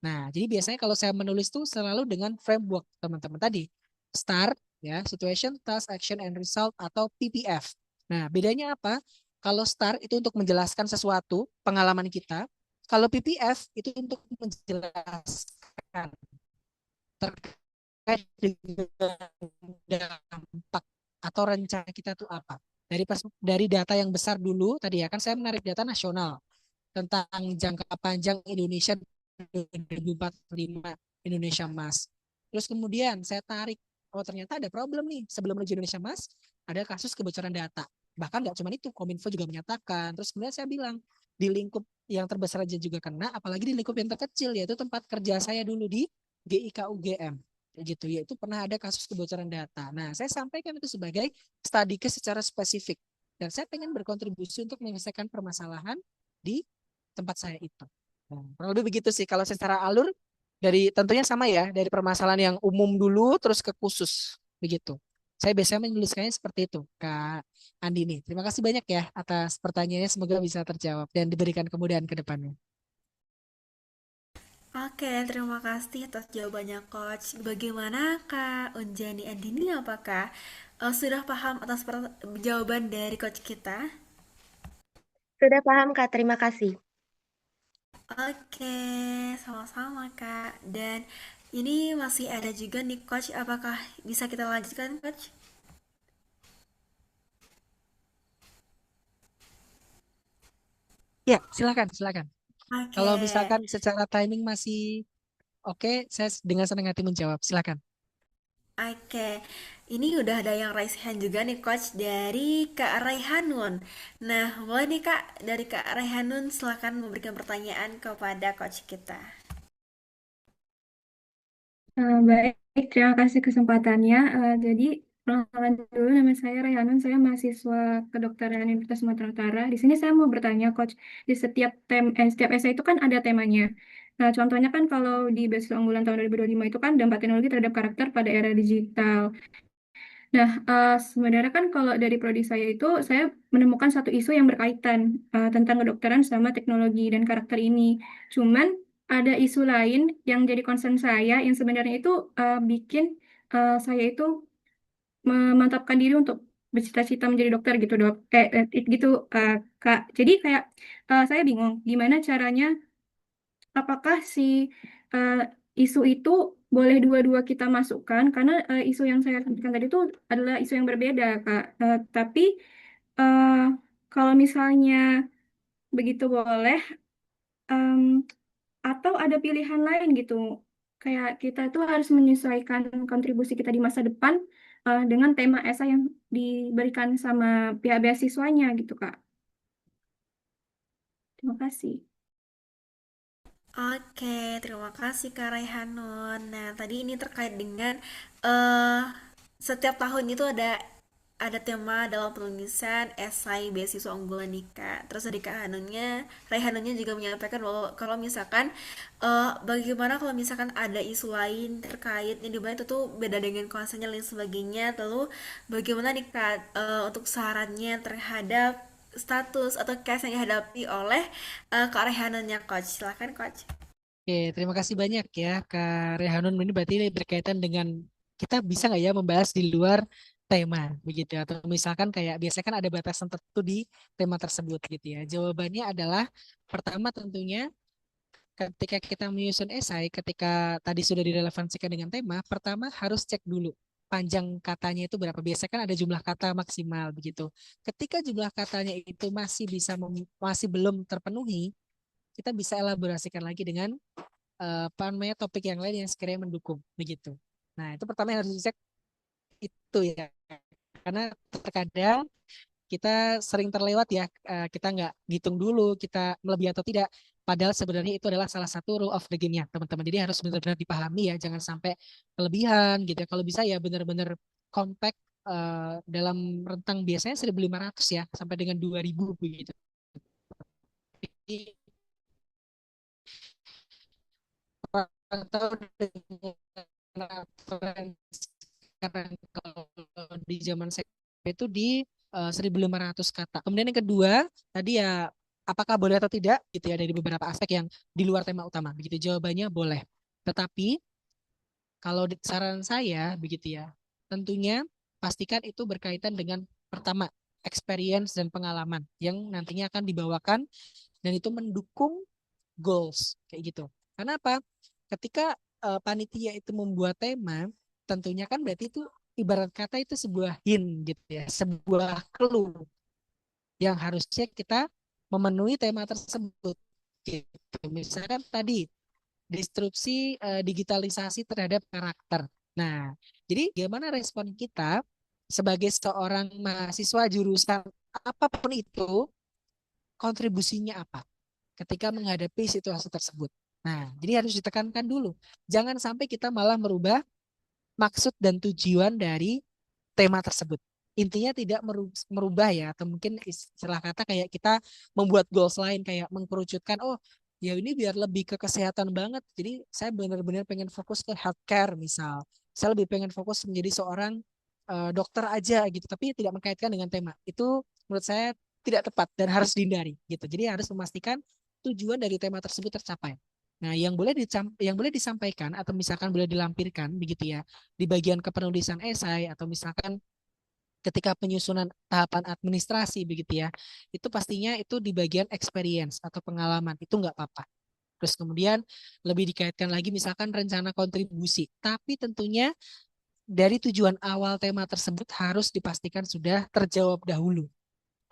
Nah, jadi biasanya kalau saya menulis tuh selalu dengan framework teman-teman tadi. Start, ya, situation, task, action, and result atau PPF. Nah, bedanya apa? Kalau start itu untuk menjelaskan sesuatu, pengalaman kita. Kalau PPF itu untuk menjelaskan terkait dengan dampak atau rencana kita tuh apa. Dari data yang besar dulu, tadi ya kan saya menarik data nasional tentang jangka panjang Indonesia 2045 Indonesia Emas. Terus kemudian saya tarik, oh ternyata ada problem nih sebelum menuju Indonesia Emas, ada kasus kebocoran data. Bahkan nggak cuma itu, Kominfo juga menyatakan. Terus kemudian saya bilang, di lingkup yang terbesar aja juga kena, apalagi di lingkup yang terkecil, yaitu tempat kerja saya dulu di GIK UGM. Gitu, yaitu pernah ada kasus kebocoran data. Nah, saya sampaikan itu sebagai study case secara spesifik. Dan saya pengen berkontribusi untuk menyelesaikan permasalahan di tempat saya itu. Nah, kurang lebih begitu sih kalau secara alur dari tentunya sama ya, dari permasalahan yang umum dulu terus ke khusus begitu. Saya biasanya menuliskannya seperti itu, Kak Andini. Terima kasih banyak ya atas pertanyaannya, semoga bisa terjawab dan diberikan kemudahan ke depannya. Oke, terima kasih atas jawabannya Coach. Bagaimana Kak Unjani Andini, apakah sudah paham atas jawaban dari Coach kita? Sudah paham, Kak. Terima kasih. Oke, sama-sama Kak. Dan ini masih ada juga nih Coach, apakah bisa kita lanjutkan Coach? Ya, silakan, silakan. Oke, Kalau misalkan secara timing masih oke, saya dengan senang hati menjawab. Silakan. oke. Ini udah ada yang raise hand juga nih Coach dari Kak Raihanun. Nah, boleh nih Kak, dari Kak Raihanun silakan memberikan pertanyaan kepada Coach kita. Baik, terima kasih kesempatannya. Jadi, perkenalan dulu, nama saya Rayhanun, saya mahasiswa kedokteran Universitas Sumatera Utara. Di sini saya mau bertanya, Coach, di setiap essay itu kan ada temanya. Nah, contohnya kan kalau di beasiswa unggulan tahun 2025 itu kan dampak teknologi terhadap karakter pada era digital. Nah, sebenarnya kan kalau dari prodi saya itu, saya menemukan satu isu yang berkaitan tentang kedokteran sama teknologi dan karakter ini. Cuman ada isu lain yang jadi concern saya, yang sebenarnya itu bikin saya itu memantapkan diri untuk bercita-cita menjadi dokter gitu, dok. Gitu, Kak. Jadi kayak saya bingung, gimana caranya apakah si eh, isu itu boleh dua-dua kita masukkan karena isu yang saya sebutkan tadi itu adalah isu yang berbeda, Kak. Tapi eh, kalau misalnya begitu boleh, em, atau ada pilihan lain gitu, kayak kita tuh harus menyesuaikan kontribusi kita di masa depan dengan tema esai yang diberikan sama pihak beasiswanya gitu, Kak. Terima kasih. Oke, terima kasih Kak Raihanun. Nah, tadi ini terkait dengan eh setiap tahun itu ada tema dalam penulisan esai beasiswa unggulan nih Kak. Terus dari Kak Raihanunnya juga menyampaikan bahwa kalau misalkan bagaimana kalau misalkan ada isu lain terkait yang dimana itu tuh beda dengan konsennya lain sebagainya. Lalu bagaimana nih Kak untuk sarannya terhadap status atau case yang dihadapi oleh Kak Raihanunnya Coach. Silakan Coach. Oke, terima kasih banyak ya Kak Rehanun. Ini berarti berkaitan dengan kita bisa nggak ya membahas di luar tema begitu atau misalkan kayak biasanya kan ada batasan tertentu di tema tersebut gitu ya. Jawabannya adalah pertama tentunya ketika kita menyusun esai, ketika tadi sudah direlevansikan dengan tema, pertama harus cek dulu panjang katanya itu berapa. Biasanya kan ada jumlah kata maksimal begitu. Ketika jumlah katanya itu masih belum terpenuhi, kita bisa elaborasikan lagi dengan apa namanya topik yang lain yang sekiranya mendukung begitu. Nah, itu pertama yang harus dicek itu ya. Karena terkadang kita sering terlewat ya, kita nggak ngitung dulu kita melebihi atau tidak. Padahal sebenarnya itu adalah salah satu rule of the game-nya, teman-teman. Jadi harus benar-benar dipahami ya, jangan sampai kelebihan gitu ya. Kalau bisa ya benar-benar compact dalam rentang biasanya 1.500 ya sampai dengan 2.000 begitu. Jadi, atau dengan aturan sekarang di zaman saya itu di 1.500 kata. Kemudian yang kedua, tadi ya apakah boleh atau tidak gitu ya dari beberapa aspek yang di luar tema utama. Begitu jawabannya boleh. Tetapi kalau saran saya begitu ya, tentunya pastikan itu berkaitan dengan pertama experience dan pengalaman yang nantinya akan dibawakan dan itu mendukung goals kayak gitu. Karena apa? Ketika panitia itu membuat tema, tentunya kan berarti itu ibarat kata itu sebuah hint gitu ya, sebuah clue yang harusnya kita memenuhi tema tersebut. Gitu. Misalkan tadi disrupsi digitalisasi terhadap karakter. Nah, jadi gimana respon kita sebagai seorang mahasiswa jurusan apapun itu, kontribusinya apa ketika menghadapi situasi tersebut. Nah, jadi harus ditekankan dulu. Jangan sampai kita malah merubah maksud dan tujuan dari tema tersebut. Intinya tidak merubah ya, atau mungkin istilah kata kayak kita membuat goals lain kayak mengkerucutkan, oh ya ini biar lebih ke kesehatan banget. Jadi saya benar-benar pengen fokus ke healthcare misal. Saya lebih pengen fokus menjadi seorang dokter aja gitu, tapi tidak mengkaitkan dengan tema. Itu menurut saya tidak tepat dan harus dihindari gitu. Jadi harus memastikan tujuan dari tema tersebut tercapai. Nah, yang boleh disampaikan atau misalkan boleh dilampirkan begitu ya di bagian kepenulisan esai atau misalkan ketika penyusunan tahapan administrasi begitu ya, itu pastinya itu di bagian experience atau pengalaman itu nggak apa-apa. Terus kemudian lebih dikaitkan lagi misalkan rencana kontribusi, tapi tentunya dari tujuan awal tema tersebut harus dipastikan sudah terjawab dahulu.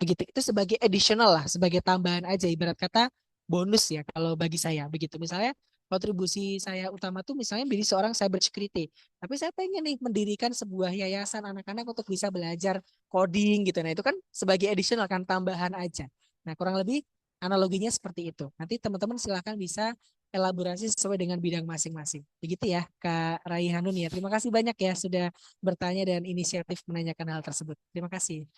Begitu itu sebagai additional lah, sebagai tambahan aja ibarat kata bonus ya kalau bagi saya begitu. Misalnya kontribusi saya utama tuh misalnya menjadi seorang cyber security. Tapi saya pengen nih mendirikan sebuah yayasan anak-anak untuk bisa belajar coding gitu. Nah, itu kan sebagai additional kan tambahan aja. Nah, kurang lebih analoginya seperti itu. Nanti teman-teman silahkan bisa elaborasi sesuai dengan bidang masing-masing. Begitu ya, Kak Raihanun ya. Terima kasih banyak ya sudah bertanya dan inisiatif menanyakan hal tersebut. Terima kasih.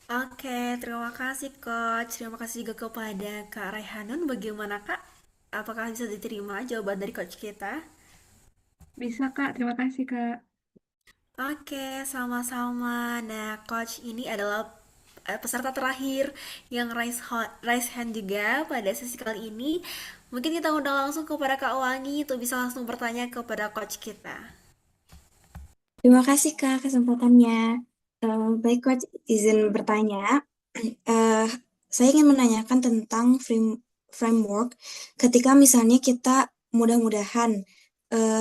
Oke, terima kasih Coach. Terima kasih juga kepada Kak Raihanun. Bagaimana Kak? Apakah bisa diterima jawaban dari Coach kita? Bisa, Kak. Terima kasih, Kak. Oke, sama-sama. Nah, Coach ini adalah peserta terakhir yang raise hand juga pada sesi kali ini. Mungkin kita undang langsung kepada Kak Wangi untuk bisa langsung bertanya kepada Coach kita. Terima kasih Kak kesempatannya. Baik Coach, izin bertanya. Saya ingin menanyakan tentang framework ketika misalnya kita mudah-mudahan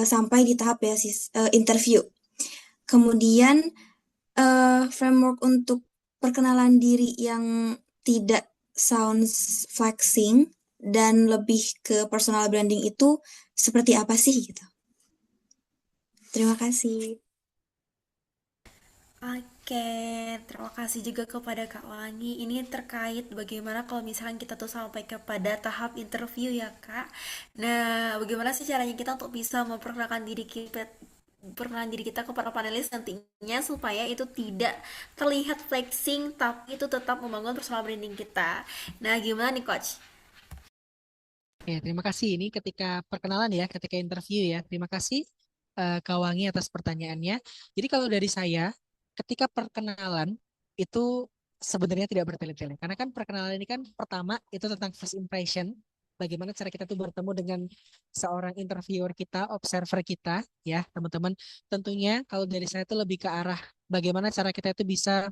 sampai di tahap interview. Kemudian framework untuk perkenalan diri yang tidak sounds flexing dan lebih ke personal branding itu seperti apa sih gitu? Terima kasih. Oke, terima kasih juga kepada Kak Wangi. Ini terkait bagaimana kalau misalkan kita tuh sampai kepada tahap interview ya Kak. Nah, bagaimana sih caranya kita untuk bisa memperkenalkan diri kita kepada panelis nantinya supaya itu tidak terlihat flexing tapi itu tetap membangun personal branding kita. Nah, gimana nih Coach? Ya, terima kasih. Ini ketika perkenalan ya, ketika interview ya. Terima kasih Kak Wangi atas pertanyaannya. Jadi kalau dari saya, ketika perkenalan itu sebenarnya tidak bertele-tele. Karena kan perkenalan ini kan pertama itu tentang first impression. Bagaimana cara kita tuh bertemu dengan seorang interviewer kita, observer kita, ya teman-teman. Tentunya kalau dari saya itu lebih ke arah bagaimana cara kita itu bisa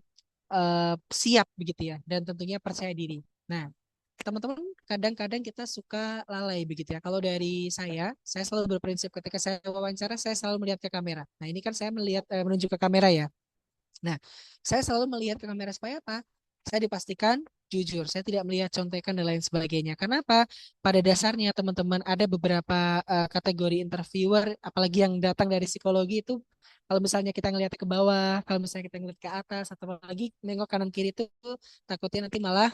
siap begitu ya, dan tentunya percaya diri. Nah, teman-teman kadang-kadang kita suka lalai begitu ya. Kalau dari saya selalu berprinsip ketika saya wawancara saya selalu melihat ke kamera. Nah, ini kan saya melihat menunjuk ke kamera ya. Nah, saya selalu melihat ke kamera supaya apa? Saya dipastikan jujur, saya tidak melihat contekan dan lain sebagainya. Kenapa? Pada dasarnya teman-teman ada beberapa kategori interviewer, apalagi yang datang dari psikologi itu, kalau misalnya kita ngelihat ke bawah, kalau misalnya kita ngelihat ke atas, atau lagi nengok kanan kiri itu takutnya nanti malah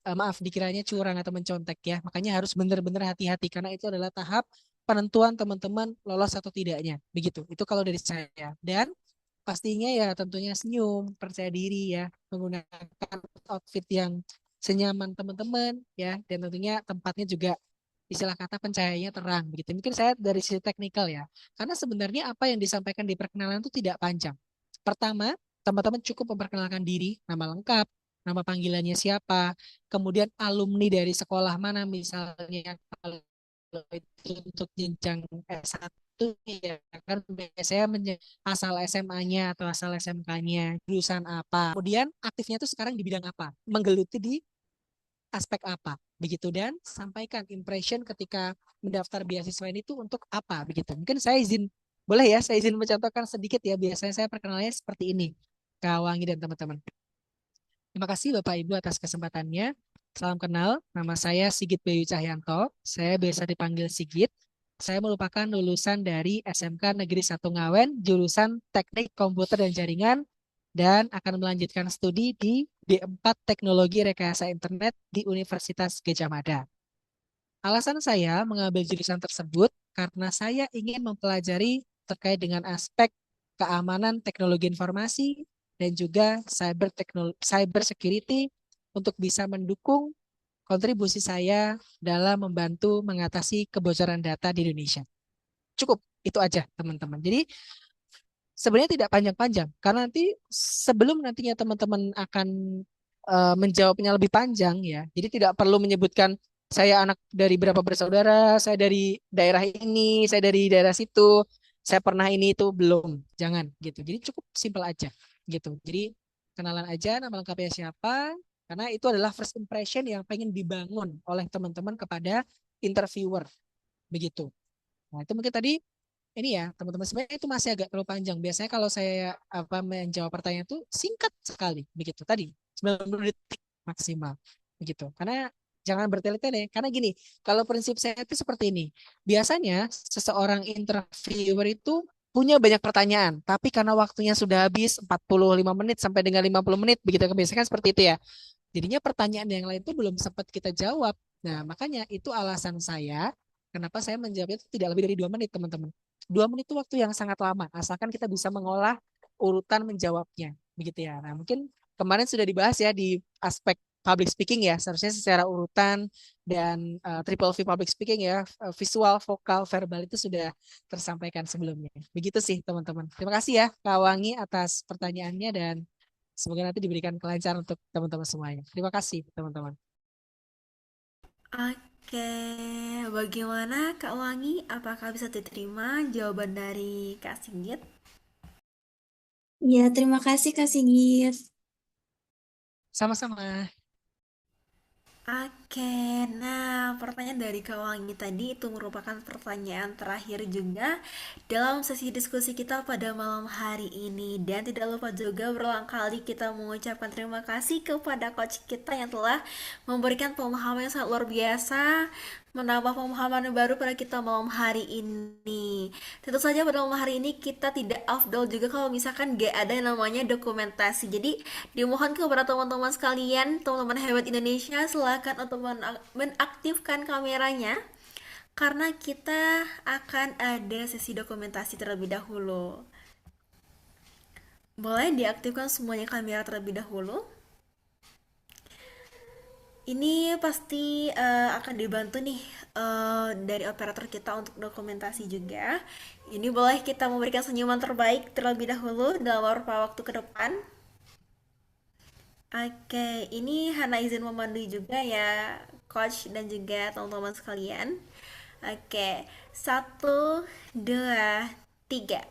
maaf dikiranya curang atau mencontek ya. Makanya harus benar-benar hati-hati karena itu adalah tahap penentuan teman-teman lolos atau tidaknya. Begitu. Itu kalau dari saya. Dan pastinya ya tentunya senyum, percaya diri ya, menggunakan outfit yang senyaman teman-teman ya, dan tentunya tempatnya juga istilah kata pencahayaannya terang begitu. Mungkin saya dari sisi teknikal ya, karena sebenarnya apa yang disampaikan di perkenalan itu tidak panjang. Pertama, teman-teman cukup memperkenalkan diri, nama lengkap, nama panggilannya siapa, kemudian alumni dari sekolah mana misalnya kalau itu untuk jenjang S1 ya kan biasanya asal SMA-nya atau asal SMK-nya, jurusan apa. Kemudian aktifnya itu sekarang di bidang apa, menggeluti di aspek apa, begitu dan sampaikan impression ketika mendaftar beasiswa ini tuh untuk apa, begitu. Mungkin boleh ya, saya izin mencontohkan sedikit ya. Biasanya saya perkenalnya seperti ini, Kak Wangi dan teman-teman. Terima kasih Bapak Ibu atas kesempatannya. Salam kenal, nama saya Sigit Bayu Cahyanto. Saya biasa dipanggil Sigit. Saya merupakan lulusan dari SMK Negeri 1 Ngawen, jurusan Teknik Komputer dan Jaringan, dan akan melanjutkan studi di D4 Teknologi Rekayasa Internet di Universitas Gadjah Mada. Alasan saya mengambil jurusan tersebut karena saya ingin mempelajari terkait dengan aspek keamanan teknologi informasi dan juga cyber security untuk bisa mendukung kontribusi saya dalam membantu mengatasi kebocoran data di Indonesia. Cukup, itu aja teman-teman. Jadi sebenarnya tidak panjang-panjang karena nanti sebelum nantinya teman-teman akan menjawabnya lebih panjang ya. Jadi tidak perlu menyebutkan saya anak dari berapa bersaudara, saya dari daerah ini, saya dari daerah situ, saya pernah ini itu belum. Jangan gitu. Jadi cukup simpel aja gitu. Jadi kenalan aja nama lengkapnya siapa karena itu adalah first impression yang pengen dibangun oleh teman-teman kepada interviewer begitu. Nah, itu mungkin tadi ini ya teman-teman, sebenarnya itu masih agak terlalu panjang. Biasanya kalau saya menjawab pertanyaan itu singkat sekali begitu tadi 90 detik maksimal begitu. Karena jangan bertele-tele karena gini, kalau prinsip saya itu seperti ini. Biasanya seseorang interviewer itu punya banyak pertanyaan, tapi karena waktunya sudah habis 45 menit sampai dengan 50 menit begitu, kebiasaan seperti itu ya. Jadinya pertanyaan yang lain itu belum sempat kita jawab. Nah, makanya itu alasan saya kenapa saya menjawabnya itu tidak lebih dari 2 menit, teman-teman. 2 menit itu waktu yang sangat lama, asalkan kita bisa mengolah urutan menjawabnya, begitu ya. Nah, mungkin kemarin sudah dibahas ya di aspek public speaking ya, seharusnya secara urutan dan triple V public speaking ya, visual, vokal, verbal itu sudah tersampaikan sebelumnya. Begitu sih teman-teman. Terima kasih ya Kak Wangi atas pertanyaannya dan semoga nanti diberikan kelancaran untuk teman-teman semuanya. Terima kasih teman-teman. Oke, bagaimana Kak Wangi? Apakah bisa diterima jawaban dari Kak Sigit? Ya, terima kasih Kak Sigit. Sama-sama. Oke, nah pertanyaan dari Kak Wangi tadi itu merupakan pertanyaan terakhir juga dalam sesi diskusi kita pada malam hari ini. Dan tidak lupa juga berulang kali kita mengucapkan terima kasih kepada coach kita yang telah memberikan pemahaman yang sangat luar biasa, menambah pemahaman baru pada kita malam hari ini. Tentu saja pada malam hari ini kita tidak afdol juga kalau misalkan gak ada yang namanya dokumentasi. Jadi dimohon kepada teman-teman sekalian, teman-teman hebat Indonesia, silakan untuk menaktifkan kameranya karena kita akan ada sesi dokumentasi terlebih dahulu. Boleh diaktifkan semuanya kamera terlebih dahulu. Ini pasti akan dibantu nih dari operator kita untuk dokumentasi juga. Ini boleh kita memberikan senyuman terbaik terlebih dahulu dalam beberapa waktu ke depan. Oke, ini Hana izin memandu juga ya, coach dan juga teman-teman sekalian. Oke, 1, 2, 3.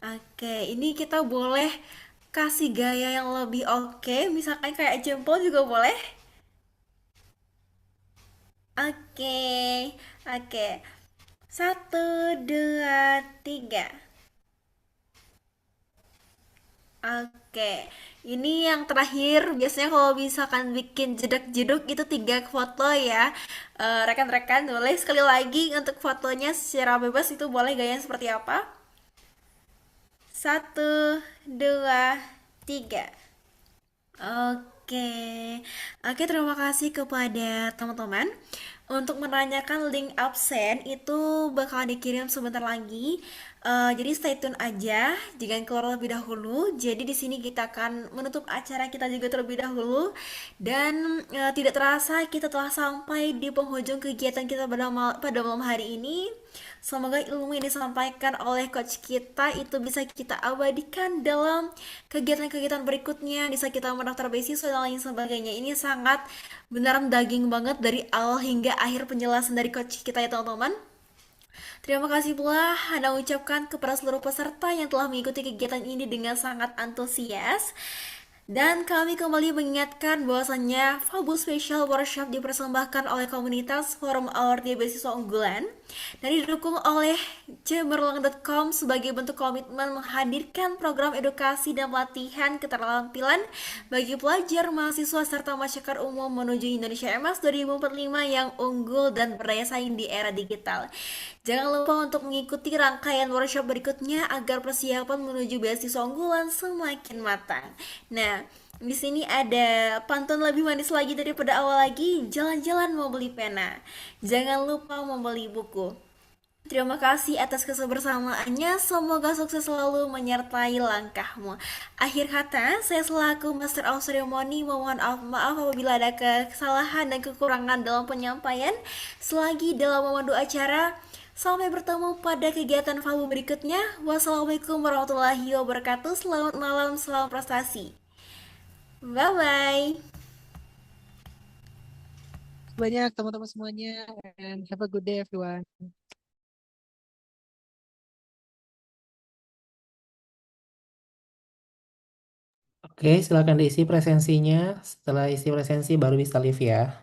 Oke, ini kita boleh kasih gaya yang lebih oke, misalkan kayak jempol juga boleh. Oke, oke. 1, 2, 3. Oke, ini yang terakhir. Biasanya kalau misalkan bikin jedak-jeduk itu 3 foto ya. Rekan-rekan boleh sekali lagi untuk fotonya secara bebas itu boleh gayanya seperti apa? 1, 2, 3. Oke, oke terima kasih kepada teman-teman. Untuk menanyakan link absen itu bakal dikirim sebentar lagi. Jadi stay tune aja, jangan keluar lebih dahulu. Jadi di sini kita akan menutup acara kita juga terlebih dahulu dan tidak terasa kita telah sampai di penghujung kegiatan kita pada malam hari ini. Semoga ilmu yang disampaikan oleh coach kita itu bisa kita abadikan dalam kegiatan-kegiatan berikutnya, bisa kita mendaftar beasiswa dan lain sebagainya. Ini sangat beneran daging banget dari awal hingga akhir penjelasan dari coach kita ya teman-teman. Terima kasih pula Hana ucapkan kepada seluruh peserta yang telah mengikuti kegiatan ini dengan sangat antusias. Dan kami kembali mengingatkan bahwasannya Fabu Special Workshop dipersembahkan oleh komunitas Forum Awardee Beasiswa Unggulan dan didukung oleh cemerlang.com sebagai bentuk komitmen menghadirkan program edukasi dan pelatihan keterampilan bagi pelajar, mahasiswa, serta masyarakat umum menuju Indonesia Emas 2045 yang unggul dan berdaya saing di era digital. Jangan lupa untuk mengikuti rangkaian workshop berikutnya agar persiapan menuju beasiswa unggulan semakin matang. Nah, di sini ada pantun lebih manis lagi daripada awal lagi. Jalan-jalan mau beli pena. Jangan lupa membeli buku. Terima kasih atas kebersamaannya. Semoga sukses selalu menyertai langkahmu. Akhir kata, saya selaku Master of Ceremony memohon maaf apabila ada kesalahan dan kekurangan dalam penyampaian. Selagi dalam memandu acara, sampai bertemu pada kegiatan FABU berikutnya. Wassalamualaikum warahmatullahi wabarakatuh. Selamat malam, selamat prestasi. Bye-bye. Banyak teman-teman semuanya and have a good day everyone. Oke, silakan diisi presensinya. Setelah isi presensi baru bisa live ya.